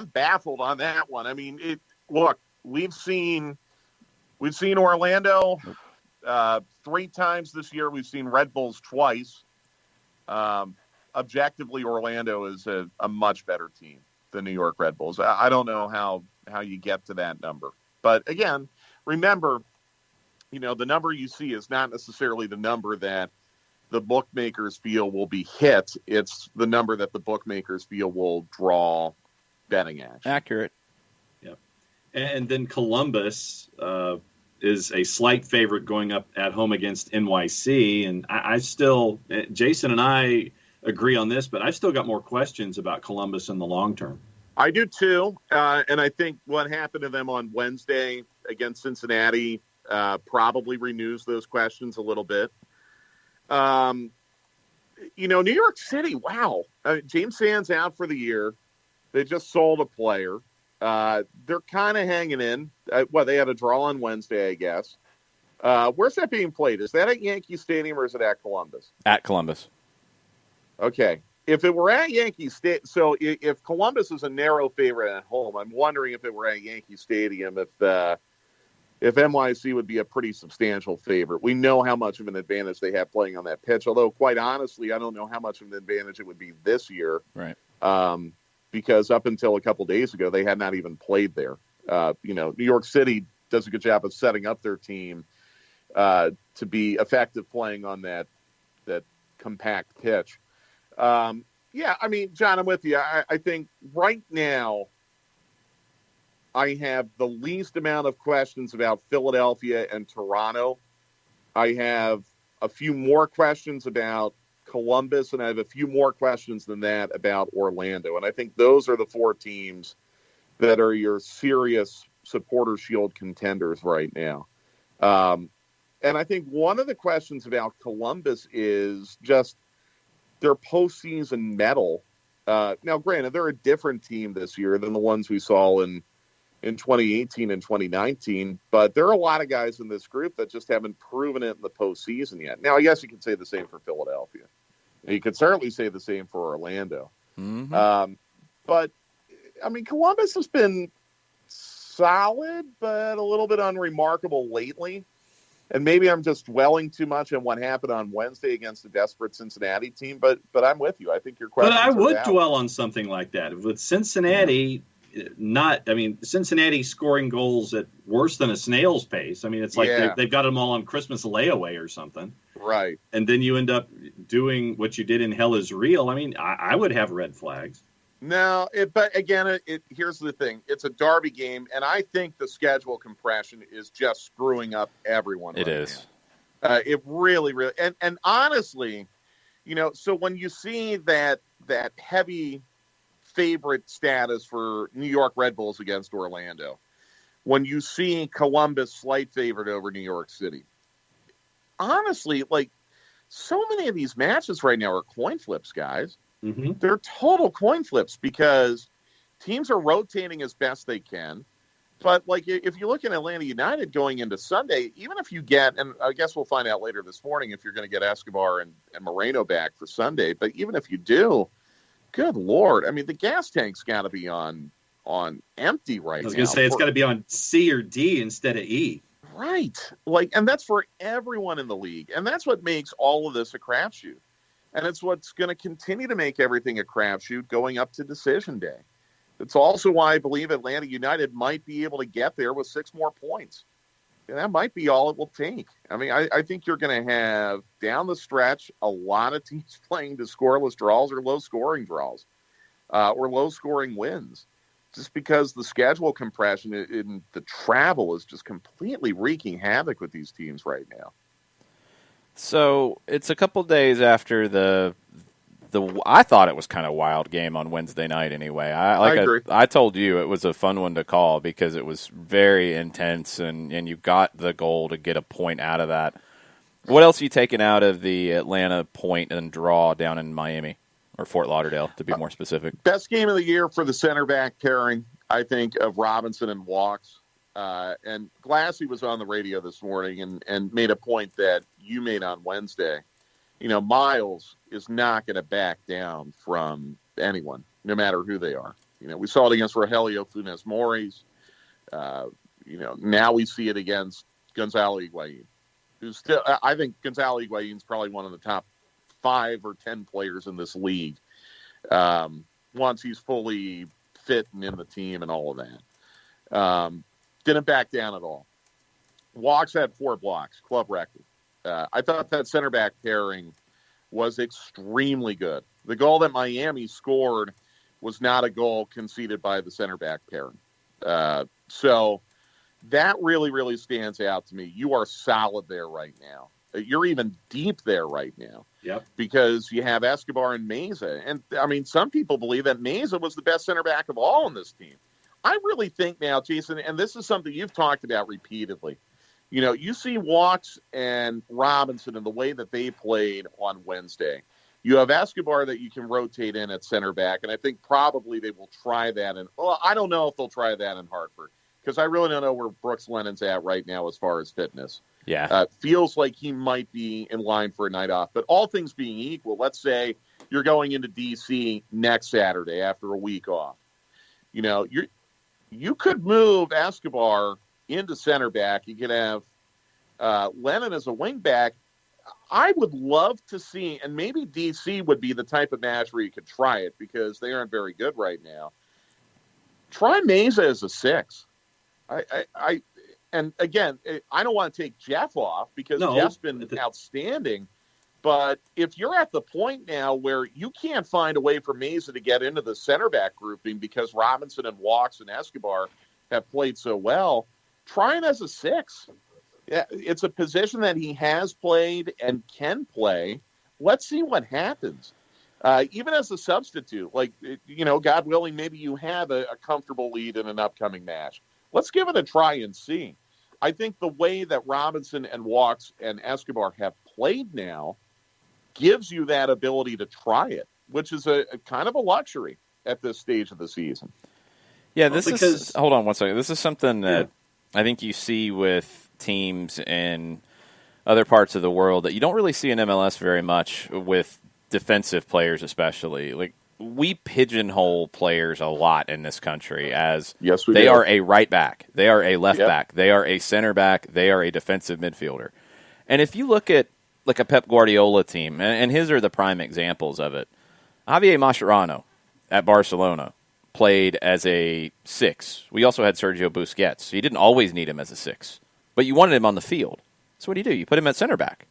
baffled on that one. I mean, look, we've seen Orlando 3 times this year. We've seen Red Bulls twice. Objectively, Orlando is a much better team than New York Red Bulls. I don't know how you get to that number. But again, remember, the number you see is not necessarily the number that the bookmakers feel will be hit. It's the number that the bookmakers feel will draw betting action. Accurate. Yep. And then Columbus is a slight favorite going up at home against NYC. And I still, Jason and I agree on this, but I've still got more questions about Columbus in the long term. I do too. And I think what happened to them on Wednesday against Cincinnati probably renews those questions a little bit. New York City, wow. James Sand's out for the year. They just sold a player. They're kind of hanging in. They had a draw on Wednesday, I guess. Where's that being played? Is that at Yankee Stadium or is it at Columbus? At Columbus. Okay. If it were at Yankee Stadium, so if Columbus is a narrow favorite at home, I'm wondering if it were at Yankee Stadium, if NYC would be a pretty substantial favorite. We know how much of an advantage they have playing on that pitch, although quite honestly, I don't know how much of an advantage it would be this year. Right. Because up until a couple days ago, they had not even played there. New York City does a good job of setting up their team to be effective playing on that compact pitch. John, I'm with you. I think right now I have the least amount of questions about Philadelphia and Toronto. I have a few more questions about Columbus, and I have a few more questions than that about Orlando. And I think those are the 4 teams that are your serious Supporter Shield contenders right now. And I think one of the questions about Columbus is just their postseason medal. Now, granted, they're a different team this year than the ones we saw in 2018 and 2019, but there are a lot of guys in this group that just haven't proven it in the postseason yet. Now, I guess you could say the same for Philadelphia. You could certainly say the same for Orlando. Mm-hmm. But, Columbus has been solid, but a little bit unremarkable lately. And maybe I'm just dwelling too much on what happened on Wednesday against the desperate Cincinnati team, but I'm with you. I think your question. But I would dwell on something like that. With Cincinnati, Cincinnati scoring goals at worse than a snail's pace. I mean, it's like they've got them all on Christmas layaway or something. Right. And then you end up doing what you did in Hell is Real. I mean, I would have red flags. No, but again, here's the thing. It's a Darby game, and I think the schedule compression is just screwing up everyone. It is. It really, really, and honestly, so when you see that heavy favorite status for New York Red Bulls against Orlando, when you see Columbus slight favorite over New York City, honestly, so many of these matches right now are coin flips, guys. Mm-hmm. They're total coin flips because teams are rotating as best they can. But if you look at Atlanta United going into Sunday, even if you get, and I guess we'll find out later this morning if you're going to get Escobar and Moreno back for Sunday, but even if you do, good Lord, I mean, the gas tank's got to be on empty right now. I was going to say it's got to be on C or D instead of E. Right. And that's for everyone in the league. And that's what makes all of this a crapshoot. And it's what's going to continue to make everything a crapshoot going up to decision day. It's also why I believe Atlanta United might be able to get there with 6 more points. And that might be all it will take. I mean, I think you're going to have, down the stretch, a lot of teams playing to scoreless draws or low-scoring draws or low-scoring wins. Just because the schedule compression in the travel is just completely wreaking havoc with these teams right now. So it's a couple days after the I thought it was kind of a wild game on Wednesday night anyway. I agree. I told you it was a fun one to call because it was very intense, and you got the goal to get a point out of that. What else are you taking out of the Atlanta point and draw down in Miami, or Fort Lauderdale, to be more specific? Best game of the year for the center back pairing, I think, of Robinson and Walks. And Glassy was on the radio this morning and made a point that you made on Wednesday. Miles is not going to back down from anyone, no matter who they are. We saw it against Rogelio Funes Mori's. Now we see it against Gonzalo Higuain, who's still, I think Gonzalo Higuain's probably one of the top 5 or 10 players in this league. Once he's fully fit and in the team and all of that. Didn't back down at all. Walks had 4 blocks, club record. I thought that center back pairing was extremely good. The goal that Miami scored was not a goal conceded by the center back pairing. So that really, really stands out to me. You are solid there right now. You're even deep there right now. Yep. Because you have Escobar and Meza. And, some people believe that Meza was the best center back of all in this team. I really think now, Jason, and this is something you've talked about repeatedly, you see Walks and Robinson and the way that they played on Wednesday. You have Escobar that you can rotate in at center back, and I think probably they will try that. I don't know if they'll try that in Hartford, because I really don't know where Brooks Lennon's at right now as far as fitness. Yeah. Feels like he might be in line for a night off. But all things being equal, let's say you're going into D.C. next Saturday after a week off. You could move Escobar into center back. You could have Lennon as a wing back. I would love to see, and maybe D.C. would be the type of match where you could try it because they aren't very good right now. Try Meza as a 6. And again, I don't want to take Jeff off because Jeff's been outstanding. But if you're at the point now where you can't find a way for Meza to get into the center back grouping because Robinson and Walks and Escobar have played so well, try him as a 6. Yeah, it's a position that he has played and can play. Let's see what happens. Even as a substitute, God willing, maybe you have a comfortable lead in an upcoming match. Let's give it a try and see. I think the way that Robinson and Walks and Escobar have played now gives you that ability to try it, which is a kind of a luxury at this stage of the season. Yeah, hold on one second. This is something that I think you see with teams in other parts of the world that you don't really see in MLS very much with defensive players especially. We pigeonhole players a lot in this country as they are a right back, they are a left back, they are a center back, they are a defensive midfielder. And if you look at a Pep Guardiola team, and his are the prime examples of it, Javier Mascherano at Barcelona played as a 6. We also had Sergio Busquets. So you didn't always need him as a 6, but you wanted him on the field. So what do? You put him at center back.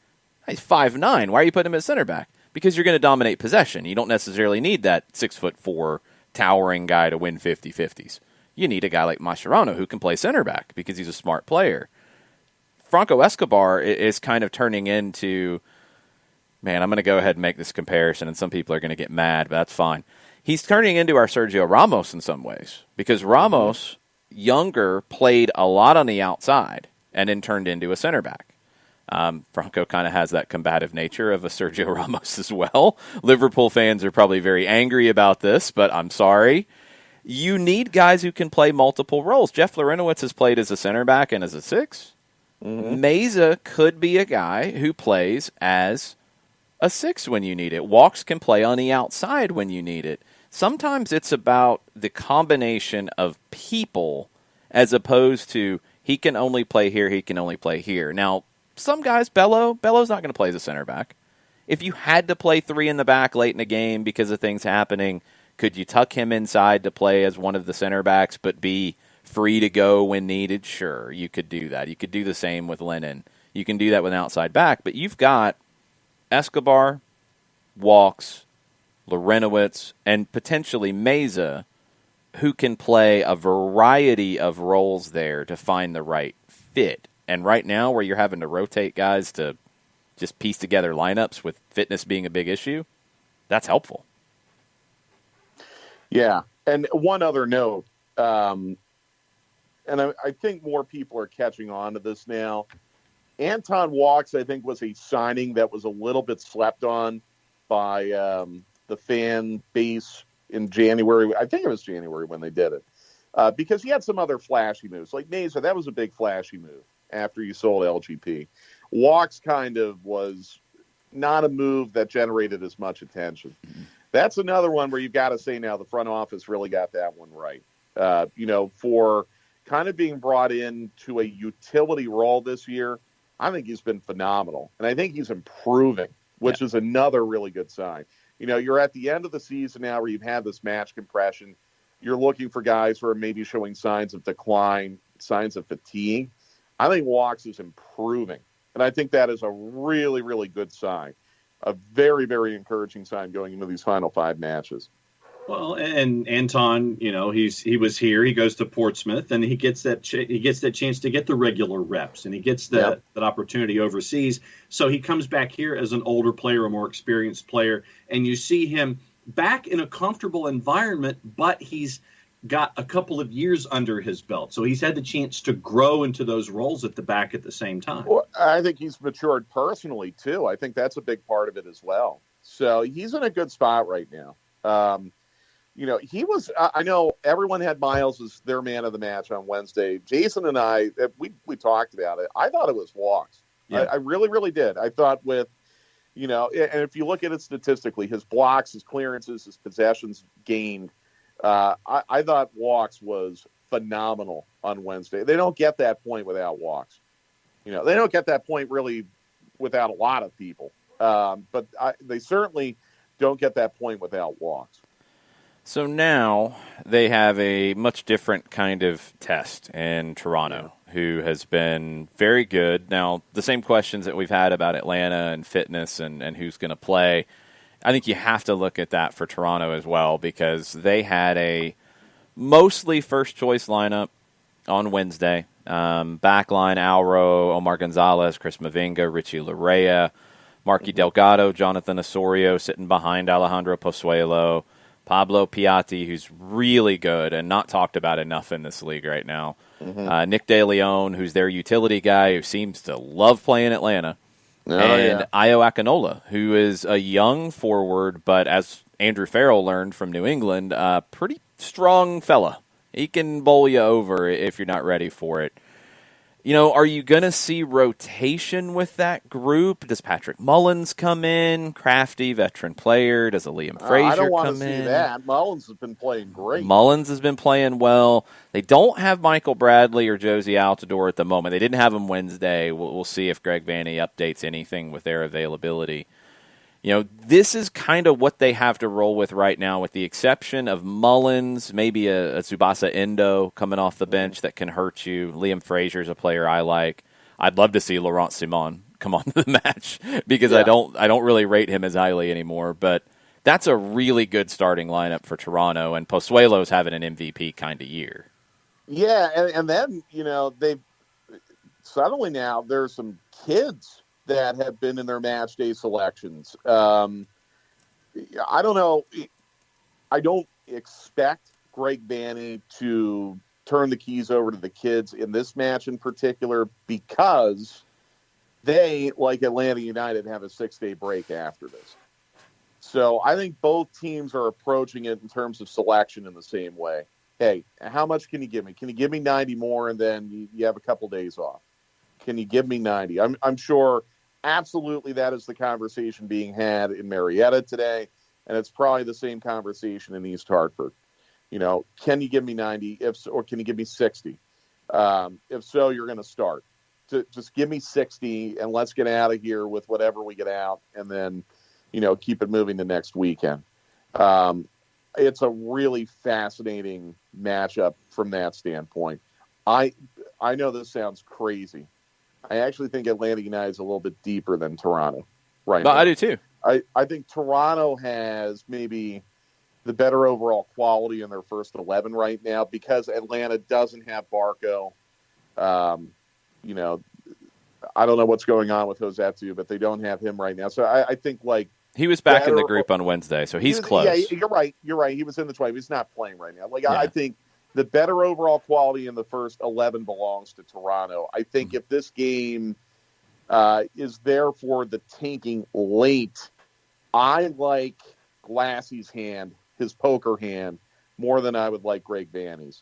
He's 5'9". Why are you putting him at center back? Because you're going to dominate possession. You don't necessarily need that 6'4" towering guy to win 50-50s. You need a guy like Mascherano who can play center back because he's a smart player. Franco Escobar is kind of turning into, man, I'm going to go ahead and make this comparison, and some people are going to get mad, but that's fine. He's turning into our Sergio Ramos in some ways because Ramos, younger, played a lot on the outside and then turned into a center back. Franco kind of has that combative nature of a Sergio Ramos as well. Liverpool fans are probably very angry about this, but I'm sorry. You need guys who can play multiple roles. Jeff Larentowicz has played as a center back and as a 6. Mm-hmm. Meza could be a guy who plays as a 6 when you need it. Walks can play on the outside when you need it. Sometimes it's about the combination of people as opposed to he can only play here, he can only play here. Now, some guys, Bellow's not going to play as a center back. If you had to play 3 in the back late in the game because of things happening, could you tuck him inside to play as one of the center backs but be free to go when needed? Sure, you could do that. You could do the same with Lennon. You can do that with an outside back, but you've got Escobar, Walks, Larentowicz, and potentially Meza who can play a variety of roles there to find the right fit. And right now, where you're having to rotate guys to just piece together lineups with fitness being a big issue, that's helpful. Yeah. And one other note, and I think more people are catching on to this now. Anton Walks, I think, was a signing that was a little bit slept on by the fan base in January. I think it was January when they did it. Because he had some other flashy moves. Like Naza, that was a big flashy move after you sold LGP. Walks kind of was not a move that generated as much attention. That's another one where you've got to say now the front office really got that one right. For kind of being brought in to a utility role this year, I think he's been phenomenal. And I think he's improving, which is another really good sign. You're at the end of the season now where you've had this match compression. You're looking for guys who are maybe showing signs of decline, signs of fatigue. I think Walks is improving. And I think that is a really, really good sign. A very, very encouraging sign going into these final 5 matches. Well, and Anton, he was here. He goes to Portsmouth, and he gets that chance to get the regular reps, and he gets that opportunity overseas. So he comes back here as an older player, a more experienced player, and you see him back in a comfortable environment, but he's got a couple of years under his belt. So he's had the chance to grow into those roles at the back at the same time. Well, I think he's matured personally, too. I think that's a big part of it as well. So he's in a good spot right now. He was, I know everyone had Miles as their man of the match on Wednesday. Jason and I, we talked about it. I thought it was Walks. Yeah. I really, really did. I thought with, and if you look at it statistically, his blocks, his clearances, his possessions gained, I thought Walks was phenomenal on Wednesday. They don't get that point without Walks. They don't get that point really without a lot of people. But they certainly don't get that point without Walks. So now they have a much different kind of test in Toronto, who has been very good. Now, the same questions that we've had about Atlanta and fitness and who's going to play, I think you have to look at that for Toronto as well, because they had a mostly first-choice lineup on Wednesday. Backline, Alro, Omar Gonzalez, Chris Mavinga, Richie Larea, Marky Delgado, Jonathan Osorio sitting behind Alejandro Pozuelo, Pablo Piatti, who's really good and not talked about enough in this league right now. Nick De Leon, who's their utility guy, who seems to love playing Atlanta. Ayo Akinola, who is a young forward, but as Andrew Farrell learned from New England, pretty strong fella. He can bowl you over if you're not ready for it. Are you going to see rotation with that group? Does Patrick Mullins come in? Crafty, veteran player. Does a Liam Frazier come in? I don't want to see that. Mullins has been playing great. Mullins has been playing well. They don't have Michael Bradley or Josie Altidore at the moment. They didn't have him Wednesday. We'll see if Greg Vanney updates anything with their availability. This is kind of what they have to roll with right now, with the exception of Mullins, maybe a Tsubasa Endo coming off the bench that can hurt you. Liam Frazier's a player I like. I'd love to see Laurent Simon come on to the match because I don't really rate him as highly anymore. But that's a really good starting lineup for Toronto, and Pozuelo's having an MVP kind of year. Yeah, and then, they've suddenly now there's some kids that have been in their match day selections. I don't know. I don't expect Greg Vanney to turn the keys over to the kids in this match in particular, because they, like Atlanta United, have a 6-day break after this. So I think both teams are approaching it in terms of selection in the same way. Hey, how much can you give me? Can you give me 90 more and then you have a couple days off? Can you give me 90? I'm sure absolutely that is the conversation being had in Marietta today, and it's probably the same conversation in East Hartford. Can you give me 90? If so, or can you give me 60? If so, you're going to start. Just give me 60, and let's get out of here with whatever we get out, and then, keep it moving the next weekend. It's a really fascinating matchup from that standpoint. I know this sounds crazy. I actually think Atlanta United is a little bit deeper than Toronto right now. I do too. I think Toronto has maybe the better overall quality in their first 11 right now, because Atlanta doesn't have Barco. I don't know what's going on with Josetu, but they don't have him right now. So I think, like, He was back in the group on Wednesday, so he's close. Yeah, you're right. You're right. He was in the 20. He's not playing right now. Yeah. I think the better overall quality in the first 11 belongs to Toronto. I think if this game is there for the tanking late, I like Glassy's hand, his poker hand, more than I would like Greg Vanney's.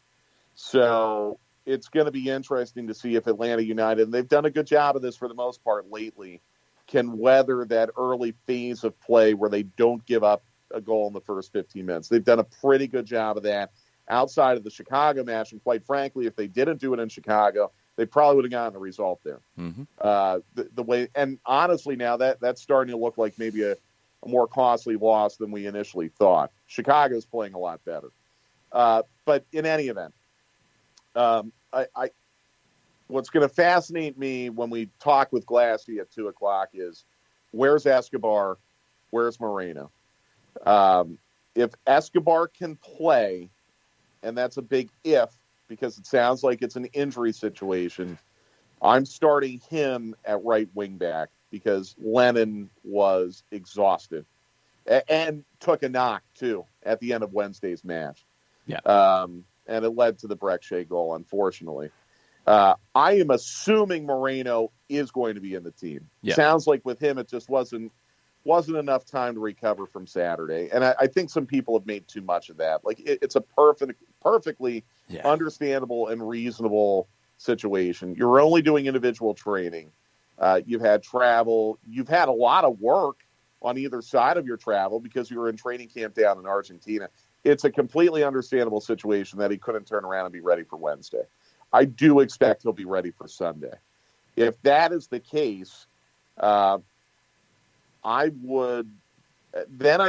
So it's going to be interesting to see if Atlanta United, and they've done a good job of this for the most part lately, can weather that early phase of play where they don't give up a goal in the first 15 minutes. They've done a pretty good job of that outside of the Chicago match, and quite frankly, if they didn't do it in Chicago, they probably would have gotten a result there. The way, and honestly, now that's starting to look like maybe a more costly loss than we initially thought. Chicago's playing a lot better. But in any event, what's going to fascinate me when we talk with Glassy at 2:00 is where's Escobar, where's Moreno? If Escobar can play, and that's a big if because it sounds like it's an injury situation, I'm starting him at right wing back because Lennon was exhausted and took a knock too at the end of Wednesday's match. Yeah. And it led to the Breck-Shea goal, unfortunately. I am assuming Moreno is going to be in the team. Yeah. Sounds like with him, it just wasn't enough time to recover from Saturday. And I think some people have made too much of that. Like it's a perfectly understandable and reasonable situation. You're only doing individual training. You've had travel. You've had a lot of work on either side of your travel because you were in training camp down in Argentina. It's a completely understandable situation that he couldn't turn around and be ready for Wednesday. I do expect he'll be ready for Sunday. If that is the case, I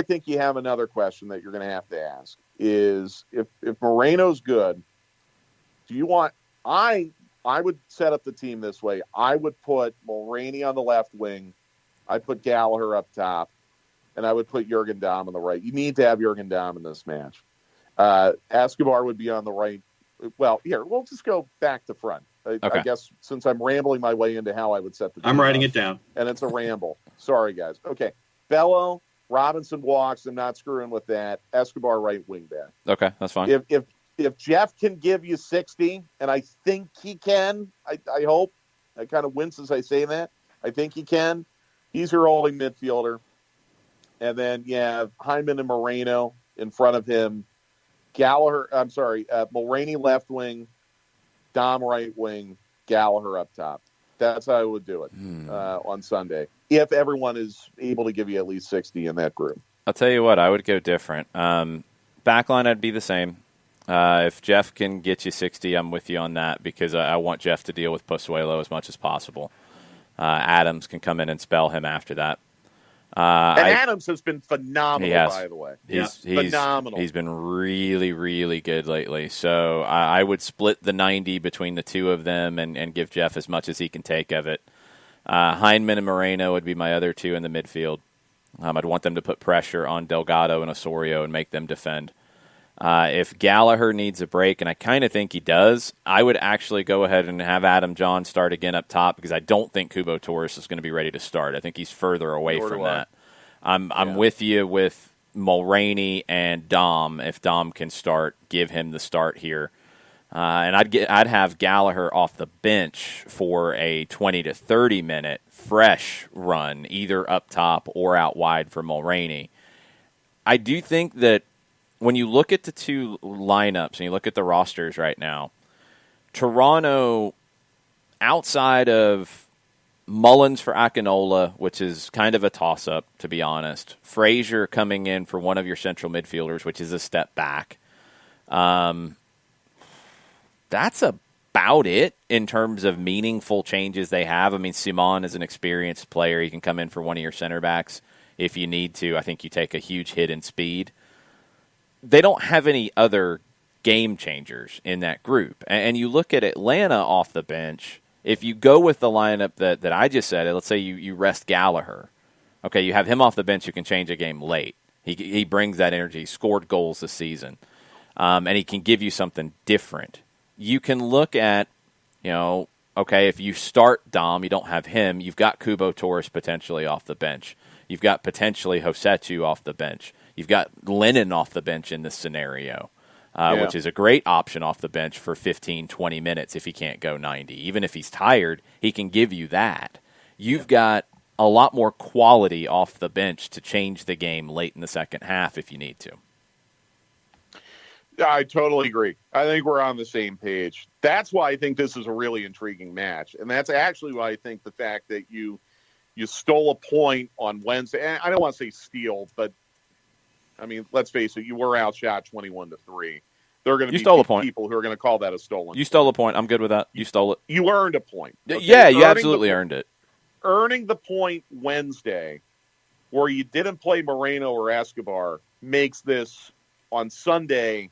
think you have another question that you're going to have to ask is if Moreno's good, do you want, I would set up the team this way. I would put Mulroney on the left wing. I'd put Gallagher up top, and I would put Jurgen Damm on the right. You need to have Jurgen Damm in this match. Escobar would be on the right. Well, here, we'll just go back to front. I guess since I'm rambling my way into how I would set the team I'm writing up, it down. And it's a ramble. Sorry, guys. Okay. Bello, Robinson walks. I'm not screwing with that. Escobar right wing back. Okay, that's fine. If Jeff can give you 60, and I think he can, I hope. I kind of wince as I say that. I think he can. He's your holding midfielder. And then you have Hyndman and Moreno in front of him. Mulroney left wing, Dom right wing, Gallagher up top. That's how I would do it on Sunday, if everyone is able to give you at least 60 in that group. I'll tell you what, I would go different. Backline, I'd be the same. If Jeff can get you 60, I'm with you on that because I want Jeff to deal with Pozuelo as much as possible. Adams can come in and spell him after that. Adams has been phenomenal, by the way. He's phenomenal. He's been really, really good lately. So I would split the 90 between the two of them and give Jeff as much as he can take of it. Hyndman and Moreno would be my other two in the midfield. I'd want them to put pressure on Delgado and Osorio and make them defend. If Gallagher needs a break, and I kind of think he does, I would actually go ahead and have Adam John start again up top because I don't think Kubo Torres is going to be ready to start. I think he's further away from that. I'm with you with Mulroney and Dom. If Dom can start, give him the start here. And I'd have Gallagher off the bench for a 20 to 30 minute fresh run, either up top or out wide for Mulroney. I do think that when you look at the two lineups and you look at the rosters right now, Toronto, outside of Mullins for Akinola, which is kind of a toss-up, to be honest, Frazier coming in for one of your central midfielders, which is a step back, that's about it in terms of meaningful changes they have. I mean, Simon is an experienced player. He can come in for one of your center backs if you need to. I think you take a huge hit in speed. They don't have any other game changers in that group. And you look at Atlanta off the bench, if you go with the lineup that I just said, let's say you rest Gallagher. Okay, you have him off the bench who can change a game late. He brings that energy. He scored goals this season. And he can give you something different. You can look at, Okay, if you start Dom, you don't have him. You've got Kubo Torres potentially off the bench. You've got potentially Hosetu off the bench. You've got Lennon off the bench in this scenario, which is a great option off the bench for 15, 20 minutes if he can't go 90. Even if he's tired, he can give you that. You've got a lot more quality off the bench to change the game late in the second half if you need to. I totally agree. I think we're on the same page. That's why I think this is a really intriguing match. And that's actually why I think the fact that you stole a point on Wednesday, and I don't want to say steal, but I mean, let's face it, you were outshot 21-3. There are going to be people who are going to call that a stolen. You stole a point. I'm good with that. You stole it. You earned a point. Okay? Yeah, you absolutely earned it. Earning the point Wednesday, where you didn't play Moreno or Escobar, makes this on Sunday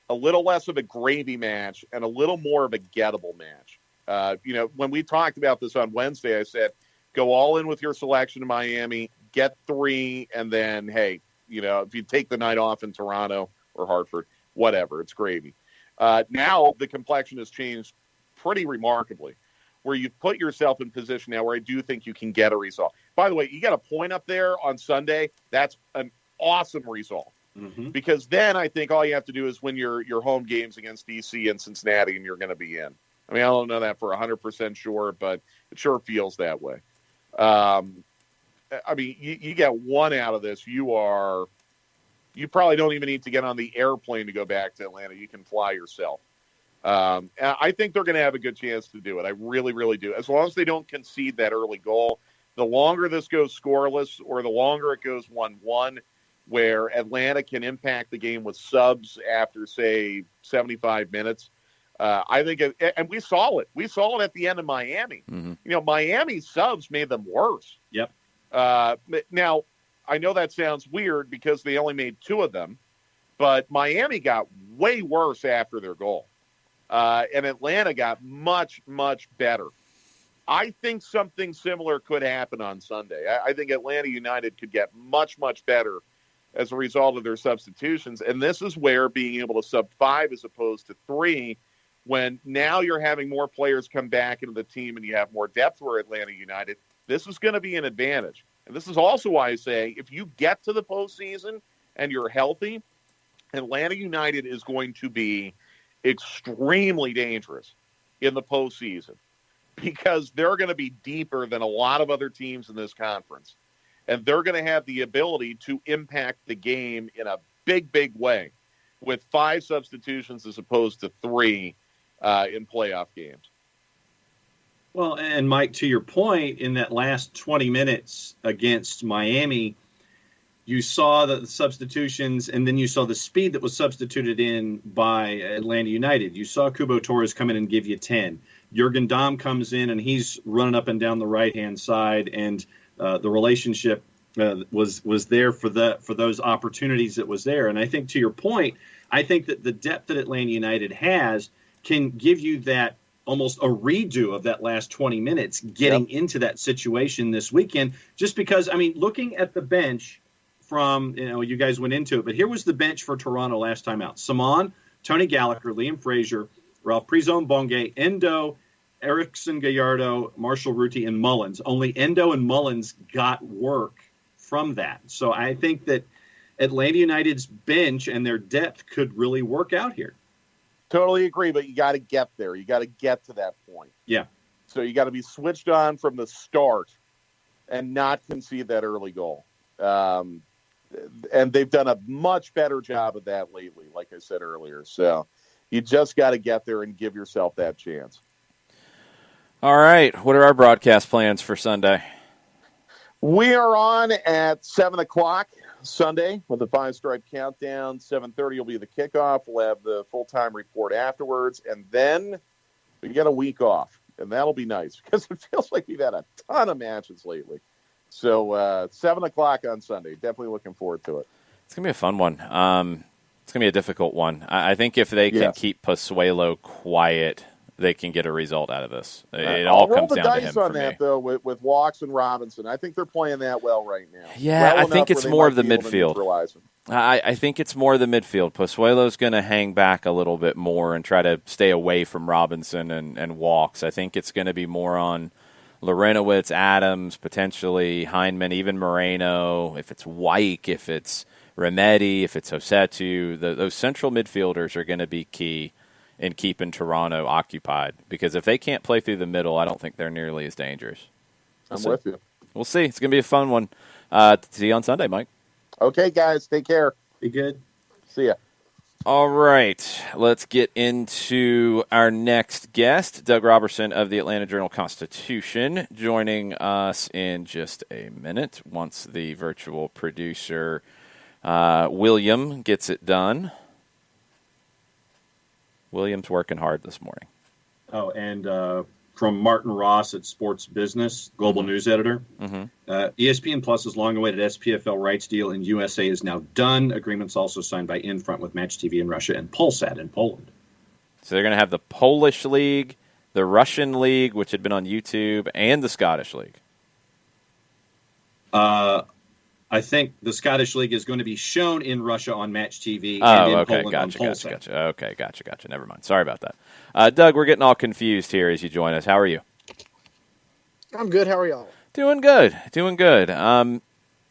a little less of a gravy match and a little more of a gettable match. When we talked about this on Wednesday, I said, go all in with your selection in Miami, get 3, and then, hey, if you take the night off in Toronto or Hartford, whatever, it's gravy. Now the complexion has changed pretty remarkably, where you've put yourself in position now where I do think you can get a result. By the way, you got a point up there on Sunday. That's an awesome result. Mm-hmm. Because then I think all you have to do is win your home games against DC and Cincinnati, and you're going to be in. I mean, I don't know that for 100% sure, but it sure feels that way. I mean, you get 1 out of this, you probably don't even need to get on the airplane to go back to Atlanta. You can fly yourself. And I think they're going to have a good chance to do it. I really, really do. As long as they don't concede that early goal, the longer this goes scoreless or the longer it goes 1-1, where Atlanta can impact the game with subs after, say, 75 minutes. I think, and we saw it. We saw it at the end of Miami. Mm-hmm. Miami subs made them worse. Yep. Now, I know that sounds weird because they only made 2 of them, but Miami got way worse after their goal. And Atlanta got much, much better. I think something similar could happen on Sunday. I think Atlanta United could get much, much better as a result of their substitutions. And this is where being able to sub 5 as opposed to 3, when now you're having more players come back into the team and you have more depth for Atlanta United, this is going to be an advantage. And this is also why I say if you get to the postseason and you're healthy, Atlanta United is going to be extremely dangerous in the postseason because they're going to be deeper than a lot of other teams in this conference. And they're going to have the ability to impact the game in a big, big way with 5 substitutions as opposed to 3 in playoff games. Well, and Mike, to your point, in that last 20 minutes against Miami, you saw the substitutions, and then you saw the speed that was substituted in by Atlanta United. You saw Kubo Torres come in and give you 10. Jurgen Damm comes in, and he's running up and down the right-hand side, and the relationship was there for those opportunities that was there. And I think to your point, I think that the depth that Atlanta United has can give you that almost a redo of that last 20 minutes getting into that situation this weekend. Just because, I mean, looking at the bench from, you guys went into it, but here was the bench for Toronto last time out. Simon, Tony Gallagher, Liam Fraser, Ralph Prizon Bonge, Endo, Erickson Gallardo, Marshall Ruti, and Mullins. Only Endo and Mullins got work from that. So I think that Atlanta United's bench and their depth could really work out here. Totally agree, but you got to get there. You got to get to that point. Yeah. So you got to be switched on from the start and not concede that early goal. And they've done a much better job of that lately, like I said earlier. So you just got to get there and give yourself that chance. All right. What are our broadcast plans for Sunday? We are on at 7 o'clock Sunday with the 5-stripe countdown. 7:30 will be the kickoff. We'll have the full-time report afterwards. And then we get a week off. And that'll be nice because it feels like we've had a ton of matches lately. So 7 o'clock on Sunday. Definitely looking forward to it. It's going to be a fun one. It's going to be a difficult one. I think if they can keep Pozuelo quiet they can get a result out of this. It I'll all roll comes the down to dice him on for me. that, though, with Walks and Robinson. I think they're playing that well right now. Yeah, well I think it's more of the midfield. I think it's more of the midfield. Pozuelo's going to hang back a little bit more and try to stay away from Robinson and Walks. I think it's going to be more on Lorenowitz, Adams, potentially Heinemann, even Moreno. If it's Wyke, if it's Remedi, if it's Josetu, those central midfielders are going to be key in keeping Toronto occupied. Because if they can't play through the middle, I don't think they're nearly as dangerous. I'm with you. We'll see. It's going to be a fun one. See you on Sunday, Mike. Okay, guys. Take care. Be good. See ya. All right. Let's get into our next guest, Doug Roberson of the Atlanta Journal-Constitution, joining us in just a minute once the virtual producer, William, gets it done. William's working hard this morning. Oh, and from Martin Ross at Sports Business, global news editor. ESPN Plus's long-awaited SPFL rights deal in USA is now done. Agreements also signed by Infront with Match TV in Russia and Polsat in Poland. So they're going to have the Polish League, the Russian League, which had been on YouTube, and the Scottish League. I think the Scottish League is going to be shown in Russia on Match TV and in Poland on Polsat. Gotcha. Okay, gotcha. Never mind. Sorry about that. Doug, we're getting all confused here as you join us. How are you? I'm good. How are y'all? Doing good.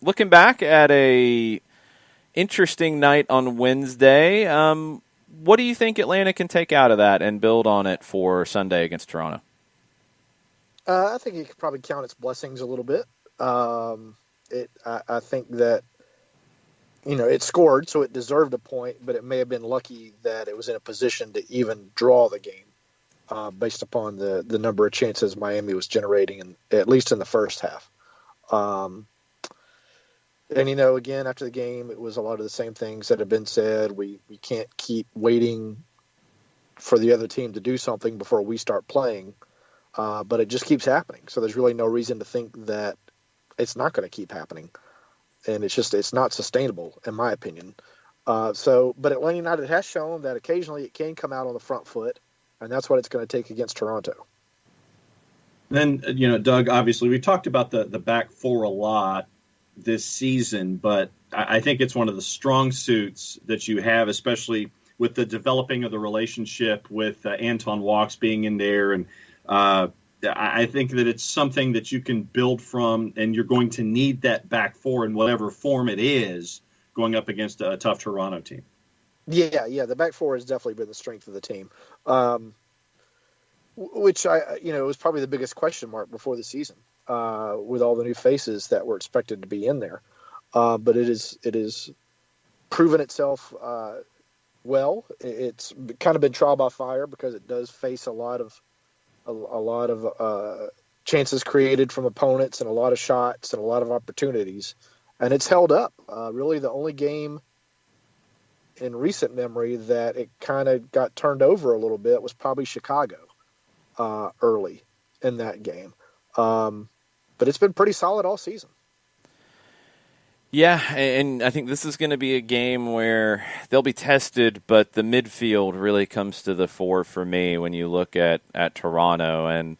Looking back at a interesting night on Wednesday, what do you think Atlanta can take out of that and build on it for Sunday against Toronto? I think you could probably count its blessings a little bit. I think that, it scored, so it deserved a point, but it may have been lucky that it was in a position to even draw the game based upon the number of chances Miami was generating, at least in the first half. And, again, after the game, it was a lot of the same things that have been said. We can't keep waiting for the other team to do something before we start playing, but it just keeps happening. So there's really no reason to think that it's not going to keep happening. And it's not sustainable, in my opinion. But Atlanta United has shown that occasionally it can come out on the front foot, and that's what it's going to take against Toronto. Then, Doug, obviously we talked about the back four a lot this season, but I think it's one of the strong suits that you have, especially with the developing of the relationship with Anton Walks being in there. And I think that it's something that you can build from, and you're going to need that back four in whatever form it is going up against a tough Toronto team. Yeah. The back four has definitely been the strength of the team, which was probably the biggest question mark before the season with all the new faces that were expected to be in there. But it is proven itself well. It's kind of been trial by fire because it does face a lot of chances created from opponents and a lot of shots and a lot of opportunities. And it's held up. Really the only game in recent memory that it kind of got turned over a little bit was probably Chicago early in that game. But it's been pretty solid all season. Yeah, and I think this is going to be a game where they'll be tested, but the midfield really comes to the fore for me when you look at Toronto. And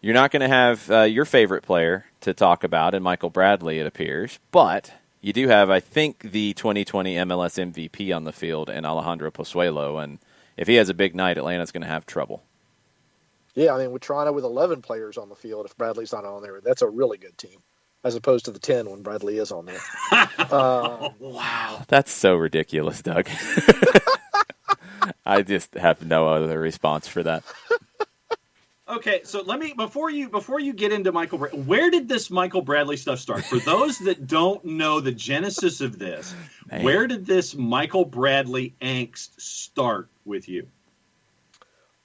you're not going to have your favorite player to talk about in Michael Bradley, it appears. But you do have, I think, the 2020 MLS MVP on the field in Alejandro Pozuelo. And if he has a big night, Atlanta's going to have trouble. Yeah, I mean, with Toronto with 11 players on the field, if Bradley's not on there, that's a really good team, as opposed to the 10 when Bradley is on there. Wow, that's so ridiculous, Doug. I just have no other response for that. Okay, so let me before you get into Michael, where did this Michael Bradley stuff start? For those that don't know the genesis of this, where did this Michael Bradley angst start with you?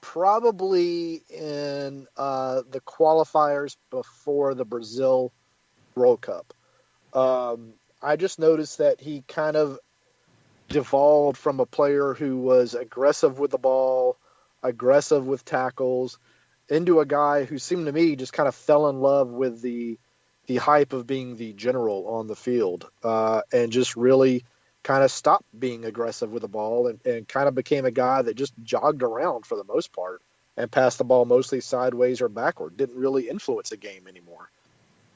Probably in the qualifiers before the Brazil World Cup. I just noticed that he kind of devolved from a player who was aggressive with the ball, aggressive with tackles, into a guy who seemed to me just kind of fell in love with the hype of being the general on the field, and just really kind of stopped being aggressive with the ball and kind of became a guy that just jogged around for the most part and passed the ball mostly sideways or backward. Didn't really influence the game anymore.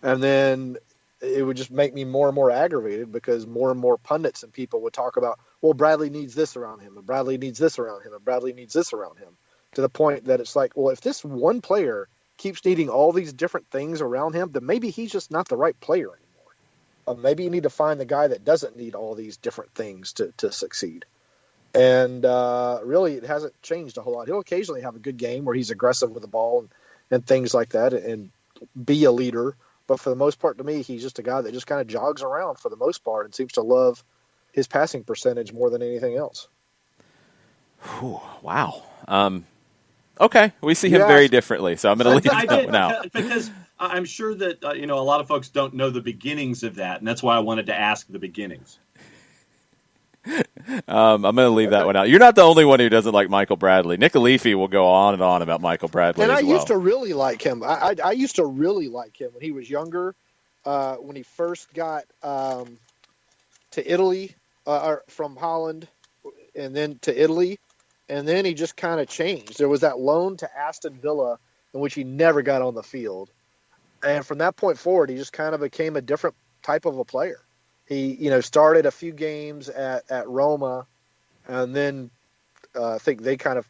And then it would just make me more and more aggravated because more and more pundits and people would talk about, well, Bradley needs this around him, and Bradley needs this around him, and Bradley needs this around him, to the point that it's like, well, if this one player keeps needing all these different things around him, then maybe he's just not the right player anymore. Maybe you need to find the guy that doesn't need all these different things to succeed. And really, it hasn't changed a whole lot. He'll occasionally have a good game where he's aggressive with the ball and things like that and be a leader. But for the most part, to me, he's just a guy that just kind of jogs around for the most part and seems to love his passing percentage more than anything else. Whew, wow. Okay, we see him very differently, so I'm going to leave that one out. Because I'm sure that a lot of folks don't know the beginnings of that, and that's why I wanted to ask the beginnings. I'm going to leave that one out. You're not the only one who doesn't like Michael Bradley. Nick Alifi will go on and on about Michael Bradley and as well. I used to really like him. I used to really like him when he was younger, when he first got to Italy, or from Holland, and then to Italy, and then he just kind of changed. There was that loan to Aston Villa in which he never got on the field. And from that point forward, he just kind of became a different type of a player. He, started a few games at Roma, and then I think they kind of,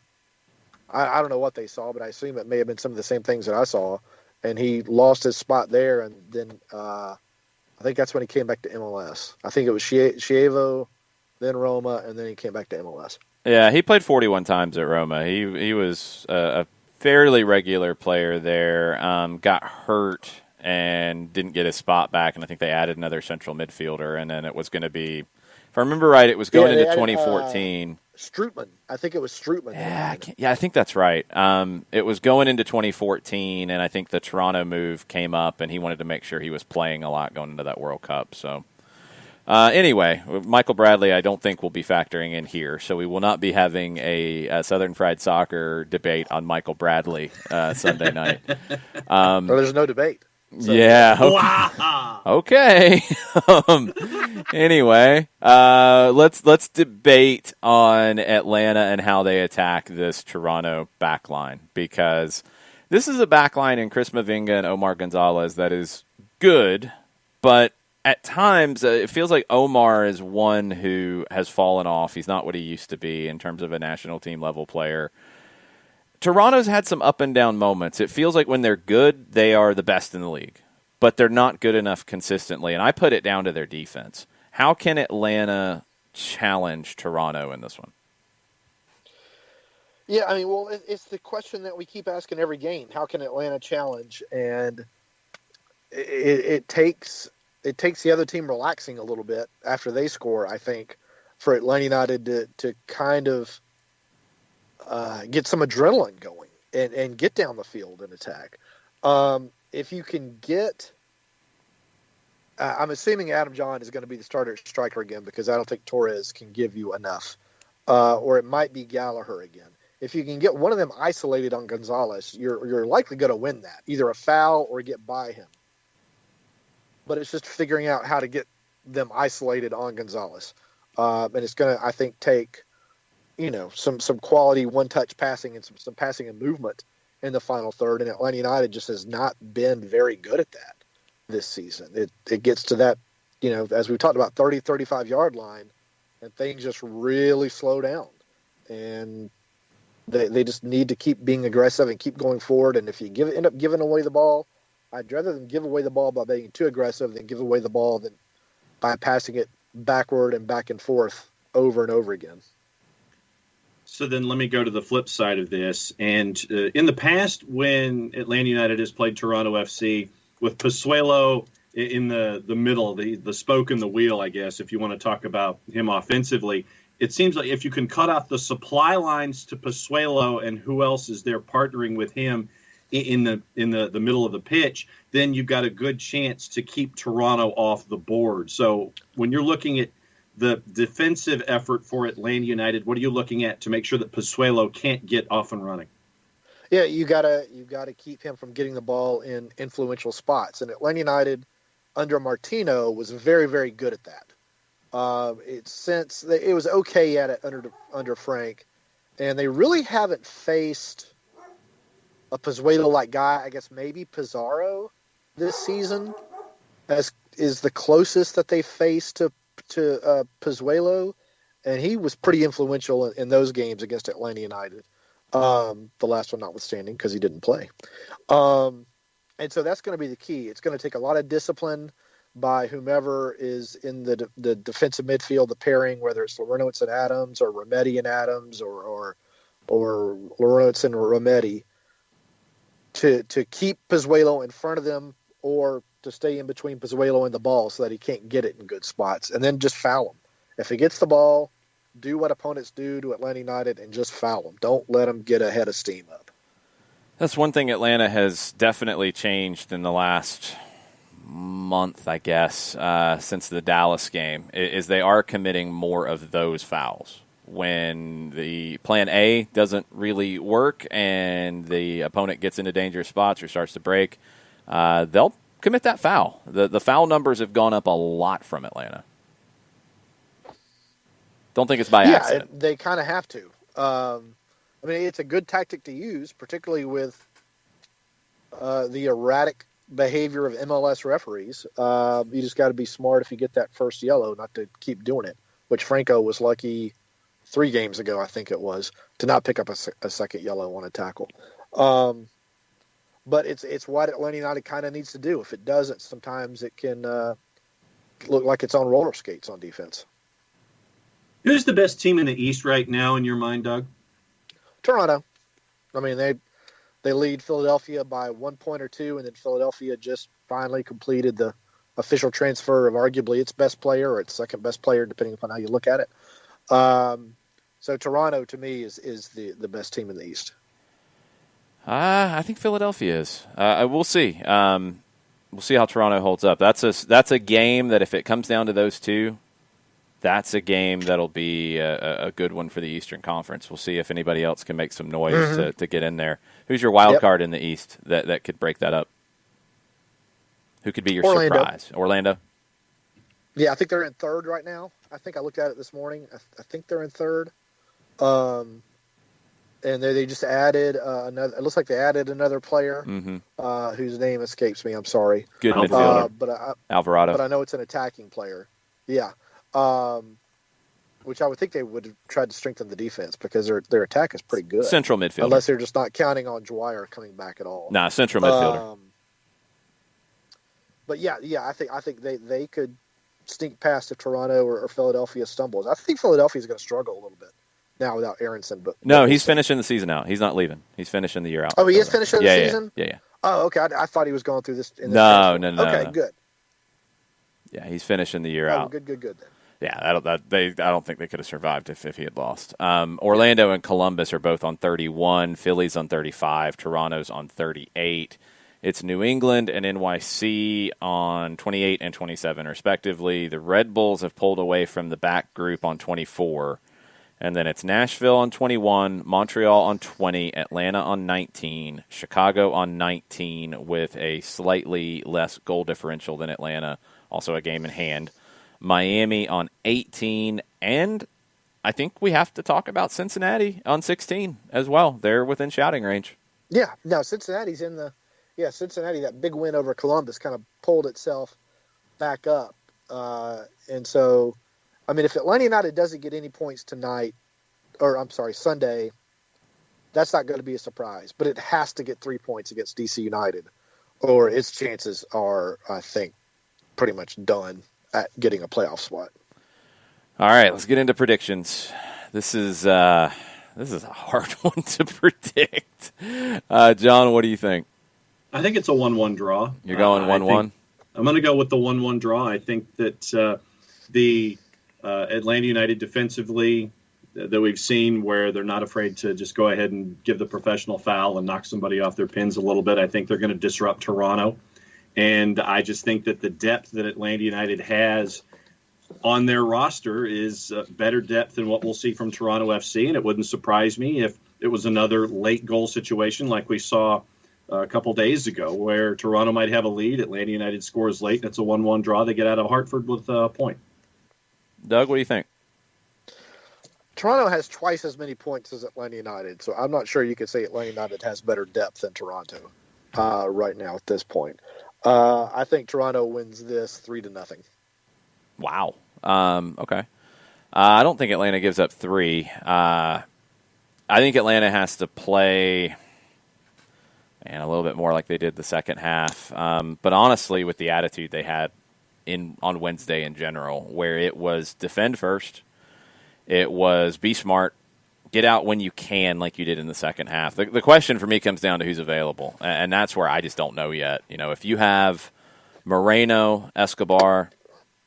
I don't know what they saw, but I assume it may have been some of the same things that I saw. And he lost his spot there, and then I think that's when he came back to MLS. I think it was Chievo, then Roma, and then he came back to MLS. Yeah, he played 41 times at Roma. He was a fairly regular player there. Got hurt and didn't get his spot back, and I think they added another central midfielder, and then it was going to be, if I remember right, it was going into 2014. Strootman. I think it was Strootman. Yeah, I think that's right. It was going into 2014, and I think the Toronto move came up, and he wanted to make sure he was playing a lot going into that World Cup. So anyway, Michael Bradley I don't think will be factoring in here, so we will not be having a Southern Fried Soccer debate on Michael Bradley Sunday night. Well, there's no debate. So. Yeah. Okay. Anyway, let's debate on Atlanta and how they attack this Toronto backline, because this is a backline in Chris Mavinga and Omar Gonzalez that is good, but at times it feels like Omar is one who has fallen off. He's not what he used to be in terms of a national team level player. Toronto's had some up and down moments. It feels like when they're good, they are the best in the league, but they're not good enough consistently, and I put it down to their defense. How can Atlanta challenge Toronto in this one? Yeah, I mean, well, it's the question that we keep asking every game. How can Atlanta challenge? And it takes the other team relaxing a little bit after they score, I think, for Atlanta United to kind of get some adrenaline going and get down the field and attack. If you can get, I'm assuming Adam John is going to be the starter striker again, because I don't think Torres can give you enough. Or it might be Gallagher again. If you can get one of them isolated on Gonzalez, you're likely going to win that, either a foul or get by him. But it's just figuring out how to get them isolated on Gonzalez. And it's going to, I think, take some quality one-touch passing and some passing and movement in the final third, and Atlanta United just has not been very good at that this season. It gets to that, as we talked about, 30, 35-yard line, and things just really slow down. And they just need to keep being aggressive and keep going forward. And if you end up giving away the ball, I'd rather them give away the ball by being too aggressive than give away the ball by passing it backward and back and forth over and over again. So then let me go to the flip side of this. And in the past, when Atlanta United has played Toronto FC with Pozuelo in the middle, the spoke in the wheel, I guess, if you want to talk about him offensively, it seems like if you can cut off the supply lines to Pozuelo and who else is there partnering with him in the middle of the pitch, then you've got a good chance to keep Toronto off the board. So when you're looking at the defensive effort for Atlanta United, what are you looking at to make sure that Pozuelo can't get off and running? Yeah, you gotta keep him from getting the ball in influential spots. And Atlanta United under Martino was very, very good at that. It was okay at it under Frank, and they really haven't faced a Pozuelo-like guy. I guess maybe Pizarro this season is the closest that they faced to Pozuelo, and he was pretty influential in those games against Atlanta United. The last one notwithstanding, because he didn't play. And so that's going to be the key. It's going to take a lot of discipline by whomever is in the defensive midfield, the pairing, whether it's Lawrence and Adams or Rometty and Adams or Lawrence and Rometty, to keep Pozuelo in front of them or to stay in between Pozuelo and the ball so that he can't get it in good spots, and then just foul him. If he gets the ball, do what opponents do to Atlanta United and just foul him. Don't let him get a head of steam up. That's one thing Atlanta has definitely changed in the last month, I guess, since the Dallas game, is they are committing more of those fouls. When the plan A doesn't really work and the opponent gets into dangerous spots or starts to break, they'll commit that foul. The foul numbers have gone up a lot from Atlanta. Don't think it's by accident. They kind of have to. I mean, it's a good tactic to use, particularly with the erratic behavior of MLS referees. You just got to be smart if you get that first yellow, not to keep doing it, which Franco was lucky 3 games ago, I think it was, to not pick up a second yellow on a tackle. But it's what Atlanta United kind of needs to do. If it doesn't, sometimes it can look like it's on roller skates on defense. Who's the best team in the East right now in your mind, Doug? Toronto. I mean, they lead Philadelphia by 1 point or 2, and then Philadelphia just finally completed the official transfer of arguably its best player or its second best player, depending upon how you look at it. So Toronto, to me, is the best team in the East. I think Philadelphia is. We'll see. We'll see how Toronto holds up. That's a game that if it comes down to those two, that's a game that'll be a good one for the Eastern Conference. We'll see if anybody else can make some noise to get in there. Who's your wild card in the East that could break that up? Who could be your surprise? Orlando? Yeah, I think they're in third right now. I think I looked at it this morning. I think they're in third. And they just added another. It looks like they added another player whose name escapes me. I'm sorry. Good midfielder. Alvarado. But I know it's an attacking player. Yeah. Which I would think they would have tried to strengthen the defense because their attack is pretty good. Central midfielder. Unless they're just not counting on Dwyer coming back at all. Nah, central midfielder. But yeah, I think they could sneak past if Toronto or Philadelphia stumbles. I think Philadelphia is going to struggle a little bit now without Aronson. But no, he's finishing the season out. He's not leaving. He's finishing the year out. Oh, he is finishing the season? Yeah. Oh, okay. I thought he was going through this. No. Okay, good. Yeah, he's finishing the year out. Good then. Yeah, I don't think they could have survived if he had lost. Orlando and Columbus are both on 31. Philly's on 35. Toronto's on 38. It's New England and NYC on 28 and 27, respectively. The Red Bulls have pulled away from the back group on 24. And then it's Nashville on 21, Montreal on 20, Atlanta on 19, Chicago on 19 with a slightly less goal differential than Atlanta, also a game in hand. Miami on 18, and I think we have to talk about Cincinnati on 16 as well. They're within shouting range. Yeah, no, Cincinnati's in the – Cincinnati, that big win over Columbus kind of pulled itself back up. And so, I mean, if Atlanta United doesn't get any points tonight – or, I'm sorry, Sunday, that's not going to be a surprise. But it has to get 3 points against DC United, or its chances are, I think, pretty much done at getting a playoff spot. All right, let's get into predictions. This is a hard one to predict. John, what do you think? I think it's a 1-1 draw. You're going 1-1? I'm going to go with the 1-1 draw. I think that the Atlanta United defensively that we've seen where they're not afraid to just go ahead and give the professional foul and knock somebody off their pins a little bit. I think they're going to disrupt Toronto. And I just think that the depth that Atlanta United has on their roster is better depth than what we'll see from Toronto FC. And it wouldn't surprise me if it was another late goal situation like we saw a couple days ago where Toronto might have a lead. Atlanta United scores late, and it's a 1-1 draw. They get out of Hartford with a point. Doug, what do you think? Toronto has twice as many points as Atlanta United, so I'm not sure you could say Atlanta United has better depth than Toronto right now at this point. I think Toronto wins this 3-0. Wow. Okay. I don't think Atlanta gives up 3. I think Atlanta has to play a little bit more like they did the second half. But honestly, with the attitude they had on Wednesday in general, where it was defend first, it was be smart, get out when you can like you did in the second half. The question for me comes down to who's available, and that's where I just don't know yet. If you have Moreno, Escobar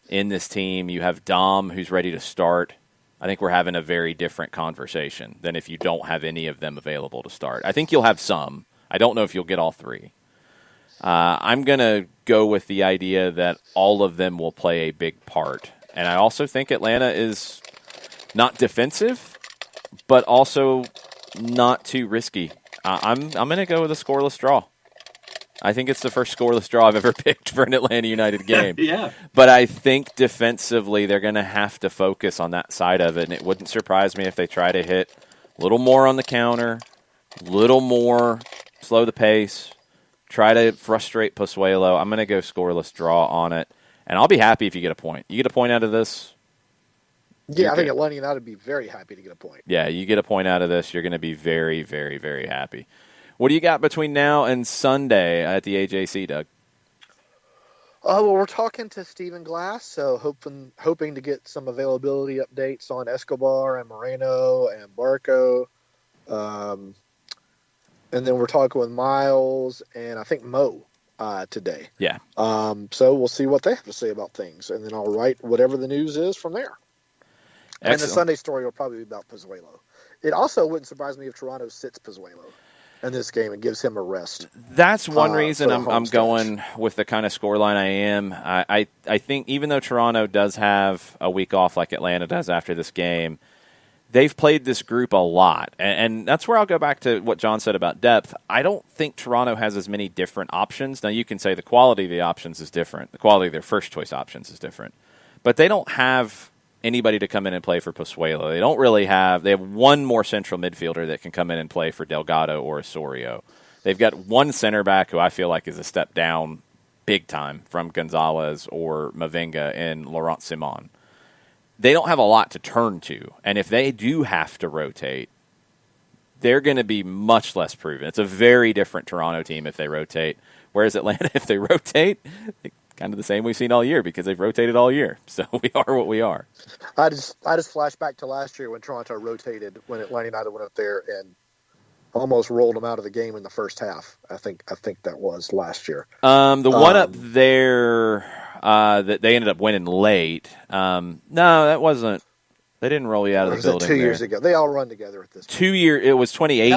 in this team, you have Dom who's ready to start, I think we're having a very different conversation than if you don't have any of them available to start. I think you'll have some. I don't know if you'll get all 3. I'm going to go with the idea that all of them will play a big part. And I also think Atlanta is not defensive, but also not too risky. I'm going to go with a scoreless draw. I think it's the first scoreless draw I've ever picked for an Atlanta United game. Yeah. But I think defensively they're going to have to focus on that side of it, and it wouldn't surprise me if they try to hit a little more on the counter, a little more slow the pace, try to frustrate Pozuelo. I'm going to go scoreless draw on it, and I'll be happy if you get a point. You get a point out of this? Yeah, I think Atlanta United would be very happy to get a point. Yeah, you get a point out of this, you're going to be very, very, very happy. What do you got between now and Sunday at the AJC, Doug? Well, we're talking to Stephen Glass, so hoping to get some availability updates on Escobar and Moreno and Barco. And then we're talking with Miles and I think Mo today. Yeah. So we'll see what they have to say about things, and then I'll write whatever the news is from there. Excellent. And the Sunday story will probably be about Pozuelo. It also wouldn't surprise me if Toronto sits Pozuelo in this game and gives him a rest. That's one reason I'm stretch. going with the kind of scoreline I am. I think even though Toronto does have a week off like Atlanta does after this game, they've played this group a lot. And that's where I'll go back to what John said about depth. I don't think Toronto has as many different options. Now, you can say the quality of the options is different. The quality of their first-choice options is different. But they don't have anybody to come in and play for Pozuelo. They don't really have – they have one more central midfielder that can come in and play for Delgado or Osorio. They've got one center back who I feel like is a step down big time from Gonzalez or Mavinga in Laurent Simon. They don't have a lot to turn to, and if they do have to rotate, they're going to be much less proven. It's a very different Toronto team if they rotate, whereas Atlanta, if they rotate – kind of the same we've seen all year because they've rotated all year. So we are what we are. I just flash back to last year when Toronto rotated, when Atlanta United went up there and almost rolled them out of the game in the first half. I think that was last year. The one up there that they ended up winning late. No, that wasn't. They didn't roll you out of the building. 2 years ago, they all run together at this point. 2 year. It was 2018.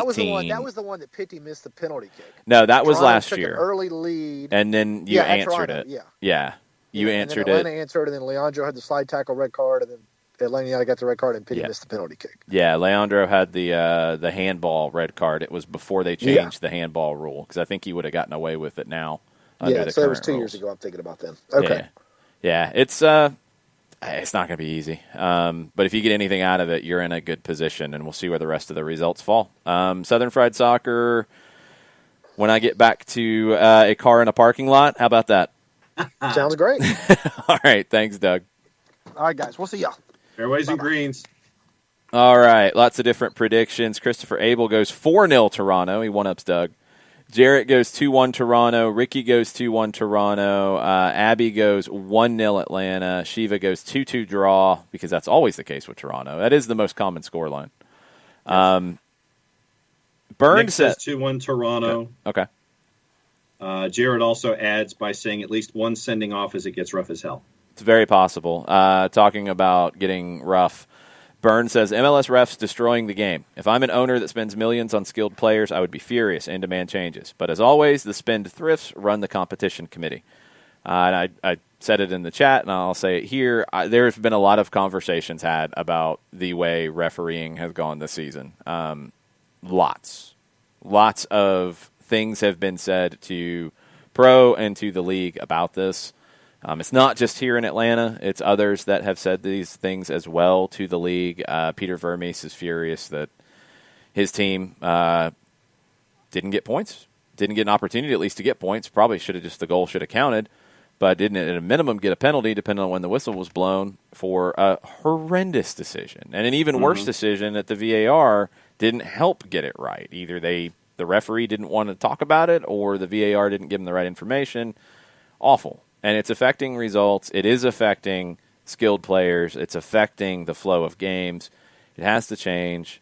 That was the one that Pitti missed the penalty kick. No, that was Toronto last took year. An early lead, and then you answered Toronto, it. Yeah, you answered it. Atlanta answered, and then Leandro had the slide tackle red card, and then Atlanta United got the red card, and Pitti missed the penalty kick. Yeah, Leandro had the handball red card. It was before they changed the handball rule because I think he would have gotten away with it now. Under the so it was current 2 rules. years ago. I'm thinking about them. Okay. Yeah, it's not going to be easy. But if you get anything out of it, you're in a good position, and we'll see where the rest of the results fall. Southern Fried Soccer, when I get back to a car in a parking lot, how about that? Sounds great. All right, thanks, Doug. All right, guys, we'll see y'all. Fairways and greens. All right, lots of different predictions. Christopher Abel goes 4-0 Toronto. He one-ups Doug. Jarrett goes 2-1 Toronto. Ricky goes 2-1 Toronto. Abby goes 1-0 Atlanta. Shiva goes 2-2 draw, because that's always the case with Toronto. That is the most common scoreline. Burns says 2-1 Toronto. Okay. Jared also adds by saying at least one sending off as it gets rough as hell. It's very possible. Talking about getting rough. Burns says, MLS refs destroying the game. If I'm an owner that spends millions on skilled players, I would be furious and demand changes. But as always, the spendthrifts run the competition committee. And I said it in the chat, and I'll say it here. There have been a lot of conversations had about the way refereeing has gone this season. Lots of things have been said to Pro and to the league about this. It's not just here in Atlanta. It's others that have said these things as well to the league. Peter Vermes is furious that his team didn't get points, didn't get an opportunity at least to get points. Probably should have the goal should have counted, but didn't at a minimum get a penalty depending on when the whistle was blown for a horrendous decision. And an even worse decision that the VAR didn't help get it right. Either the referee didn't want to talk about it or the VAR didn't give him the right information. Awful. And it's affecting results. It is affecting skilled players. It's affecting the flow of games. It has to change.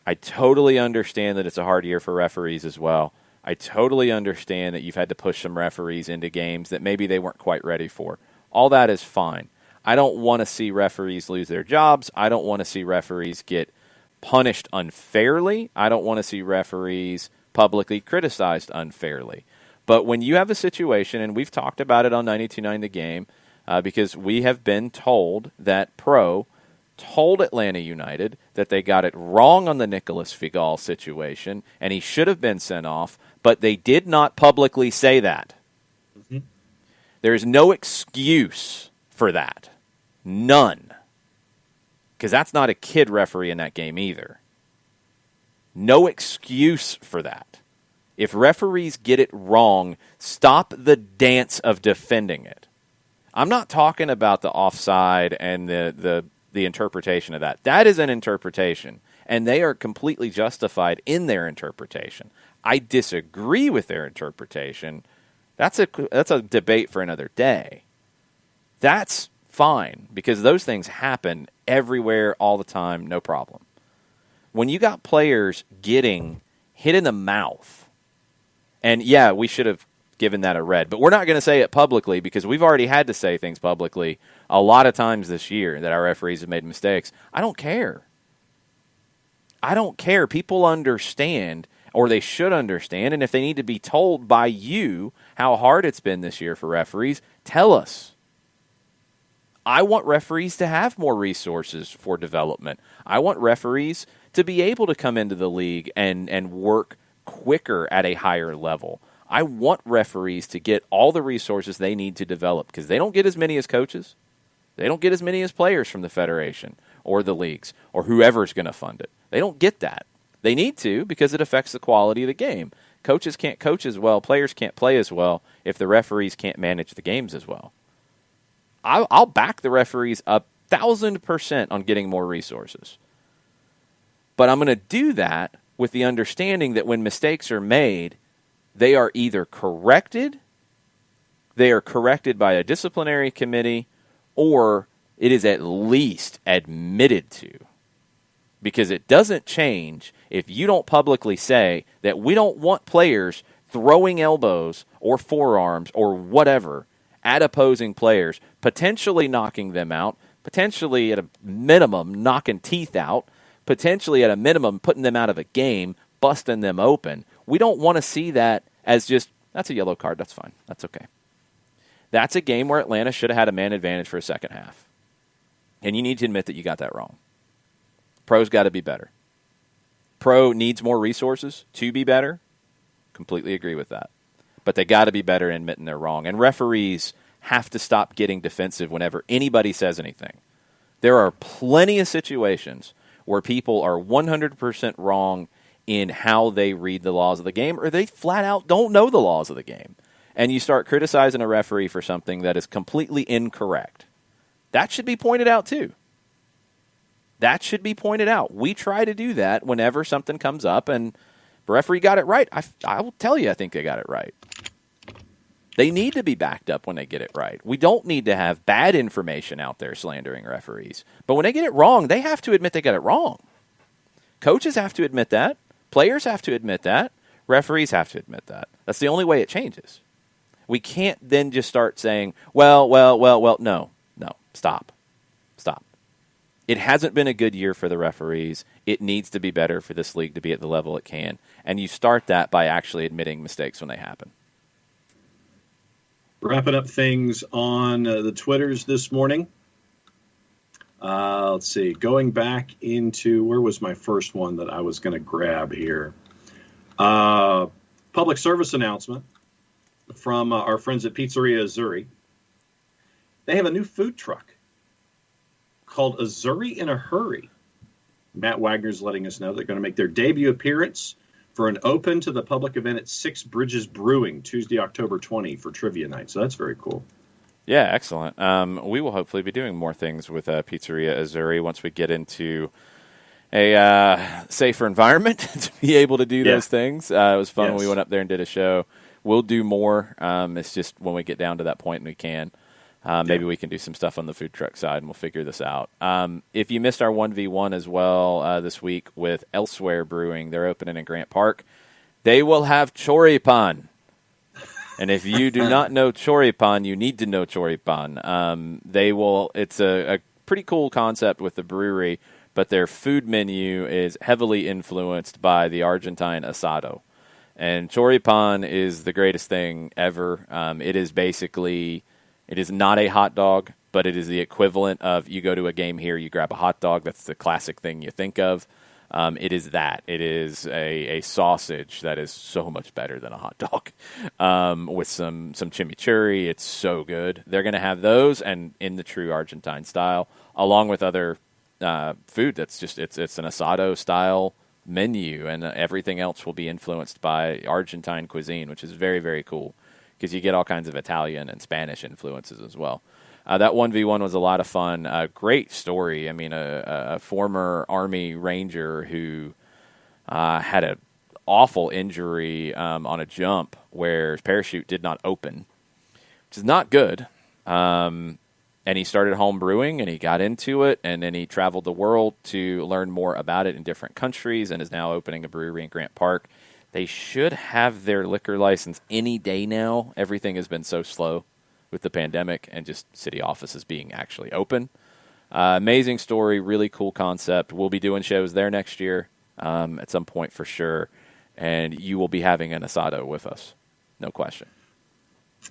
I totally understand that it's a hard year for referees as well. I totally understand that you've had to push some referees into games that maybe they weren't quite ready for. All that is fine. I don't want to see referees lose their jobs. I don't want to see referees get punished unfairly. I don't want to see referees publicly criticized unfairly. But when you have a situation, and we've talked about it on 92.9 The Game, because we have been told that Pro told Atlanta United that they got it wrong on the Nicholas Figal situation, and he should have been sent off, but they did not publicly say that. Mm-hmm. There's no excuse for that. None. Because that's not a kid referee in that game either. No excuse for that. If referees get it wrong, stop the dance of defending it. I'm not talking about the offside and the interpretation of that. That is an interpretation, and they are completely justified in their interpretation. I disagree with their interpretation. That's a debate for another day. That's fine, because those things happen everywhere all the time, no problem. When you got players getting hit in the mouth, and yeah, we should have given that a red, but we're not going to say it publicly because we've already had to say things publicly a lot of times this year that our referees have made mistakes. I don't care. I don't care. People understand, or they should understand, and if they need to be told by you how hard it's been this year for referees, tell us. I want referees to have more resources for development. I want referees to be able to come into the league and work quicker at a higher level. I want referees to get all the resources they need to develop because they don't get as many as coaches. They don't get as many as players from the federation or the leagues or whoever's going to fund it. They don't get that. They need to because it affects the quality of the game. Coaches can't coach as well. Players can't play as well if the referees can't manage the games as well. I'll back the referees 1,000% on getting more resources. But I'm going to do that with the understanding that when mistakes are made, they are either corrected, they are corrected by a disciplinary committee, or it is at least admitted to. Because it doesn't change if you don't publicly say that we don't want players throwing elbows or forearms or whatever at opposing players, potentially knocking them out, potentially at a minimum knocking teeth out, potentially at a minimum putting them out of a game, busting them open. We don't want to see that as just, that's a yellow card, that's fine, that's okay. That's a game where Atlanta should have had a man advantage for a second half. And you need to admit that you got that wrong. Pro's got to be better. Pro needs more resources to be better. Completely agree with that. But they got to be better in admitting they're wrong. And referees have to stop getting defensive whenever anybody says anything. There are plenty of situations where people are 100% wrong in how they read the laws of the game, or they flat out don't know the laws of the game. And you start criticizing a referee for something that is completely incorrect. That should be pointed out too. That should be pointed out. We try to do that whenever something comes up, and the referee got it right. I will tell you I think they got it right. They need to be backed up when they get it right. We don't need to have bad information out there slandering referees. But when they get it wrong, they have to admit they got it wrong. Coaches have to admit that. Players have to admit that. Referees have to admit that. That's the only way it changes. We can't then just start saying, well, no, stop. It hasn't been a good year for the referees. It needs to be better for this league to be at the level it can. And you start that by actually admitting mistakes when they happen. Wrapping up things on the Twitters this morning. Let's see. Going back into, where was my first one that I was going to grab here? Public service announcement from our friends at Pizzeria Azzurri. They have a new food truck called Azuri in a Hurry. Matt Wagner's letting us know they're going to make their debut appearance for an open to the public event at Six Bridges Brewing, Tuesday, October 20 for trivia night. So that's very cool. Yeah, excellent. We will hopefully be doing more things with Pizzeria Azuri once we get into a safer environment to be able to do those things. It was fun when we went up there and did a show. We'll do more. It's just when we get down to that point and we can. Maybe we can do some stuff on the food truck side, and we'll figure this out. If you missed our 1v1 as well this week with Elsewhere Brewing, they're opening in Grant Park. They will have choripan. And if you do not know choripan, you need to know choripan. They will. It's a pretty cool concept with the brewery, but their food menu is heavily influenced by the Argentine asado. And choripan is the greatest thing ever. It is basically... It is not a hot dog, but it is the equivalent of you go to a game here, you grab a hot dog. That's the classic thing you think of. It is that. It is a sausage that is so much better than a hot dog with some chimichurri. It's so good. They're going to have those and in the true Argentine style, along with other food that's just it's an asado style menu, and everything else will be influenced by Argentine cuisine, which is very, very cool. Because you get all kinds of Italian and Spanish influences as well. That 1v1 was a lot of fun. Great story. I mean, a former Army Ranger who had an awful injury on a jump where his parachute did not open, which is not good. And he started home brewing, and he got into it, and then he traveled the world to learn more about it in different countries and is now opening a brewery in Grant Park. They should have their liquor license any day now. Everything has been so slow with the pandemic and just city offices being actually open. Amazing story, really cool concept. We'll be doing shows there next year at some point for sure, and you will be having an asado with us, no question.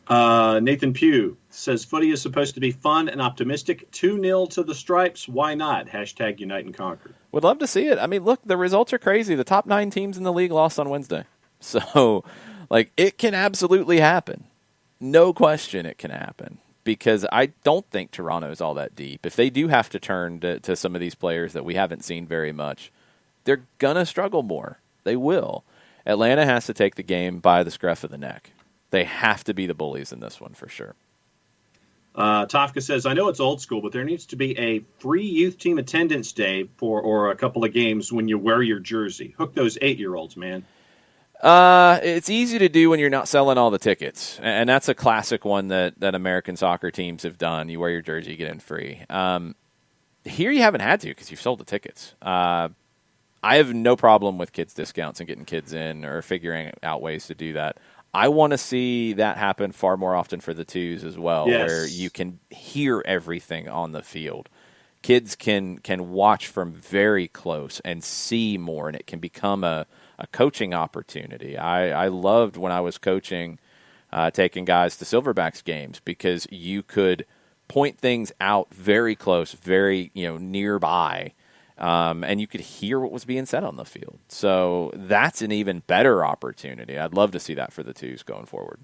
Nathan Pugh says, footy is supposed to be fun and optimistic. 2-0 to the Stripes. Why not? # Unite and Conquer. Would love to see it. I mean, look, the results are crazy. The top 9 teams in the league lost on Wednesday. So, it can absolutely happen. No question it can happen. Because I don't think Toronto's all that deep. If they do have to turn to some of these players that we haven't seen very much, they're going to struggle more. They will. Atlanta has to take the game by the scruff of the neck. They have to be the bullies in this one for sure. Tafka says, I know it's old school, but there needs to be a free youth team attendance day or a couple of games when you wear your jersey. Hook those 8-year-olds, man. It's easy to do when you're not selling all the tickets. And that's a classic one that American soccer teams have done. You wear your jersey, you get in free. Here you haven't had to because you've sold the tickets. I have no problem with kids' discounts and getting kids in or figuring out ways to do that. I want to see that happen far more often for the twos as well, where you can hear everything on the field. Kids can watch from very close and see more, and it can become a coaching opportunity. I loved when I was coaching, taking guys to Silverbacks games because you could point things out very close, very nearby, and you could hear what was being said on the field. So that's an even better opportunity. I'd love to see that for the twos going forward.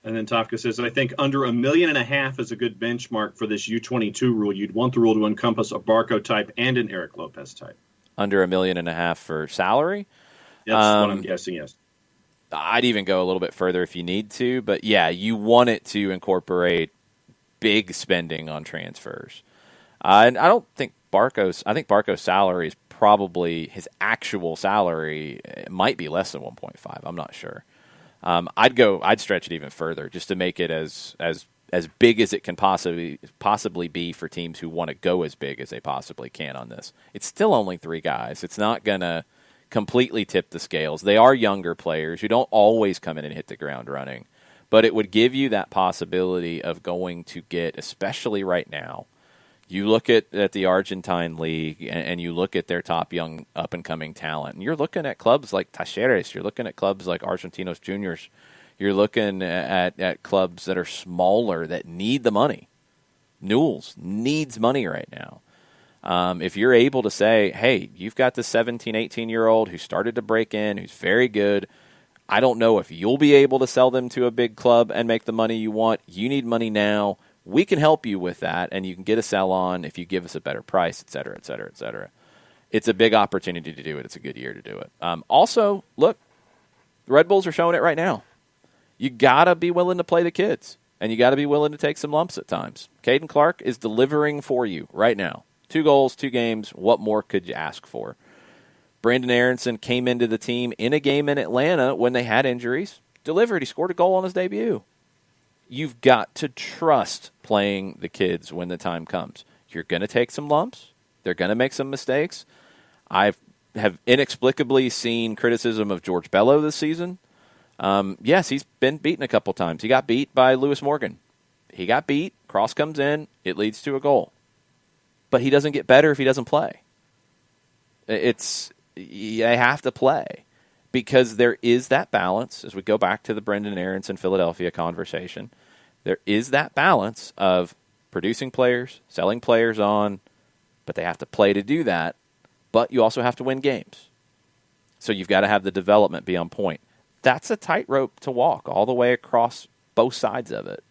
And then Tafka says, I think under $1.5 million is a good benchmark for this U22 rule. You'd want the rule to encompass a Barco type and an Eric Lopez type. Under $1.5 million for salary? That's what I'm guessing, yes. I'd even go a little bit further if you need to. But, yeah, you want it to incorporate big spending on transfers. And I don't think I think Barco's salary is probably his actual salary. It might be less than 1.5. I'm not sure. I'd stretch it even further just to make it as big as it can possibly be for teams who want to go as big as they possibly can on this. It's still only 3 guys. It's not going to completely tip the scales. They are younger players who don't always come in and hit the ground running, but it would give you that possibility of going to get, especially right now, you look at the Argentine league and you look at their top young up-and-coming talent, and you're looking at clubs like Talleres, you're looking at clubs like Argentinos Juniors, you're looking at clubs that are smaller that need the money. Newell's needs money right now. If you're able to say, hey, you've got this 17, 18-year-old who started to break in, who's very good, I don't know if you'll be able to sell them to a big club and make the money you want. You need money now. We can help you with that, and you can get a sell on if you give us a better price, et cetera, et cetera, et cetera. It's a big opportunity to do it. It's a good year to do it. Also, look, the Red Bulls are showing it right now. You got to be willing to play the kids, and you got to be willing to take some lumps at times. Caden Clark is delivering for you right now. 2 goals, 2 games. What more could you ask for? Brandon Aronson came into the team in a game in Atlanta when they had injuries. Delivered. He scored a goal on his debut. You've got to trust playing the kids when the time comes. You're going to take some lumps. They're going to make some mistakes. I have inexplicably seen criticism of George Bello this season. Yes, he's been beaten a couple times. He got beat by Lewis Morgan. He got beat. Cross comes in. It leads to a goal. But he doesn't get better if he doesn't play. You have to play. Because there is that balance, as we go back to the Brendan Aronson Philadelphia conversation, there is that balance of producing players, selling players on, but they have to play to do that, but you also have to win games. So you've got to have the development be on point. That's a tightrope to walk all the way across both sides of it.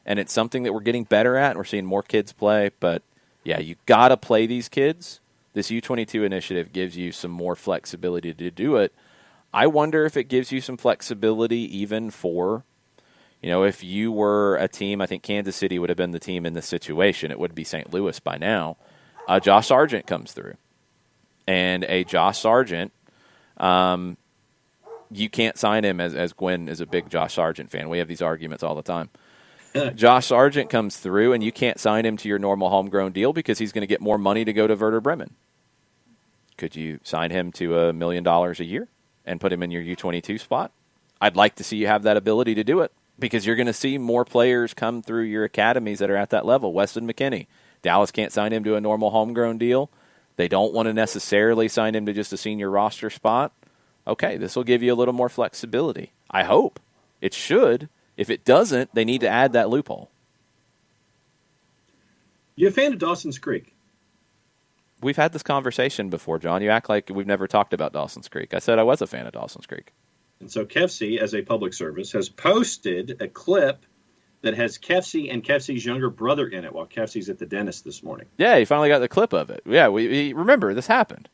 And it's something that we're getting better at, and we're seeing more kids play, but yeah, you've got to play these kids. This U22 initiative gives you some more flexibility to do it. I wonder if it gives you some flexibility even for, if you were a team, I think Kansas City would have been the team in this situation. It would be St. Louis by now. Josh Sargent comes through. And a Josh Sargent, you can't sign him as Gwen is a big Josh Sargent fan. We have these arguments all the time. Josh Sargent comes through, and you can't sign him to your normal homegrown deal because he's going to get more money to go to Werder Bremen. Could you sign him to $1 million a year and put him in your U22 spot? I'd like to see you have that ability to do it because you're going to see more players come through your academies that are at that level. Weston McKennie. Dallas can't sign him to a normal homegrown deal. They don't want to necessarily sign him to just a senior roster spot. Okay, this will give you a little more flexibility. I hope. It should. If it doesn't, they need to add that loophole. You a fan of Dawson's Creek? We've had this conversation before, John. You act like we've never talked about Dawson's Creek. I said I was a fan of Dawson's Creek. And so Kefsey, as a public service, has posted a clip that has Kefsey and Kefsey's younger brother in it while Kefsey's at the dentist this morning. Yeah, he finally got the clip of it. Yeah, we remember this happened.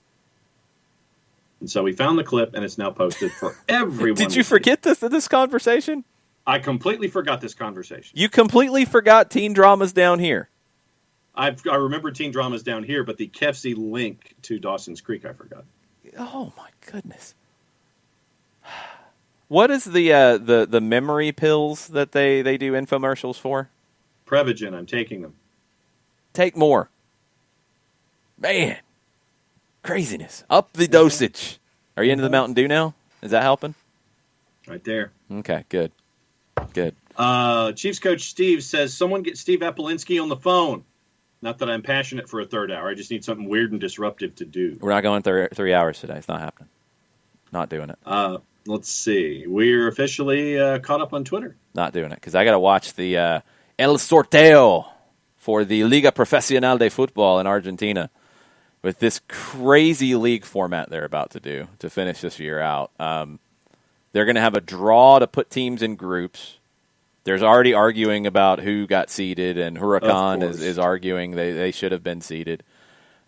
And so we found the clip, and it's now posted for everyone. Did you forget this conversation? I completely forgot this conversation. You completely forgot teen dramas down here. I remember teen dramas down here, but the Kefsey link to Dawson's Creek I forgot. Oh, my goodness. What is the memory pills that they do infomercials for? Prevagen, I'm taking them. Take more. Man. Craziness. Up the dosage. Are you into the Mountain Dew now? Is that helping? Right there. Okay, good. Good. Chiefs coach Steve says, someone get Steve Apolinski on the phone. Not that I'm passionate for a third hour. I just need something weird and disruptive to do. We're not going 3 hours today. It's not happening. Not doing it. Let's see. We're officially caught up on Twitter. Not doing it because I got to watch the El Sorteo for the Liga Profesional de Football in Argentina with this crazy league format they're about to do to finish this year out. They're going to have a draw to put teams in groups. There's already arguing about who got seeded, and Huracan is arguing they should have been seeded.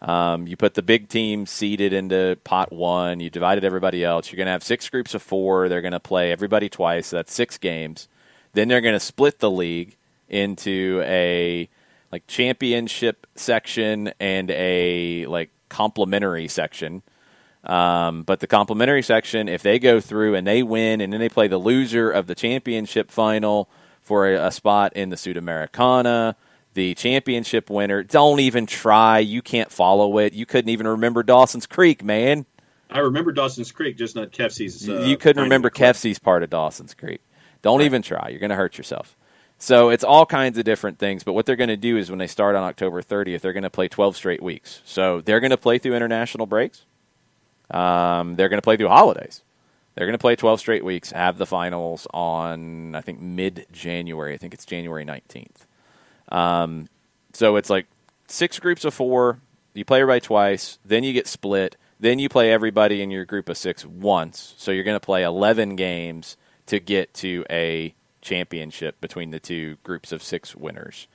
You put the big teams seeded into pot one. You divided everybody else. You're going to have 6 groups of 4. They're going to play everybody twice. So that's 6 games. Then they're going to split the league into a championship section and a complimentary section. But the complimentary section, if they go through and they win, and then they play the loser of the championship final for a spot in the Sudamericana. The championship winner, don't even try. You can't follow it. You couldn't even remember Dawson's Creek, man. I remember Dawson's Creek, just not Kefsey's. You couldn't remember Kefsey's part of Dawson's Creek. Don't even try. You're going to hurt yourself. So it's all kinds of different things. But what they're going to do is when they start on October 30th, they're going to play 12 straight weeks. So they're going to play through international breaks. They're going to play through holidays. They're going to play 12 straight weeks, have the finals on, I think, mid-January. I think it's January 19th. So it's 6 groups of 4. You play everybody twice. Then you get split. Then you play everybody in your group of 6 once. So you're going to play 11 games to get to a championship between the 2 groups of 6 winners.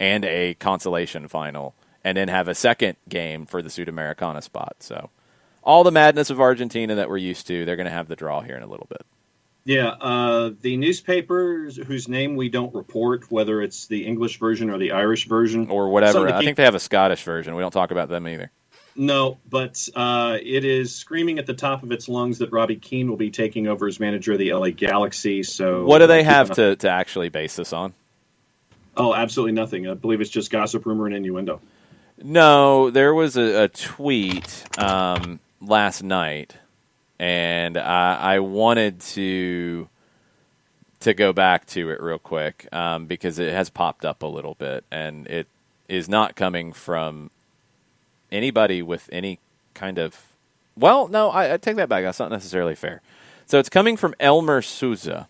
and a consolation final, and then have a second game for the Sudamericana spot. So all the madness of Argentina that we're used to, they're going to have the draw here in a little bit. Yeah, the newspapers whose name we don't report, whether it's the English version or the Irish version. Or whatever. I think they have a Scottish version. We don't talk about them either. No, but it is screaming at the top of its lungs that Robbie Keane will be taking over as manager of the LA Galaxy. So, what do they have to actually base this on? Oh, absolutely nothing. I believe it's just gossip, rumor, and innuendo. No, there was a tweet last night, and I wanted to go back to it real quick because it has popped up a little bit, and it is not coming from anybody with any kind of... Well, no, I take that back. That's not necessarily fair. So it's coming from Elmer Souza,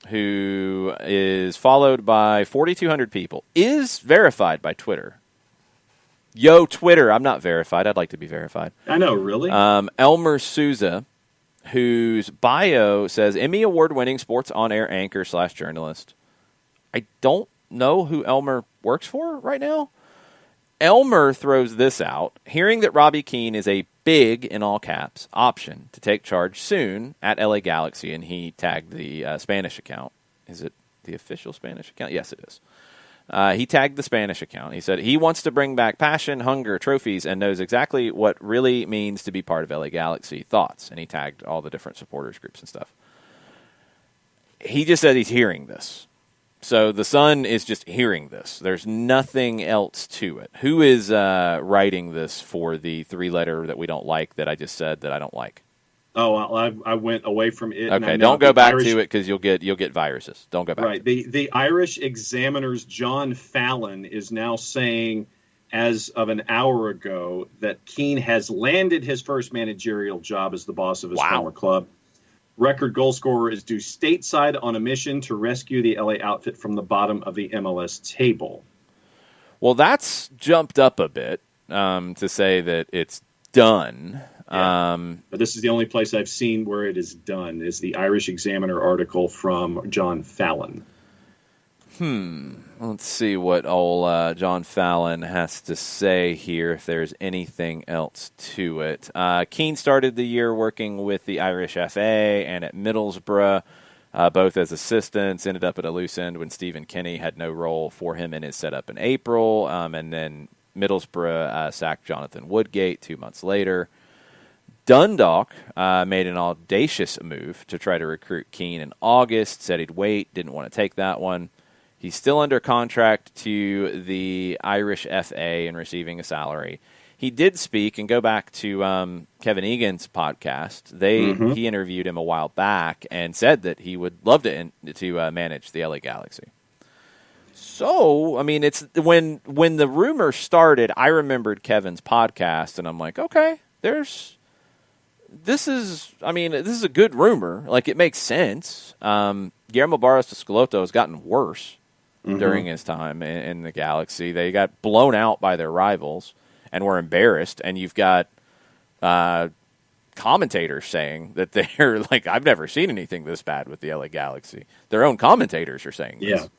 who is followed by 4,200 people, is verified by Twitter. Yo, Twitter, I'm not verified. I'd like to be verified. I know, really? Elmer Souza, whose bio says Emmy Award-winning sports on-air anchor / journalist. I don't know who Elmer works for right now. Elmer throws this out, hearing that Robbie Keane is a big, in all caps, option to take charge soon at LA Galaxy, and he tagged the Spanish account. Is it the official Spanish account? Yes, it is. He tagged the Spanish account. He said he wants to bring back passion, hunger, trophies, and knows exactly what really means to be part of LA Galaxy. Thoughts? And he tagged all the different supporters groups and stuff. He just said he's hearing this. So the Sun is just hearing this. There's nothing else to it. Who is writing this for the three-letter that we don't like that I just said that I don't like? Oh, I went away from it. Okay, don't go back to it because you'll get viruses. Don't go back. Right. The Irish Examiner's John Fallon is now saying, as of an hour ago, that Keane has landed his first managerial job as the boss of his former club. Record goal scorer is due stateside on a mission to rescue the LA outfit from the bottom of the MLS table. Well, that's jumped up a bit to say that it's done. Yeah. But this is the only place I've seen where it is done, is the Irish Examiner article from John Fallon. Let's see what old John Fallon has to say here, if there's anything else to it. Keane started the year working with the Irish FA and at Middlesbrough, both as assistants, ended up at a loose end when Stephen Kenny had no role for him in his setup in April, and then Middlesbrough sacked Jonathan Woodgate 2 months later. Dundalk made an audacious move to try to recruit Keane in August, said he'd wait, didn't want to take that one. He's still under contract to the Irish FA and receiving a salary. He did speak, and go back to Kevin Egan's podcast. He interviewed him a while back and said that he would love to manage the LA Galaxy. So, I mean, it's when the rumor started, I remembered Kevin's podcast, and I'm like, okay, this is a good rumor. Like, it makes sense. Guillermo Barros de Schelotto has gotten worse during his time in the Galaxy. They got blown out by their rivals and were embarrassed. And you've got commentators saying that they're like, I've never seen anything this bad with the LA Galaxy. Their own commentators are saying this,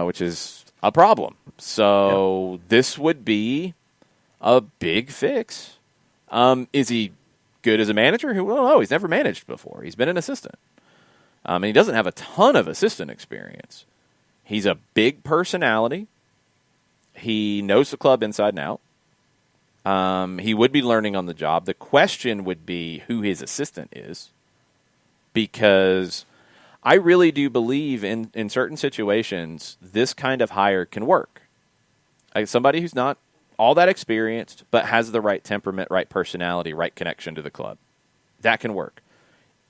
which is a problem. So this would be a big fix. Is he good as a manager? Who will know? He's never managed before. He's been an assistant. And he doesn't have a ton of assistant experience. He's a big personality. He knows the club inside and out. He would be learning on the job. The question would be who his assistant is, because I really do believe in certain situations this kind of hire can work. Like somebody who's not all that experienced but has the right temperament, right personality, right connection to the club. That can work.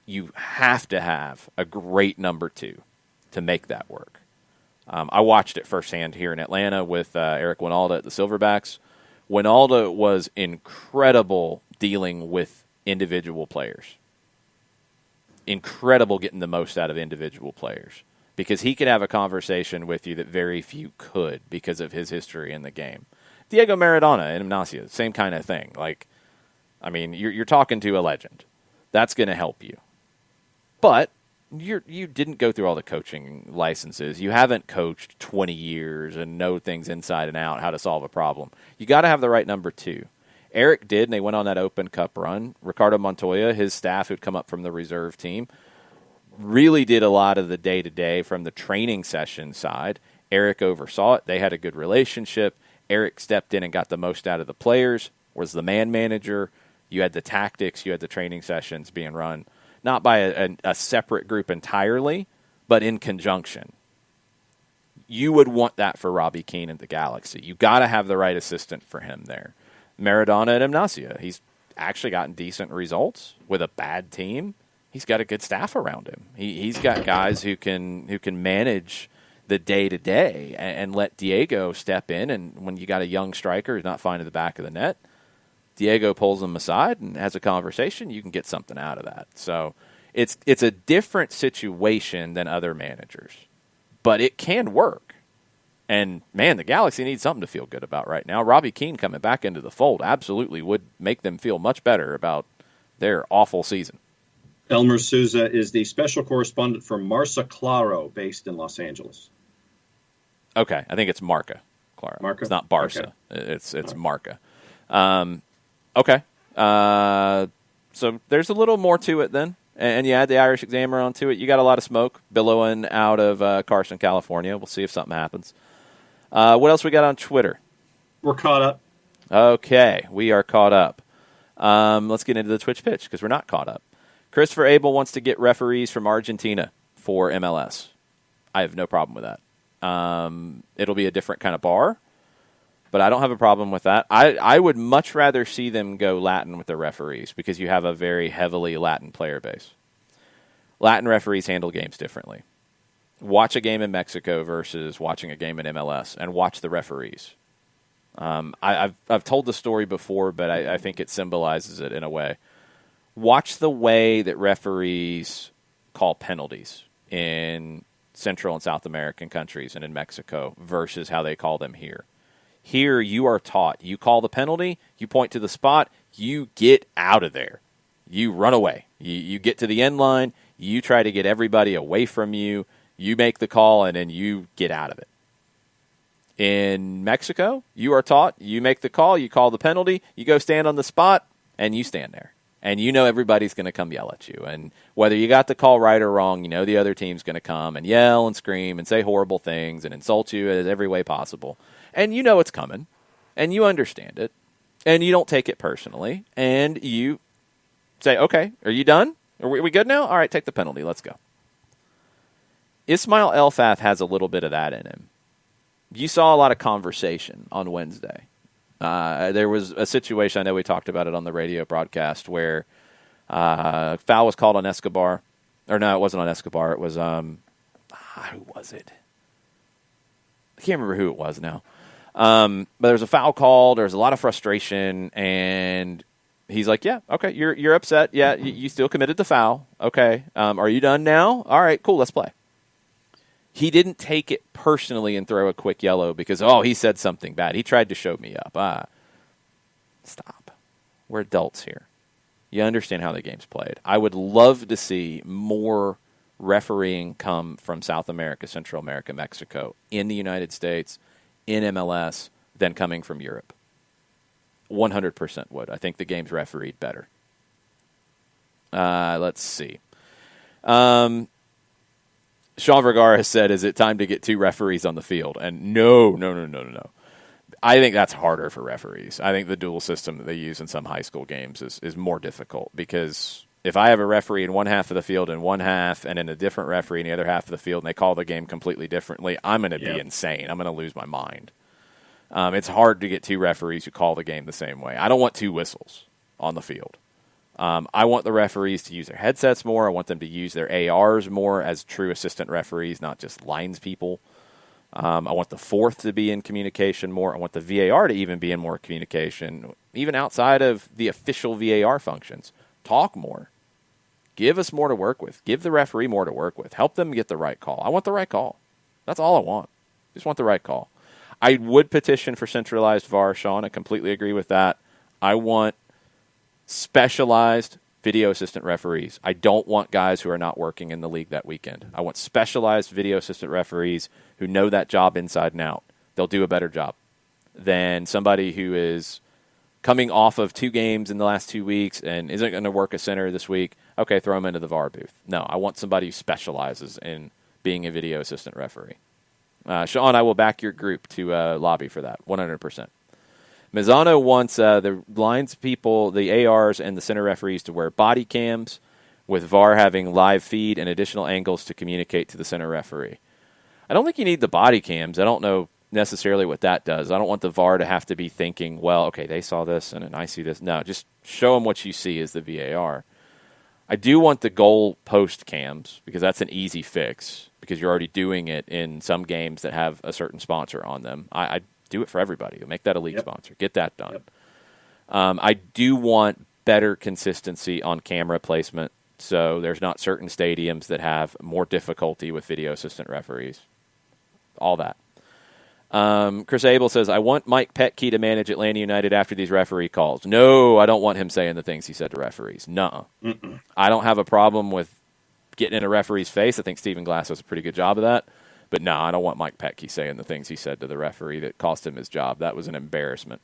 You have to have a great number two to make that work. I watched it firsthand here in Atlanta with Eric Winalda at the Silverbacks. Winalda was incredible dealing with individual players. Incredible getting the most out of individual players. Because he could have a conversation with you that very few could because of his history in the game. Diego Maradona and Ignacio, same kind of thing. Like, I mean, you're talking to a legend. That's going to help you. But you didn't go through all the coaching licenses. You haven't coached 20 years and know things inside and out, how to solve a problem. You got to have the right number 2. Eric did, and they went on that Open Cup run. Ricardo Montoya, his staff who'd come up from the reserve team, really did a lot of the day-to-day from the training session side. Eric oversaw it. They had a good relationship. Eric stepped in and got the most out of the players, was the man manager. You had the tactics. You had the training sessions being run, not by a separate group entirely, but in conjunction. You would want that for Robbie Keane and the Galaxy. You got to have the right assistant for him there. Maradona at Gimnasia, he's actually gotten decent results with a bad team. He's got a good staff around him. He's got guys who can manage the day-to-day and let Diego step in. And when you got a young striker who's not finding the back of the net, Diego pulls him aside and has a conversation. You can get something out of that. So it's a different situation than other managers, but it can work. And, man, the Galaxy needs something to feel good about right now. Robbie Keane coming back into the fold absolutely would make them feel much better about their awful season. Elmer Souza is the special correspondent for Marca Claro, based in Los Angeles. Okay, I think it's Marca Claro. Marca? It's not Barca. Okay. It's Marca. Okay. So there's a little more to it then. And you add the Irish Examiner onto it. You got a lot of smoke billowing out of Carson, California. We'll see if something happens. What else we got on Twitter? We're caught up. Okay, we are caught up. Let's get into the Twitch pitch because we're not caught up. Christopher Abel wants to get referees from Argentina for MLS. I have no problem with that. It'll be a different kind of bar, but I don't have a problem with that. I would much rather see them go Latin with the referees because you have a very heavily Latin player base. Latin referees handle games differently. Watch a game in Mexico versus watching a game in MLS, and watch the referees. I've told the story before, but I think it symbolizes it in a way. Watch the way that referees call penalties in Central and South American countries and in Mexico versus how they call them here. Here, you are taught. You call the penalty, you point to the spot, you get out of there. You run away. You get to the end line, you try to get everybody away from you, you make the call, and then you get out of it. In Mexico, you are taught, you make the call, you call the penalty, you go stand on the spot, and you stand there. And you know everybody's going to come yell at you. And whether you got the call right or wrong, you know the other team's going to come and yell and scream and say horrible things and insult you in every way possible. And you know it's coming. And you understand it. And you don't take it personally. And you say, okay, are you done? Are we good now? All right, take the penalty. Let's go. Ismail Elfath has a little bit of that in him. You saw a lot of conversation on Wednesday. There was a situation, I know we talked about it on the radio broadcast, where foul was called on Escobar. Or no, it wasn't on Escobar. It was, who was it? I can't remember who it was now. But there was a foul called. There was a lot of frustration, and he's like, yeah, okay, you're upset. Yeah, you still committed the foul. Okay, are you done now? All right, cool, let's play. He didn't take it personally and throw a quick yellow because, he said something bad. He tried to show me up. Stop. We're adults here. You understand how the game's played. I would love to see more refereeing come from South America, Central America, Mexico, in the United States, in MLS, than coming from Europe. 100% would. I think the game's refereed better. Let's see. Sean Vergara said, is it time to get 2 referees on the field? And no. I think that's harder for referees. I think the dual system that they use in some high school games is more difficult because if I have a referee in one half of the field in one half and then a different referee in the other half of the field and they call the game completely differently, I'm going to be insane. I'm going to lose my mind. It's hard to get 2 referees who call the game the same way. I don't want 2 whistles on the field. I want the referees to use their headsets more. I want them to use their ARs more as true assistant referees, not just lines people. I want the fourth to be in communication more. I want the VAR to even be in more communication, even outside of the official VAR functions. Talk more. Give us more to work with. Give the referee more to work with. Help them get the right call. I want the right call. That's all I want. Just want the right call. I would petition for centralized VAR, Sean. I completely agree with that. I want specialized video assistant referees. I don't want guys who are not working in the league that weekend. I want specialized video assistant referees who know that job inside and out. They'll do a better job than somebody who is coming off of 2 games in the last 2 weeks and isn't going to work a center this week. Okay, throw them into the VAR booth. No, I want somebody who specializes in being a video assistant referee. Sean, I will back your group to lobby for that, 100%. Mazzano wants the lines people, the ARs, and the center referees to wear body cams, with VAR having live feed and additional angles to communicate to the center referee. I don't think you need the body cams. I don't know necessarily what that does. I don't want the VAR to have to be thinking, well, okay, they saw this and then I see this. No, just show them what you see as the VAR. I do want the goal post cams because that's an easy fix because you're already doing it in some games that have a certain sponsor on them. I do it for everybody. Make that a league sponsor. Get that done. I do want better consistency on camera placement, so there's not certain stadiums that have more difficulty with video assistant referees. All that. Chris Abel says, I want Mike Petke to manage Atlanta United after these referee calls. No, I don't want him saying the things he said to referees. Nuh-uh. I don't have a problem with getting in a referee's face. I think Stephen Glass does a pretty good job of that. But no, I don't want Mike Petke saying the things he said to the referee that cost him his job. That was an embarrassment.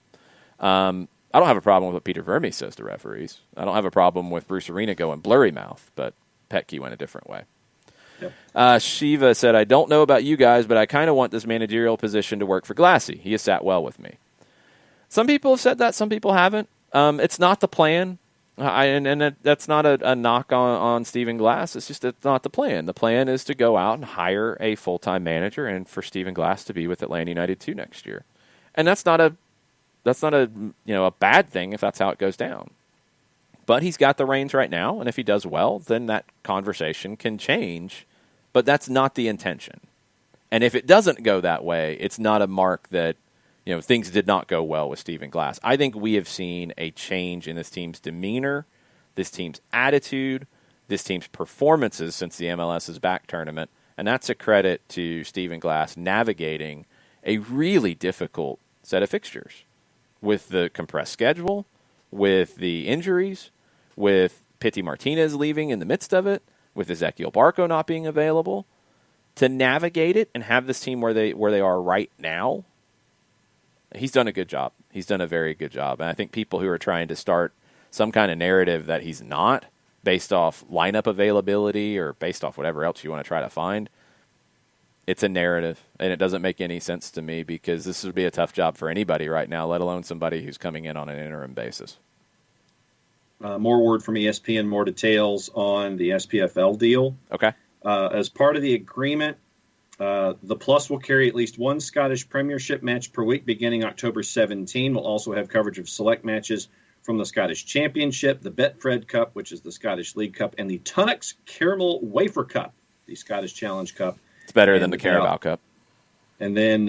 I don't have a problem with what Peter Vermes says to referees. I don't have a problem with Bruce Arena going blurry mouth, but Petke went a different way. Shiva said, I don't know about you guys, but I kind of want this managerial position to work for Glassy. He has sat well with me. Some people have said that. Some people haven't. It's not the plan. That's not a knock on Stephen Glass. It's just it's not the plan. The plan is to go out and hire a full-time manager and for Stephen Glass to be with Atlanta United 2 next year. And that's not a bad thing if that's how it goes down. But he's got the reins right now, and if he does well, then that conversation can change. But that's not the intention. And if it doesn't go that way, it's not a mark that things did not go well with Stephen Glass. I think we have seen a change in this team's demeanor, this team's attitude, this team's performances since the MLS's back tournament, and that's a credit to Stephen Glass navigating a really difficult set of fixtures with the compressed schedule, with the injuries, with Pity Martinez leaving in the midst of it, with Ezequiel Barco not being available. To navigate it and have this team where they are right now, he's done a good job. He's done a very good job. And I think people who are trying to start some kind of narrative that he's not, based off lineup availability or based off whatever else you want to try to find, it's a narrative. And it doesn't make any sense to me because this would be a tough job for anybody right now, let alone somebody who's coming in on an interim basis. More word from ESPN, more details on the SPFL deal. Okay. As part of the agreement, the Plus will carry at least one Scottish Premiership match per week beginning October 17. We'll also have coverage of select matches from the Scottish Championship, the Betfred Cup, which is the Scottish League Cup, and the Tunnocks Caramel Wafer Cup, the Scottish Challenge Cup. It's better than the Carabao Cup. And then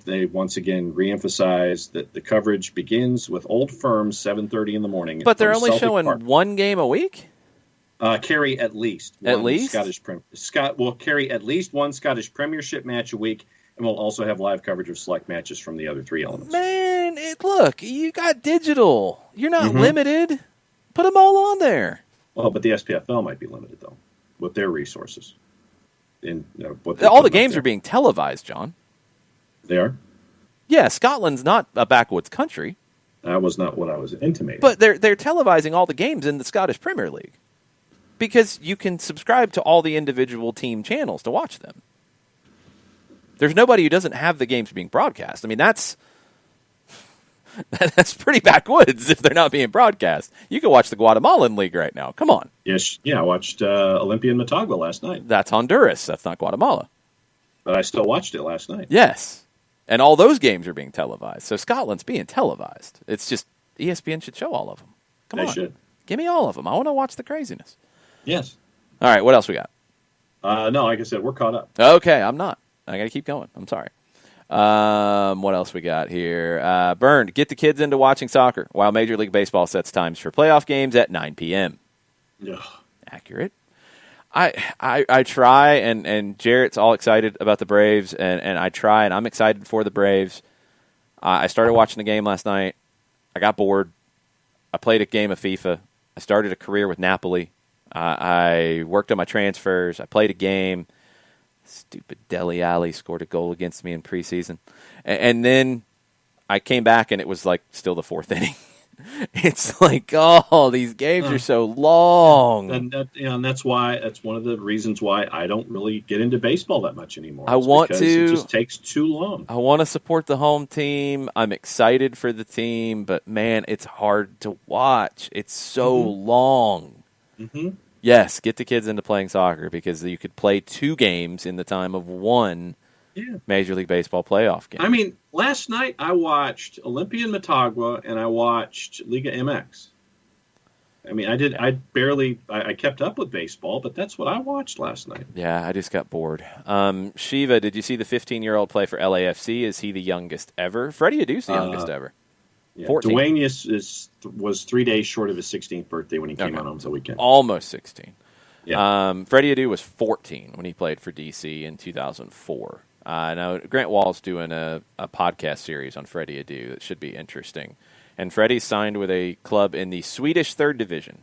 they once again reemphasize that the coverage begins with Old Firm, 7:30 in the morning. But they're only showing one game a week? Carry at least one Scottish will carry at least one Scottish Premiership match a week, and we'll also have live coverage of select matches from the other 3 elements. Man, look, you got digital. You're not limited. Put them all on there. Well, but the SPFL might be limited, though, with their resources. All the games are being televised, John. They are? Yeah, Scotland's not a backwoods country. That was not what I was intimating. But they're televising all the games in the Scottish Premier League because you can subscribe to all the individual team channels to watch them. There's nobody who doesn't have the games being broadcast. I mean, that's pretty backwoods if they're not being broadcast. You can watch the Guatemalan League right now. Come on. Yes, yeah, I watched Olympian Motagua last night. That's Honduras. That's not Guatemala. But I still watched it last night. Yes. And all those games are being televised. So Scotland's being televised. It's just ESPN should show all of them. Come on. They should. Give me all of them. I want to watch the craziness. Yes. All right, what else we got? No, like I said, we're caught up. Okay, I'm not. I got to keep going. I'm sorry. What else we got here? Burn, get the kids into watching soccer while Major League Baseball sets times for playoff games at 9 p.m. Ugh. Accurate. I try, and Jarrett's all excited about the Braves, and I try, and I'm excited for the Braves. I started watching the game last night. I got bored. I played a game of FIFA. I started a career with Napoli. I worked on my transfers. I played a game. Stupid Dele Alli scored a goal against me in preseason. And then I came back, and it was like still the fourth inning. It's like, oh, these games are so long. And that's one of the reasons why I don't really get into baseball that much anymore. It just takes too long. I want to support the home team. I'm excited for the team, but man, it's hard to watch. It's so long. Mm-hmm. Yes, get the kids into playing soccer because you could play 2 games in the time of one Major League Baseball playoff game. I mean, last night I watched Olympian Motagua and I watched Liga MX. I mean, I kept up with baseball, but that's what I watched last night. Yeah, I just got bored. Shiva, did you see the 15-year-old play for LAFC? Is he the youngest ever? Freddie Adu's the youngest ever. Yeah. 14. Dwayne was 3 days short of his 16th birthday when he came out on the weekend. Almost 16. Yeah. Freddie Adu was 14 when he played for DC in 2004. Now, Grant Wall's doing a podcast series on Freddie Adu that should be interesting. And Freddie signed with a club in the Swedish 3rd Division.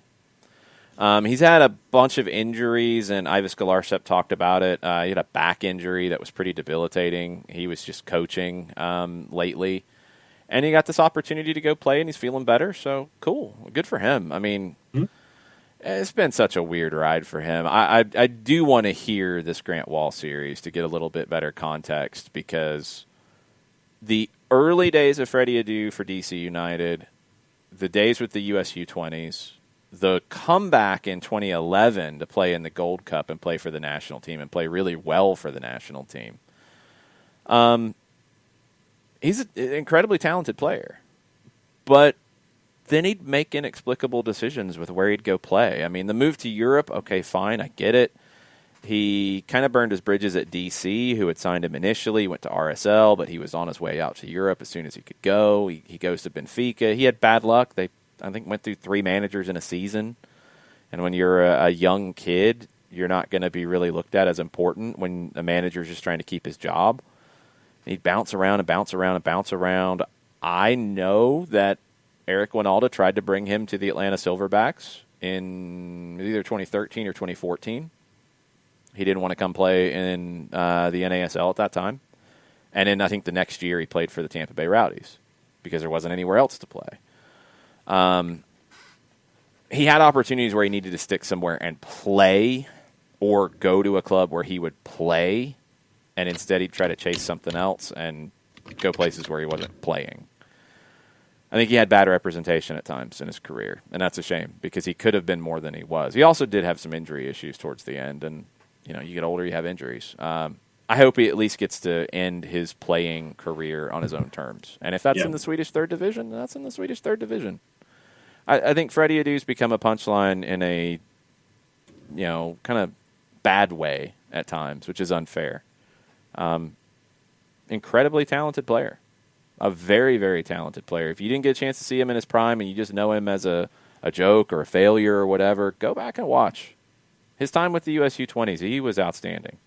He's had a bunch of injuries, and Ivis Galarcep talked about it. He had a back injury that was pretty debilitating. He was just coaching lately. And he got this opportunity to go play, and he's feeling better. So, cool. Good for him. I mean, it's been such a weird ride for him. I do want to hear this Grant Wall series to get a little bit better context because the early days of Freddie Adu for DC United, the days with the US U20s, the comeback in 2011 to play in the Gold Cup and play for the national team and play really well for the national team. He's an incredibly talented player, but then he'd make inexplicable decisions with where he'd go play. I mean, the move to Europe, okay, fine, I get it. He kind of burned his bridges at DC, who had signed him initially, went to RSL, but he was on his way out to Europe as soon as he could go. He goes to Benfica. He had bad luck. They, I think, went through 3 managers in a season. And when you're a young kid, you're not going to be really looked at as important when a manager's just trying to keep his job. He'd bounce around and bounce around and bounce around. I know that Eric Winalda tried to bring him to the Atlanta Silverbacks in either 2013 or 2014. He didn't want to come play in the NASL at that time. And then I think the next year he played for the Tampa Bay Rowdies because there wasn't anywhere else to play. He had opportunities where he needed to stick somewhere and play or go to a club where he would play, and instead he'd try to chase something else and go places where he wasn't playing. I think he had bad representation at times in his career, and that's a shame because he could have been more than he was. He also did have some injury issues towards the end, and you know, you get older, you have injuries. I hope he at least gets to end his playing career on his own terms. And if that's in the Swedish 3rd Division, that's in the Swedish 3rd Division. I think Freddie Adu's become a punchline in a, you know, kind of bad way at times, which is unfair. Incredibly talented player. A very, very talented player. If you didn't get a chance to see him in his prime and you just know him as a joke or a failure or whatever, go back and watch. His time with the US U20s, he was outstanding.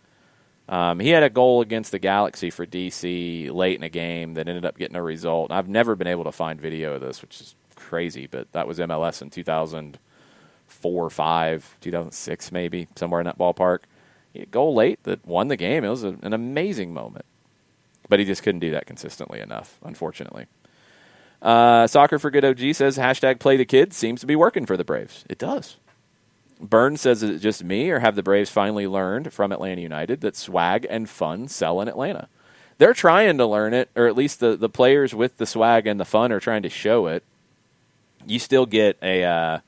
He had a goal against the Galaxy for DC late in a game that ended up getting a result. I've never been able to find video of this, which is crazy, but that was MLS in 2004, 5, 2006 maybe, somewhere in that ballpark. He had a goal late that won the game. It was an amazing moment. But he just couldn't do that consistently enough, unfortunately. Soccer for Good OG says, hashtag play the kids seems to be working for the Braves. It does. Burns says, is it just me, or have the Braves finally learned from Atlanta United that swag and fun sell in Atlanta? They're trying to learn it, or at least the players with the swag and the fun are trying to show it. You still get a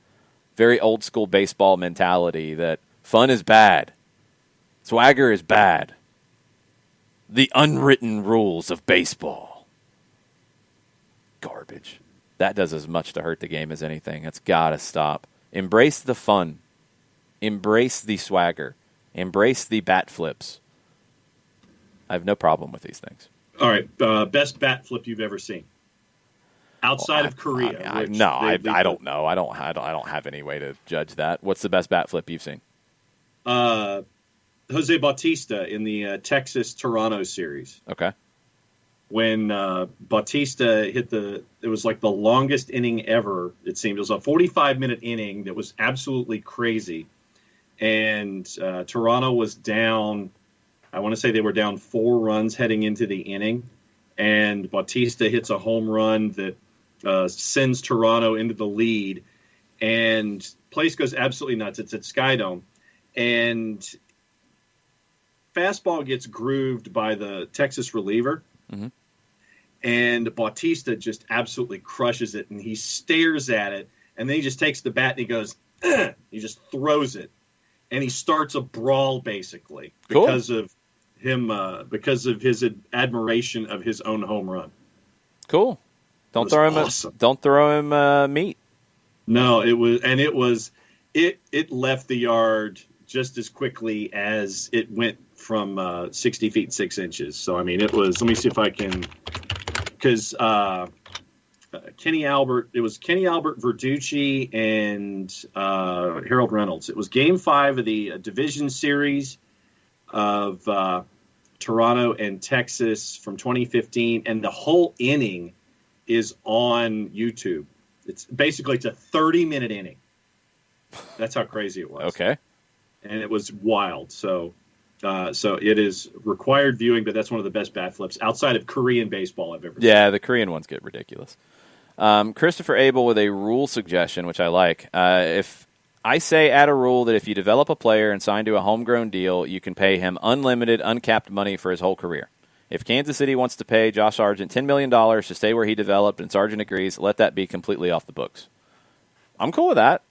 very old-school baseball mentality that fun is bad, swagger is bad. The unwritten rules of baseball. Garbage. That does as much to hurt the game as anything. That's got to stop. Embrace the fun. Embrace the swagger. Embrace the bat flips. I have no problem with these things. All right. Best bat flip you've ever seen? Outside of Korea. I don't know. I don't have any way to judge that. What's the best bat flip you've seen? Jose Bautista in the Texas-Toronto series. Okay. when Bautista hit it was like the longest inning ever, it seemed. It was a 45-minute inning that was absolutely crazy. And Toronto was down, I want to say they were down 4 runs heading into the inning. And Bautista hits a home run that sends Toronto into the lead. And place goes absolutely nuts. It's at Skydome. And fastball gets grooved by the Texas reliever. Mm-hmm. And Bautista just absolutely crushes it, and he stares at it, and then he just takes the bat and he goes, ugh! He just throws it, and he starts a brawl basically because of him, because of his admiration of his own home run. Cool. Don't throw him. Awesome. Don't throw him meat. No, it left the yard just as quickly as it went from 60 feet 6 inches. So I mean, it was. Let me see if I can. Because Kenny Albert, Verducci, and Harold Reynolds. It was Game 5 of the division series of Toronto and Texas from 2015, and the whole inning is on YouTube. It's a 30-minute inning. That's how crazy it was. Okay, and it was wild. So it is required viewing, but that's one of the best bat flips outside of Korean baseball I've ever seen. Yeah, the Korean ones get ridiculous. Christopher Abel with a rule suggestion, which I like. If I say add a rule that if you develop a player and sign to a homegrown deal, you can pay him unlimited, uncapped money for his whole career. If Kansas City wants to pay Josh Sargent $10 million to stay where he developed and Sargent agrees, let that be completely off the books. I'm cool with that.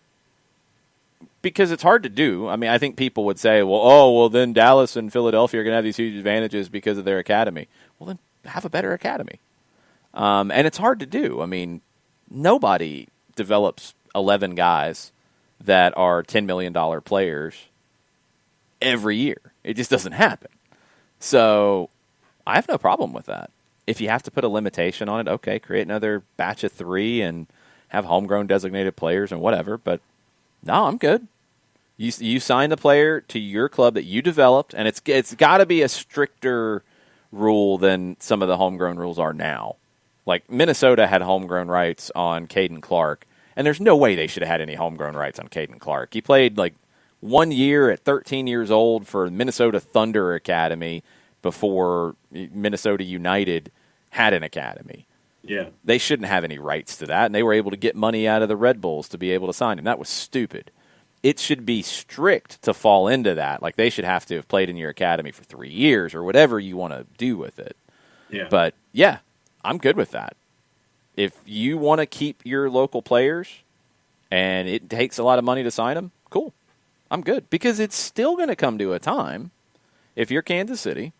Because it's hard to do. I mean, I think people would say, well, then Dallas and Philadelphia are going to have these huge advantages because of their academy. Well, then have a better academy. And it's hard to do. I mean, nobody develops 11 guys that are $10 million players every year. It just doesn't happen. So I have no problem with that. If you have to put a limitation on it, okay, create another batch of 3 and have homegrown designated players and whatever. But no, I'm good. You sign the player to your club that you developed, and it's got to be a stricter rule than some of the homegrown rules are now. Like Minnesota had homegrown rights on Caden Clark, and there's no way they should have had any homegrown rights on Caden Clark. He played like 1 year at 13 years old for Minnesota Thunder Academy before Minnesota United had an academy. Yeah. They shouldn't have any rights to that, and they were able to get money out of the Red Bulls to be able to sign him. That was stupid. It should be strict to fall into that. Like, they should have to have played in your academy for 3 years or whatever you want to do with it. Yeah. But, yeah, I'm good with that. If you want to keep your local players and it takes a lot of money to sign them, cool. I'm good. Because it's still going to come to a time, if you're Kansas City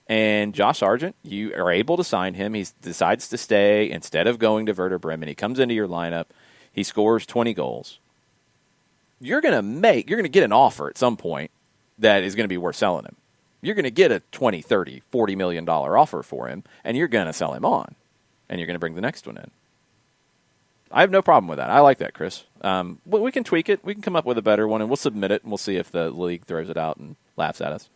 and Josh Sargent, you are able to sign him, he decides to stay instead of going to Werder Bremen, he comes into your lineup, he scores 20 goals. You're going to get an offer at some point that is going to be worth selling him. You're going to get a $20, $30, $40 million offer for him, and you're going to sell him on, and you're going to bring the next one in. I have no problem with that. I like that, Chris. We can tweak it. We can come up with a better one, and we'll submit it, and we'll see if the league throws it out and laughs at us.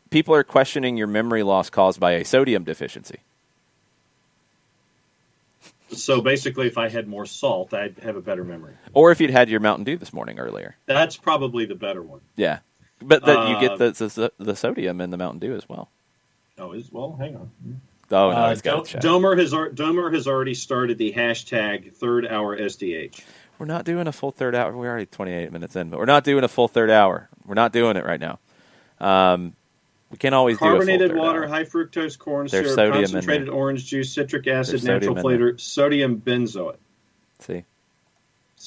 People are questioning your memory loss caused by a sodium deficiency. So basically, if I had more salt, I'd have a better memory. Or if you'd had your Mountain Dew this morning earlier. That's probably the better one. Yeah. But you get the sodium in the Mountain Dew as well. Well, hang on. Oh, no, he's got to check. Domer has already started the hashtag third hour SDH. We're not doing a full third hour. We're already 28 minutes in, but we're not doing a full third hour. We're not doing it right now. We can't always do a full carbonated water, hour. high fructose corn There's syrup, sodium concentrated orange juice, citric acid, There's natural flavor, sodium benzoate. See.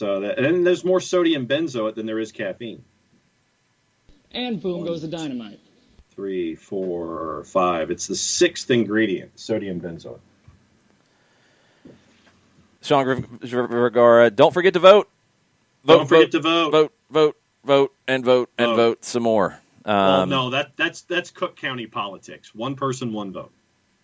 And there's more sodium benzoate than there is caffeine. And boom goes the dynamite. 3, 4, 5. It's the 6th ingredient, sodium benzoate. Sean Vergara, don't forget to vote. Don't forget to vote. Vote, and vote some more. No, that's Cook County politics. One person, one vote.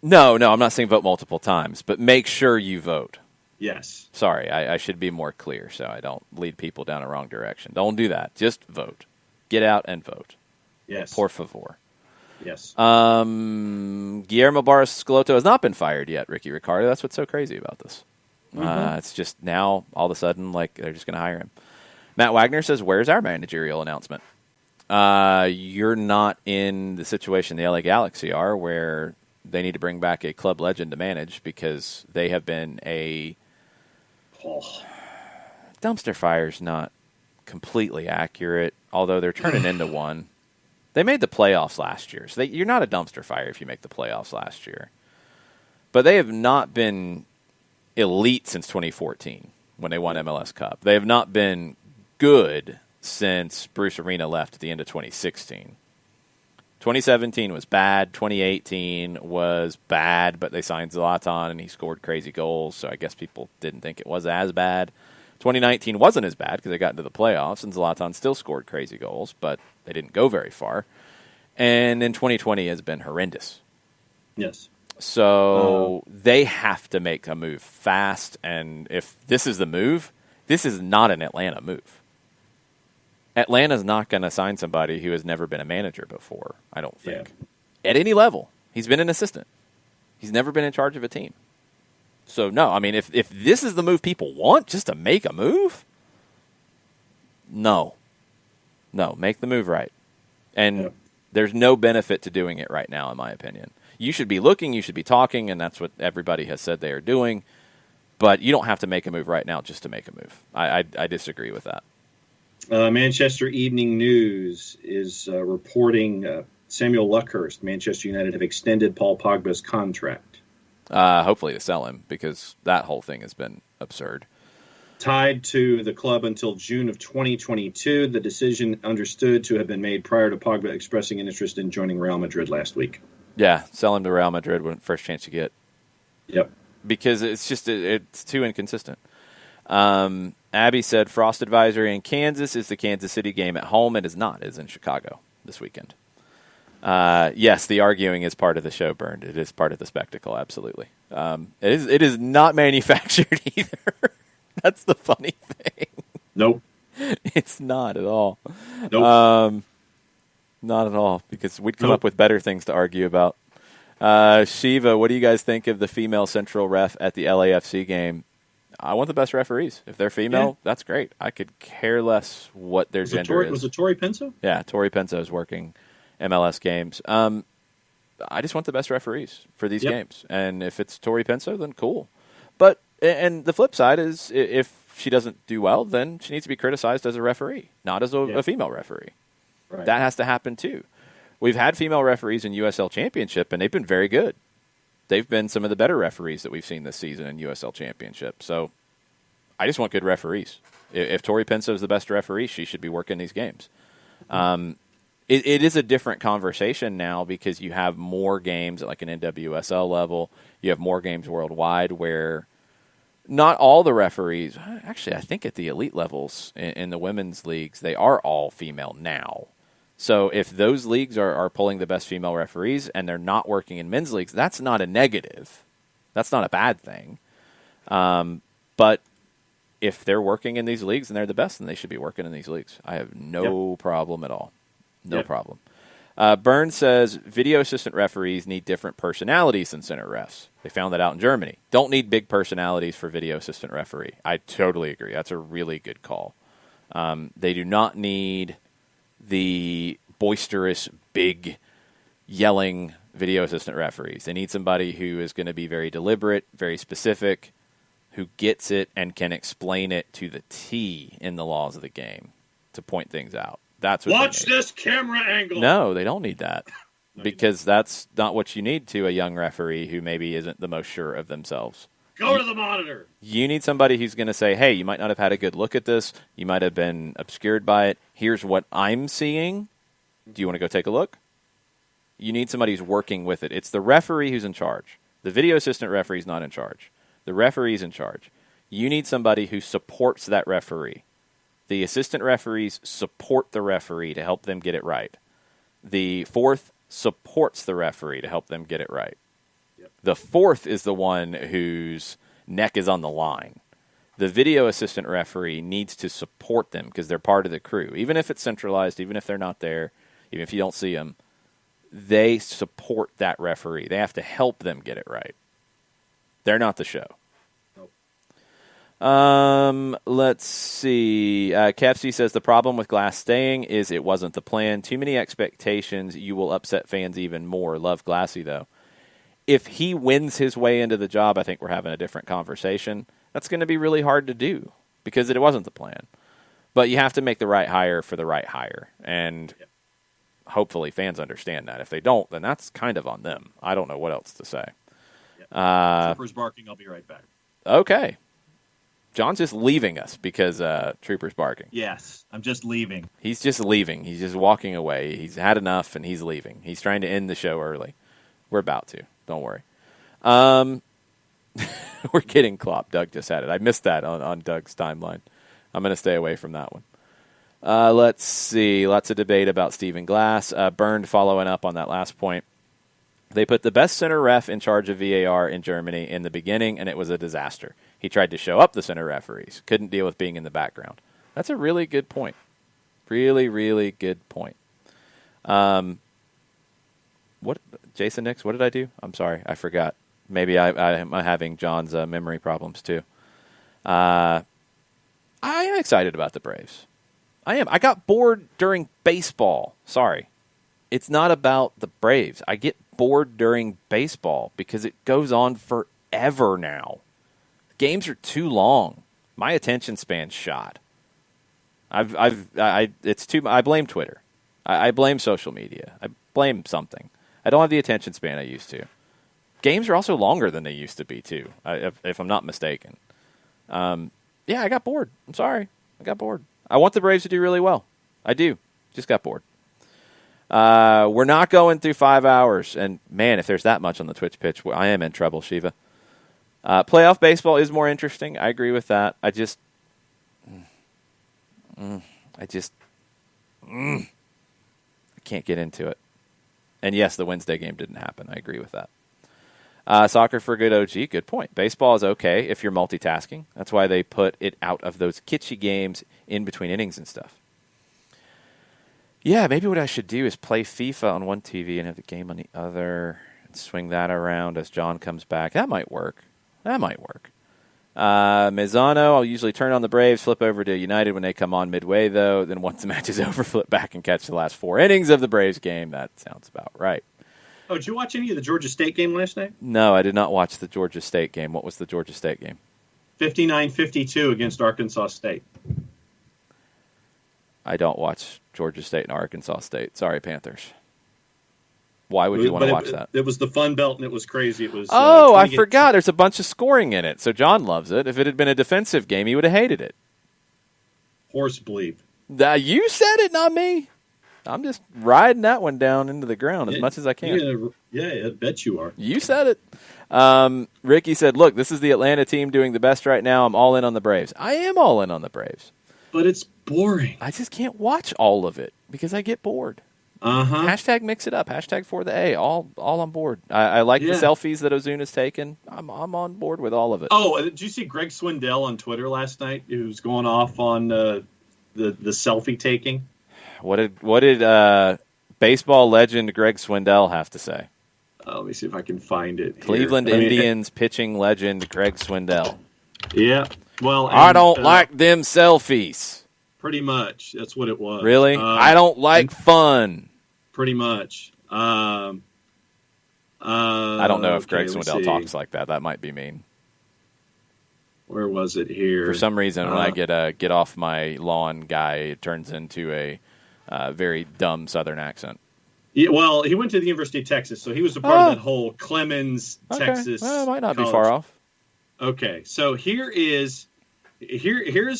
No, I'm not saying vote multiple times, but make sure you vote. Yes. Sorry, I should be more clear so I don't lead people down a wrong direction. Don't do that. Just vote. Get out and vote. Yes. Por favor. Yes. Guillermo Barros Schelotto has not been fired yet, Ricky Ricardo. That's what's so crazy about this. It's just now, all of a sudden, like, they're just going to hire him. Matt Wagner says, where's our managerial announcement? You're not in the situation the LA Galaxy are, where they need to bring back a club legend to manage because they have been a dumpster fire's not completely accurate, although they're turning into one. They made the playoffs last year, so you're not a dumpster fire if you make the playoffs last year. But they have not been elite since 2014 when they won MLS Cup. They have not been good since Bruce Arena left at the end of 2016. 2017 was bad. 2018 was bad, but they signed Zlatan and he scored crazy goals, so I guess people didn't think it was as bad. 2019 wasn't as bad because they got into the playoffs and Zlatan still scored crazy goals, but they didn't go very far. And then 2020 has been horrendous. Yes. So they have to make a move fast, and if this is the move, this is not an Atlanta move. Atlanta's not going to sign somebody who has never been a manager before, I don't think. Yeah. At any level. He's been an assistant. He's never been in charge of a team. So, no, I mean, if this is the move people want, just to make a move, no. No, make the move right. And there's no benefit to doing it right now, in my opinion. You should be looking, you should be talking, and that's what everybody has said they are doing. But you don't have to make a move right now just to make a move. I disagree with that. Manchester Evening News is reporting Samuel Luckhurst, Manchester United, have extended Paul Pogba's contract. Hopefully to sell him, because that whole thing has been absurd. Tied to the club until June of 2022. The decision understood to have been made prior to Pogba expressing an interest in joining Real Madrid last week. Yeah, sell him to Real Madrid when first chance you get. Yep. Because it's too inconsistent. Abby said Frost Advisory in Kansas is the Kansas City game at home. It is not. It is in Chicago this weekend. Yes, the arguing is part of the show, Burned. It is part of the spectacle, absolutely. It is not manufactured either. That's the funny thing. Nope. It's not at all. Nope. Not at all, because we'd come up with better things to argue about. Shiva, what do you guys think of the female central ref at the LAFC game? I want the best referees. If they're female, that's great. I could care less what their gender is. Was it Tori Penso? Yeah, Tori Penso is working MLS games. I just want the best referees for these games. And if it's Tori Penso, then cool. But and the flip side is, if she doesn't do well, then she needs to be criticized as a referee, not as a female referee. Right. That has to happen too. We've had female referees in USL Championship, and they've been very good. They've been some of the better referees that we've seen this season in USL Championship. So I just want good referees. If Tori Penso is the best referee, she should be working these games. It is a different conversation now because you have more games at like an NWSL level. You have more games worldwide where not all the referees, actually I think at the elite levels in the women's leagues, they are all female now. So if those leagues are pulling the best female referees and they're not working in men's leagues, that's not a negative. That's not a bad thing. But if they're working in these leagues and they're the best, then they should be working in these leagues. I have no problem at all. No problem. Burns says video assistant referees need different personalities than center refs. They found that out in Germany. Don't need big personalities for video assistant referee. I totally agree. That's a really good call. They do not need the boisterous, big, yelling video assistant referees. They need somebody who is going to be very deliberate, very specific, who gets it and can explain it to the T in the laws of the game to point things out. That's what Watch this camera angle. No, they don't need that. Because that's not what you need to a young referee who maybe isn't the most sure of themselves. Go to the monitor. You need somebody who's going to say, hey, you might not have had a good look at this. You might have been obscured by it. Here's what I'm seeing. Do you want to go take a look? You need somebody who's working with it. It's the referee who's in charge. The video assistant referee is not in charge. The referee's in charge. You need somebody who supports that referee. The assistant referees support the referee to help them get it right. The fourth supports the referee to help them get it right. Yep. The fourth is the one whose neck is on the line. The video assistant referee needs to support them because they're part of the crew. Even if it's centralized, even if they're not there, even if you don't see them, they support that referee. They have to help them get it right. They're not the show. Let's see. KFC says the problem with Glass staying is it wasn't the plan. Too many expectations. You will upset fans even more. Love Glassy, though. If he wins his way into the job, I think we're having a different conversation. That's going to be really hard to do because it wasn't the plan. But you have to make the right hire for the right hire. And hopefully fans understand that. If they don't, then that's kind of on them. I don't know what else to say. Troopers barking. I'll be right back. Okay. John's just leaving us because Trooper's barking. Yes, I'm just leaving. He's just leaving. He's just walking away. He's had enough, and he's leaving. He's trying to end the show early. We're about to. Don't worry. We're getting Klopp. Doug just had it. I missed that on Doug's timeline. I'm going to stay away from that one. Let's see. Lots of debate about Stephen Glass. Burned following up on that last point. They put the best center ref in charge of VAR in Germany in the beginning, and it was a disaster. He tried to show up the center referees. Couldn't deal with being in the background. That's a really good point. Really, really good point. What, Jason Nix, what did I do? I'm sorry. I forgot. Maybe I'm having John's memory problems, too. I am excited about the Braves. I am. I got bored during baseball. Sorry. It's not about the Braves. I get bored during baseball because it goes on forever now. Games are too long. My attention span's shot. I blame Twitter. I blame social media. I blame something. I don't have the attention span I used to. Games are also longer than they used to be too, if I'm not mistaken. I got bored. I'm sorry. I got bored. I want the Braves to do really well. I do. Just got bored. We're not going through 5 hours. And, man, if there's that much on the Twitch pitch, I am in trouble, Shiva. Playoff baseball is more interesting. I agree with that. I can't get into it. And, yes, the Wednesday game didn't happen. I agree with that. Soccer for good OG, good point. Baseball is okay if you're multitasking. That's why they put it out of those kitschy games in between innings and stuff. Yeah, maybe what I should do is play FIFA on one TV and have the game on the other and swing that around as John comes back. That might work. Mizano, I'll usually turn on the Braves, flip over to United when they come on midway, though. Then once the match is over, flip back and catch the last 4 innings of the Braves game. That sounds about right. Oh, did you watch any of the Georgia State game last night? No, I did not watch the Georgia State game. What was the Georgia State game? 59-52 against Arkansas State. I don't watch Georgia State and Arkansas State. Sorry, Panthers. Why would you want to watch that? It was the Fun Belt, and it was crazy. It was. I forgot. There's a bunch of scoring in it, so John loves it. If it had been a defensive game, he would have hated it. Horse bleep. You said it, not me. I'm just riding that one down into the ground as much as I can. Yeah, I bet you are. You said it. Ricky said, look, this is the Atlanta team doing the best right now. I'm all in on the Braves. I am all in on the Braves. But it's boring. I just can't watch all of it because I get bored. Hashtag mix it up. Hashtag for the A. All on board. I like the selfies that Ozuna's taken. I'm on board with all of it. Oh, did you see Greg Swindell on Twitter last night? He was going off on the selfie taking. What did baseball legend Greg Swindell have to say? Let me see if I can find it. Cleveland Indians pitching legend Greg Swindell. Yeah. Well, I don't like them selfies. Pretty much. That's what it was. Really? I don't like fun. Pretty much. I don't know if Greg Swindell talks like that. That might be mean. Where was it here? For some reason, when I get off my lawn guy, it turns into a very dumb Southern accent. Yeah, well, he went to the University of Texas, so he was a part of that whole Clemens, Texas. Well, it might not college. Be far off. Okay, so here's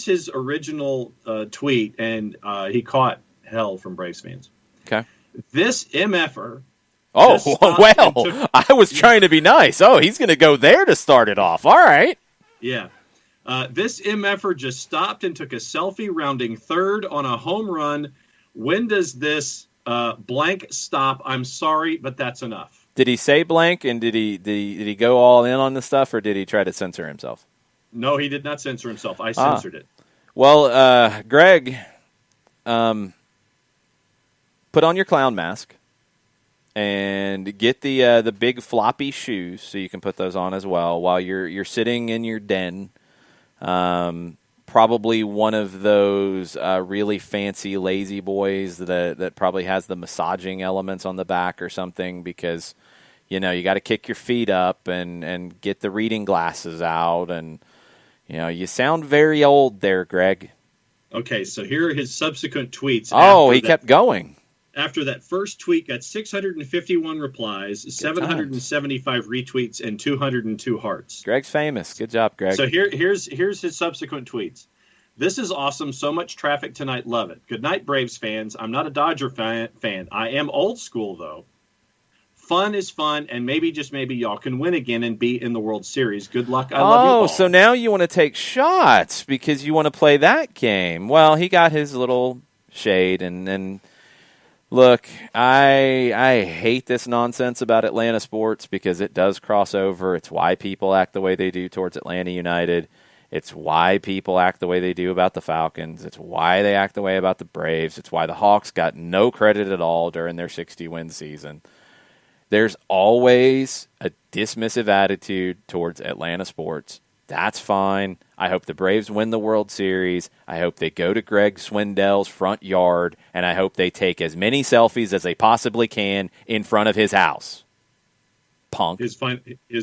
his original tweet, and he caught hell from Braves fans. Okay. This MFer. Oh, well, I was trying to be nice. Oh, he's going to go there to start it off. All right. Yeah. This MFer just stopped and took a selfie rounding third on a home run. When does this blank stop? I'm sorry, but that's enough. Did he say blank, and did he go all in on the stuff, or did he try to censor himself? No, he did not censor himself. I censored it. Well, Greg, put on your clown mask and get the big floppy shoes so you can put those on as well while you're sitting in your den. Probably one of those really fancy lazy boys that probably has the massaging elements on the back or something, because you got to kick your feet up and get the reading glasses out, and you sound very old there, Greg. Okay, so here are his subsequent tweets. Oh, he kept going. After that first tweet got 651 replies, 775 retweets, and 202 hearts. Greg's famous. Good job, Greg. So here's his subsequent tweets. This is awesome. So much traffic tonight. Love it. Good night, Braves fans. I'm not a Dodger fan. I am old school, though. Fun is fun, and maybe, just maybe, y'all can win again and be in the World Series. Good luck. I love you all. Oh, so now you want to take shots because you want to play that game. Well, he got his little shade, and look, I hate this nonsense about Atlanta sports because it does cross over. It's why people act the way they do towards Atlanta United. It's why people act the way they do about the Falcons. It's why they act the way about the Braves. It's why the Hawks got no credit at all during their 60-win season. There's always a dismissive attitude towards Atlanta sports. That's fine. I hope the Braves win the World Series. I hope they go to Greg Swindell's front yard, and I hope they take as many selfies as they possibly can in front of his house. Punk. His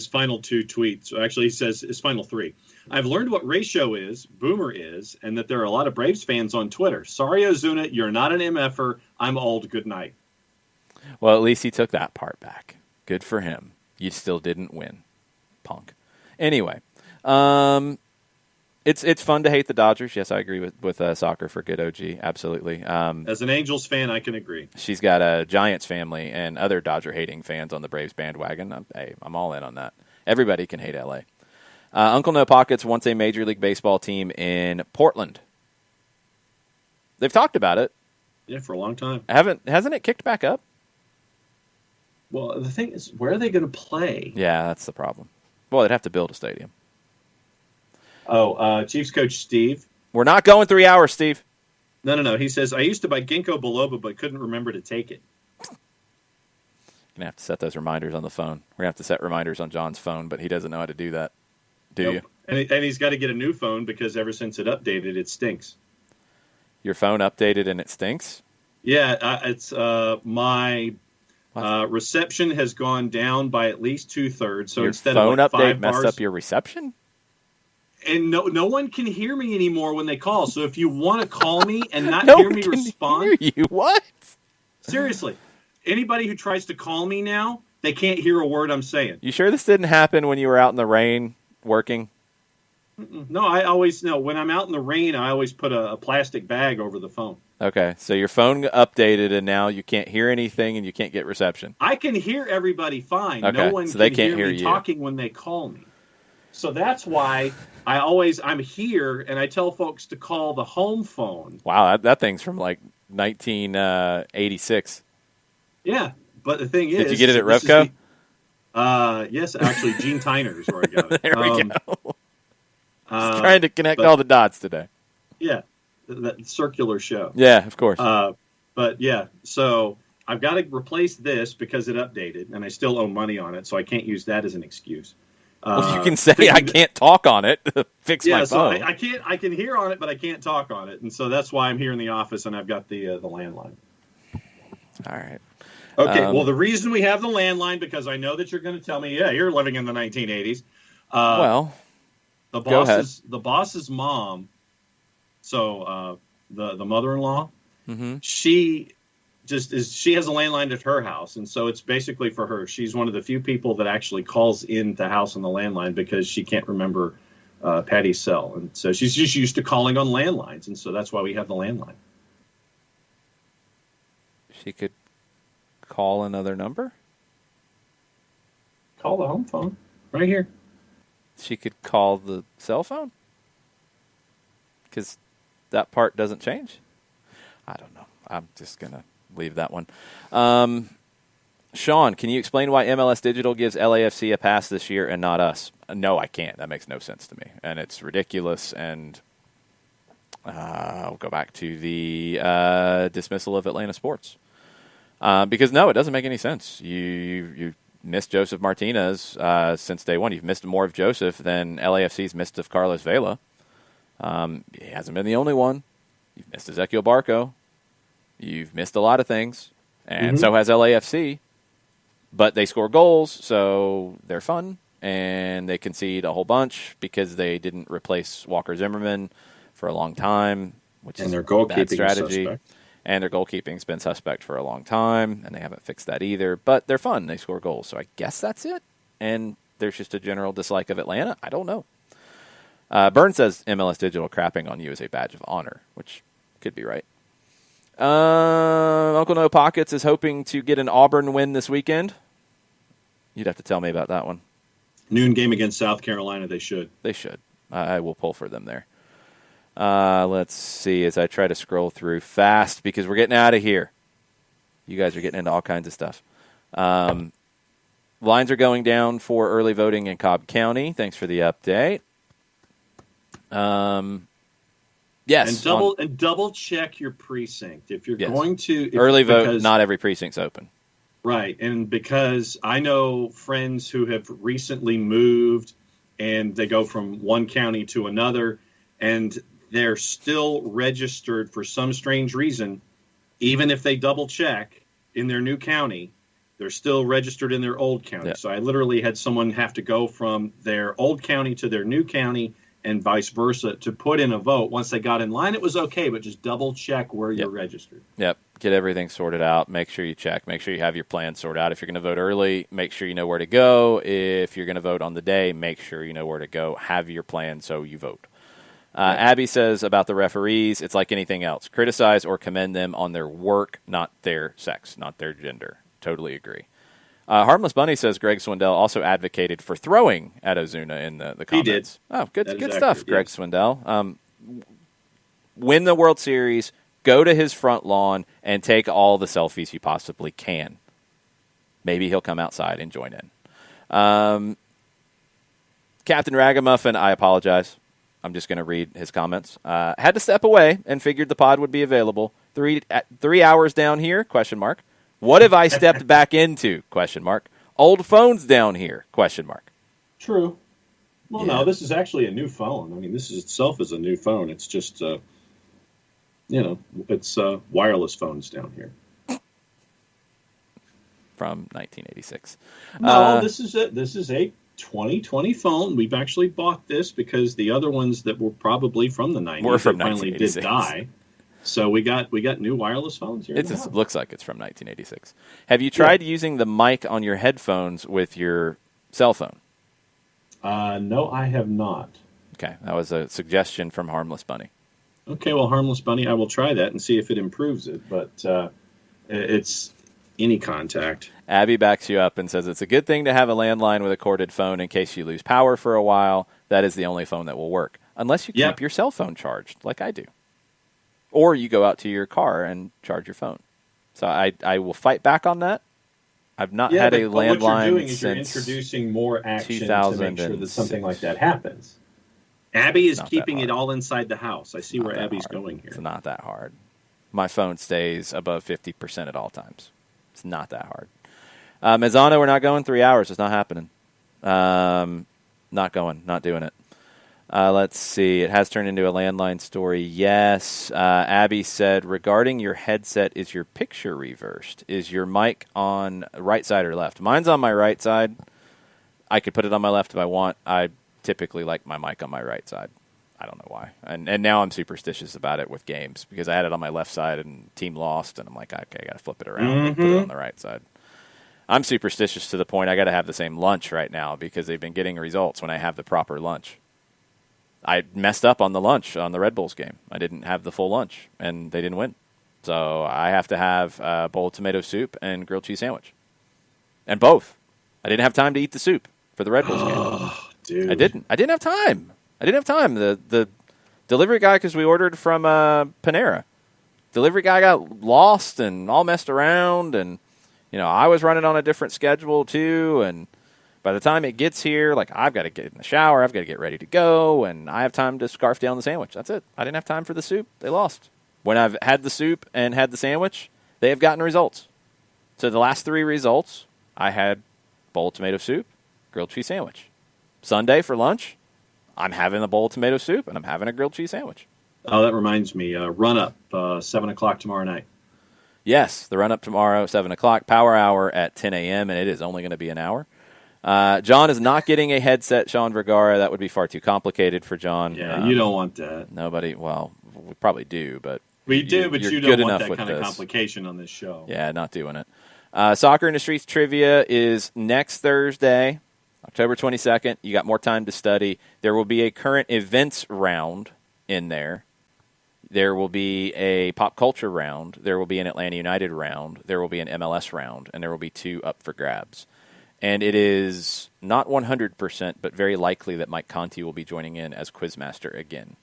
final two tweets. Actually, he says his final three. I've learned what ratio is, boomer is, and that there are a lot of Braves fans on Twitter. Sorry, Ozuna, you're not an MFer. I'm old. Good night. Well, at least he took that part back. Good for him. You still didn't win, punk. Anyway, it's fun to hate the Dodgers. Yes, I agree with Soccer for Good OG. Absolutely. As an Angels fan, I can agree. She's got a Giants family and other Dodger-hating fans on the Braves bandwagon. I'm all in on that. Everybody can hate L.A. Uncle No Pockets wants a Major League Baseball team in Portland. They've talked about it. Yeah, for a long time. Hasn't it kicked back up? Well, the thing is, where are they going to play? Yeah, that's the problem. Well, they'd have to build a stadium. Oh, Chiefs coach Steve. We're not going 3 hours, Steve. No. He says, I used to buy ginkgo biloba, but couldn't remember to take it. Going to have to set those reminders on the phone. We're going to have to set reminders on John's phone, but he doesn't know how to do that. Do you? And he's got to get a new phone because ever since it updated, it stinks. Your phone updated and it stinks? Yeah, it's my reception has gone down by at least 2/3. So your instead phone of like update 5 messed bars, up your reception? And no one can hear me anymore when they call. So if you want to call me and not No hear one me can respond, hear you. What? Seriously, anybody who tries to call me now, they can't hear a word I'm saying. You sure this didn't happen when you were out in the rain working? No, I always know when I'm out in the rain, I always put a plastic bag over the phone. Okay, so your phone updated and now you can't hear anything and you can't get reception. I can hear everybody fine. Okay, No one so they can can't hear hear me you. talking when they call me. So that's why I'm here and I tell folks to call the home phone. Wow, that thing's from like 1986. Yeah, but the thing is, did you get it at Revco? Yes, actually, Gene Tyner is where I got it. There we go. Just trying to connect all the dots today. Yeah, that circular show. Yeah, of course. But yeah, so I've got to replace this because it updated, and I still owe money on it, so I can't use that as an excuse. Well, you can say I can't talk on it. Fix my phone. So I can't. I can hear on it, but I can't talk on it, and so that's why I'm here in the office, and I've got the landline. All right. Okay. Well, the reason we have the landline because I know that you're going to tell me, yeah, you're living in the 1980s. Well, the go ahead. boss's mom. So the mother-in-law, mm-hmm. she has a landline at her house, and so it's basically for her. She's one of the few people that actually calls in the house on the landline because she can't remember Patty's cell, and so she's just used to calling on landlines, and so that's why we have the landline. She could call another number? Call the home phone right here. She could call the cell phone? Because that part doesn't change? I don't know. I'm just going to leave that one. Sean, can you explain why MLS Digital gives LAFC a pass this year and not us? No, I can't. That makes no sense to me. And it's ridiculous. And I'll go back to the dismissal of Atlanta sports. Because, no, it doesn't make any sense. You missed Joseph Martinez since day one. You've missed more of Joseph than LAFC's missed of Carlos Vela. He hasn't been the only one. You've missed Ezequiel Barco. You've missed a lot of things. And so has LAFC. But they score goals, so they're fun. And they concede a whole bunch because they didn't replace Walker Zimmerman for a long time, which is their a bad goalkeeping strategy. suspect. And their goalkeeping's been suspect for a long time, and they haven't fixed that either. But they're fun. They score goals. So I guess that's it. And there's just a general dislike of Atlanta. I don't know. Burn says MLS Digital crapping on you is a badge of honor, which could be right. Uncle No Pockets is hoping to get an Auburn win this weekend. You'd have to tell me about that one. Noon game against South Carolina, they should. They should. I will pull for them there. Let's see as I try to scroll through fast because we're getting out of here. You guys are getting into all kinds of stuff. Lines are going down for early voting in Cobb County. Thanks for the update. Yes. And double check your precinct. If you're going to... Early vote, not every precinct's open. Right. And because I know friends who have recently moved and they go from one county to another and they're still registered for some strange reason, even if they double check in their new county, they're still registered in their old county. Yeah. So I literally had someone have to go from their old county to their new county and vice versa to put in a vote. Once they got in line, it was okay, but just double check where you're registered. Yep. Get everything sorted out. Make sure you check. Make sure you have your plan sorted out. If you're going to vote early, make sure you know where to go. If you're going to vote on the day, make sure you know where to go. Have your plan so you vote. Abby says about the referees, it's like anything else. Criticize or commend them on their work, not their sex, not their gender. Totally agree. Harmless Bunny says Greg Swindell also advocated for throwing at Ozuna in the comments. He did. Oh, good That is stuff, accurate, Greg yes. Swindell. Win the World Series, go to his front lawn, and take all the selfies you possibly can. Maybe he'll come outside and join in. Captain Ragamuffin, I apologize. I'm just going to read his comments. Had to step away and figured the pod would be available. 3 hours down here, question mark. What have I stepped back into, question mark. Old phones down here, question mark. True. Well, no, this is actually a new phone. I mean, this is itself is a new phone. It's just, it's wireless phones down here. From 1986. No, this is a 2020 phone. We've actually bought this because the other ones that were probably from the 90s were from finally did 1986. die. So we got new wireless phones here. It just looks like it's from 1986. Have you tried using the mic on your headphones with your cell phone? No, I have not. Okay, that was a suggestion from Harmless Bunny. Okay, well, Harmless Bunny, I will try that and see if it improves it. But it's any contact. Abby backs you up and says it's a good thing to have a landline with a corded phone in case you lose power for a while. That is the only phone that will work. Unless you keep your cell phone charged, like I do. Or you go out to your car and charge your phone. So I will fight back on that. I've not had a landline what you're doing is since you're introducing more action to make sure that 2006. something like that happens. Abby is not keeping that it hard. all inside the house. I see Not where that Abby's hard. going here. It's not that hard. My phone stays above 50% at all times. It's not that hard. Mazzano, we're not going 3 hours. It's not happening. Not going. Not doing it. Let's see. It has turned into a landline story. Yes. Abby said, regarding your headset, is your picture reversed? Is your mic on right side or left? Mine's on my right side. I could put it on my left if I want. I typically like my mic on my right side. I don't know why. And now I'm superstitious about it with games because I had it on my left side and team lost, and I'm like, okay, I got to flip it around and put it on the right side. I'm superstitious to the point I got to have the same lunch right now because they've been getting results when I have the proper lunch. I messed up on the lunch on the Red Bulls game. I didn't have the full lunch, and they didn't win. So I have to have a bowl of tomato soup and grilled cheese sandwich. And both. I didn't have time to eat the soup for the Red Bulls game. Dude. I didn't have time. The delivery guy, because we ordered from Panera, delivery guy got lost and all messed around, and I was running on a different schedule too, and by the time it gets here, like, I've got to get in the shower, I've got to get ready to go, and I have time to scarf down the sandwich. That's it. I didn't have time for the soup. They lost. When I've had the soup and had the sandwich, they have gotten results. So the last 3 results, I had bowl of tomato soup, grilled cheese sandwich. Sunday for lunch, I'm having a bowl of tomato soup, and I'm having a grilled cheese sandwich. Oh, that reminds me. Run-up, 7 o'clock tomorrow night. Yes, the run-up tomorrow, 7 o'clock, power hour at 10 a.m., and it is only going to be an hour. John is not getting a headset, Sean Vergara. That would be far too complicated for John. Yeah, you don't want that. Nobody, well, we probably do, but... We do, but you don't want that kind of complication on this show. Yeah, not doing it. Soccer in the Streets Trivia is next Thursday, October 22nd. You got more time to study. There will be a current events round in there. There will be a pop culture round. There will be an Atlanta United round. There will be an MLS round. And there will be 2 up for grabs. And it is not 100%, but very likely that Mike Conti will be joining in as Quizmaster again.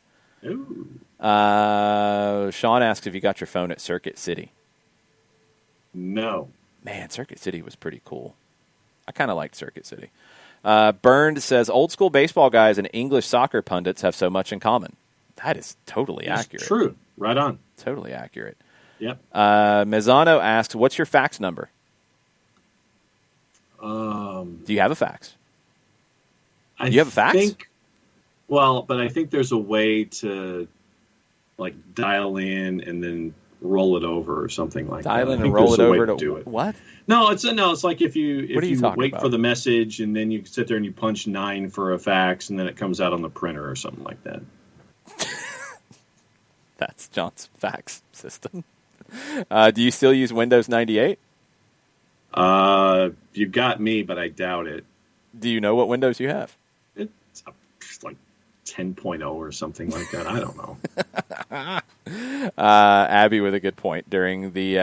Ooh. Sean asks if you got your phone at Circuit City. No. Man, Circuit City was pretty cool. I kind of liked Circuit City. Burned says, old school baseball guys and English soccer pundits have so much in common. That is totally accurate. True. Right on. Totally accurate. Yep. Mezzano asks, what's your fax number? Do you have a fax? Do you have a fax? But I think there's a way to dial in and then roll it over or something like that. Dial in and roll it over to do it. What? No, it's like if you wait about? for the message and then you sit there and you punch 9 for a fax and then it comes out on the printer or something like that. That's John's fax system. Do you still use Windows 98? You got me, but I doubt it. Do you know what Windows you have? It's like 10.0 or something like that. I don't know. Abby with a good point. During the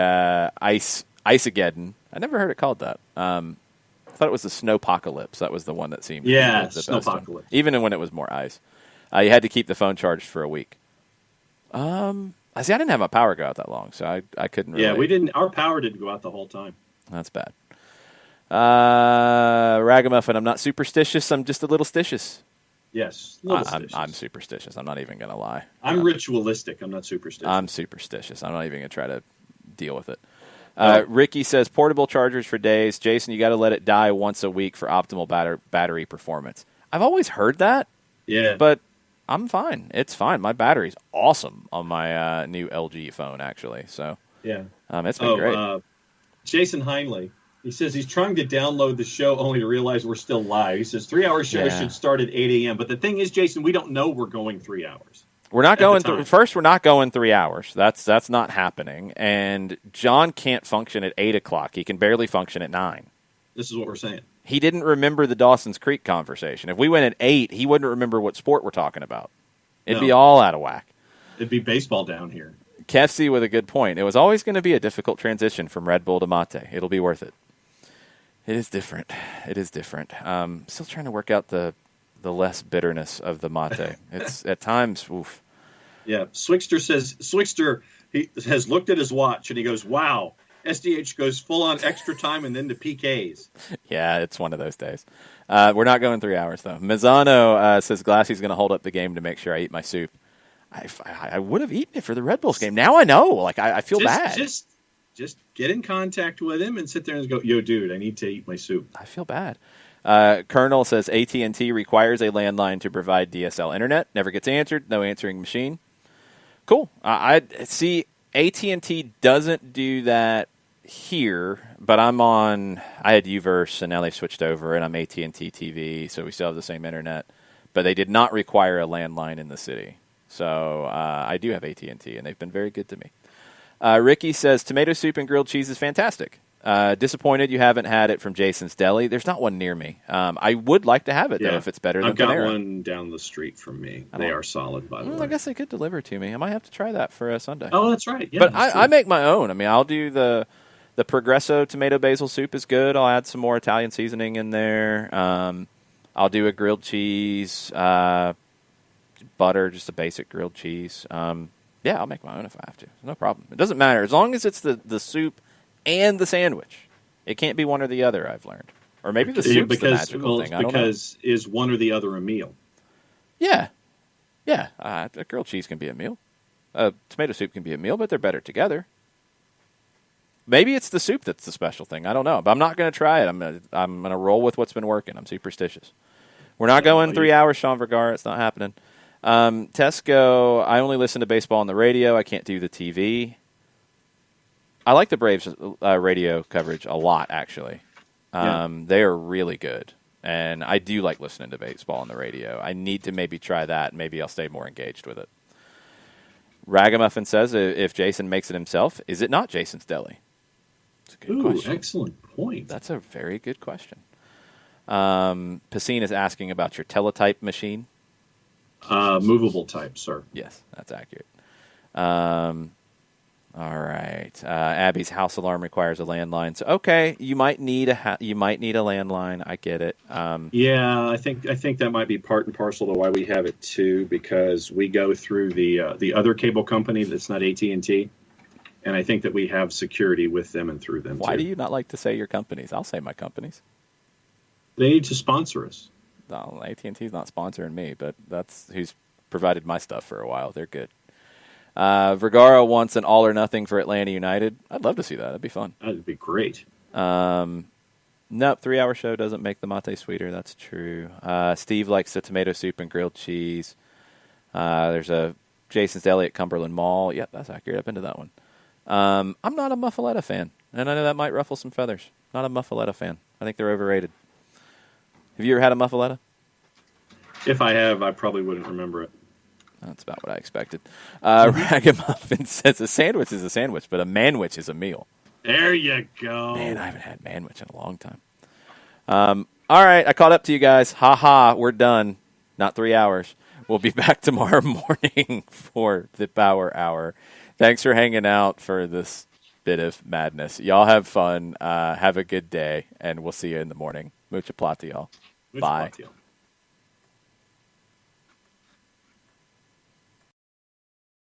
Iceageddon, I never heard it called that. I thought it was the Snowpocalypse. That was the one that seemed the Snowpocalypse. Even when it was more ice. You had to keep the phone charged for a week. I didn't have my power go out that long, so I couldn't really. Yeah, we didn't. Our power didn't go out the whole time. That's bad. Ragamuffin, I'm not superstitious. I'm just a little stitious. Yes, I'm superstitious. I'm not even going to lie. I'm ritualistic. I'm not superstitious. I'm superstitious. I'm not even going to try to deal with it. Ricky says, portable chargers for days. Jason, you got to let it die once a week for optimal battery performance. I've always heard that. Yeah. But I'm fine. It's fine. My battery's awesome on my new LG phone, actually. So yeah, it's been great. Jason Heinley, he says he's trying to download the show only to realize we're still live. He says 3-hour show should start at 8 a.m. But the thing is, Jason, we don't know we're going 3 hours. We're not going first. We're not going 3 hours. That's not happening. And John can't function at 8 o'clock. He can barely function at 9. This is what we're saying. He didn't remember the Dawson's Creek conversation. If we went at 8, he wouldn't remember what sport we're talking about. It'd be all out of whack. It'd be baseball down here. Kefsey with a good point. It was always going to be a difficult transition from Red Bull to mate. It'll be worth it. It is different. It is different. Still trying to work out the less bitterness of the mate. It's at times, oof. Yeah, Swixter, he has looked at his watch and he goes, wow, SDH goes full on extra time and then to PKs. Yeah, it's one of those days. We're not going 3 hours, though. Mizzano says Glassy's going to hold up the game to make sure I eat my soup. I would have eaten it for the Red Bulls game. Now I know. I feel bad. Just get in contact with him and sit there and go, yo, dude, I need to eat my soup. I feel bad. Colonel says AT&T requires a landline to provide DSL internet. Never gets answered. No answering machine. Cool. I see AT&T doesn't do that here, but I had Uverse, and now they've switched over, and I'm AT&T TV, so we still have the same internet. But they did not require a landline in the city. So I do have AT&T, and they've been very good to me. Ricky says, tomato soup and grilled cheese is fantastic. Disappointed you haven't had it from Jason's Deli. There's not one near me. I would like to have it, though, if it's better than I've got Panera. one down the street from me. They are solid, by the way. I guess they could deliver to me. I might have to try that for a Sunday. Oh, that's right. Yeah, but I make my own. I mean, I'll do the Progresso tomato basil soup is good. I'll add some more Italian seasoning in there. I'll do a grilled cheese, butter, just a basic grilled cheese. Yeah, I'll make my own if I have to. No problem. It doesn't matter. As long as it's the soup and the sandwich. It can't be one or the other, I've learned. Or maybe the soup's the magical thing. I don't know. Because is one or the other a meal? Yeah. Yeah. A grilled cheese can be a meal. Tomato soup can be a meal, but they're better together. Maybe it's the soup that's the special thing. I don't know, but I'm not going to try it. I'm gonna roll with what's been working. I'm superstitious. We're not going 3 hours, Sean Vergara. It's not happening. Tesco, I only listen to baseball on the radio. I can't do the TV. I like the Braves radio coverage a lot, actually. They are really good. And I do like listening to baseball on the radio. I need to maybe try that. Maybe I'll stay more engaged with it. Ragamuffin says, if Jason makes it himself, is it not Jason's Deli? That's a good question. Excellent point. That's a very good question. Pacine is asking about your teletype machine. Movable type, sir. Yes, that's accurate. All right. Abby's house alarm requires a landline. So okay, you might need a landline. I get it. Yeah, I think that might be part and parcel to why we have it too, because we go through the other cable company that's not AT&T, and I think that we have security with them and through them. Why too. do you not like to say your companies? I'll say my companies. They need to sponsor us. No, AT&T's not sponsoring me, but that's who's provided my stuff for a while. They're good. Vergara wants an all or nothing for Atlanta United. I'd love to see that. That'd be fun. That'd be great. Nope, 3-hour show doesn't make the mate sweeter. That's true. Steve likes the tomato soup and grilled cheese. There's a Jason's Deli at Cumberland Mall. Yep, that's accurate. I've been to that one. I'm not a muffaletta fan, and I know that might ruffle some feathers. Not a muffaletta fan. I think they're overrated. Have you ever had a muffaletta? If I have, I probably wouldn't remember it. That's about what I expected. Ragamuffin says a sandwich is a sandwich, but a manwich is a meal. There you go. Man, I haven't had manwich in a long time. All right, I caught up to you guys. Ha, we're done. Not 3 hours. We'll be back tomorrow morning for the Power Hour. Thanks for hanging out for this bit of madness. Y'all have fun. Have a good day, and we'll see you in the morning. Mucha plata, y'all. Bye.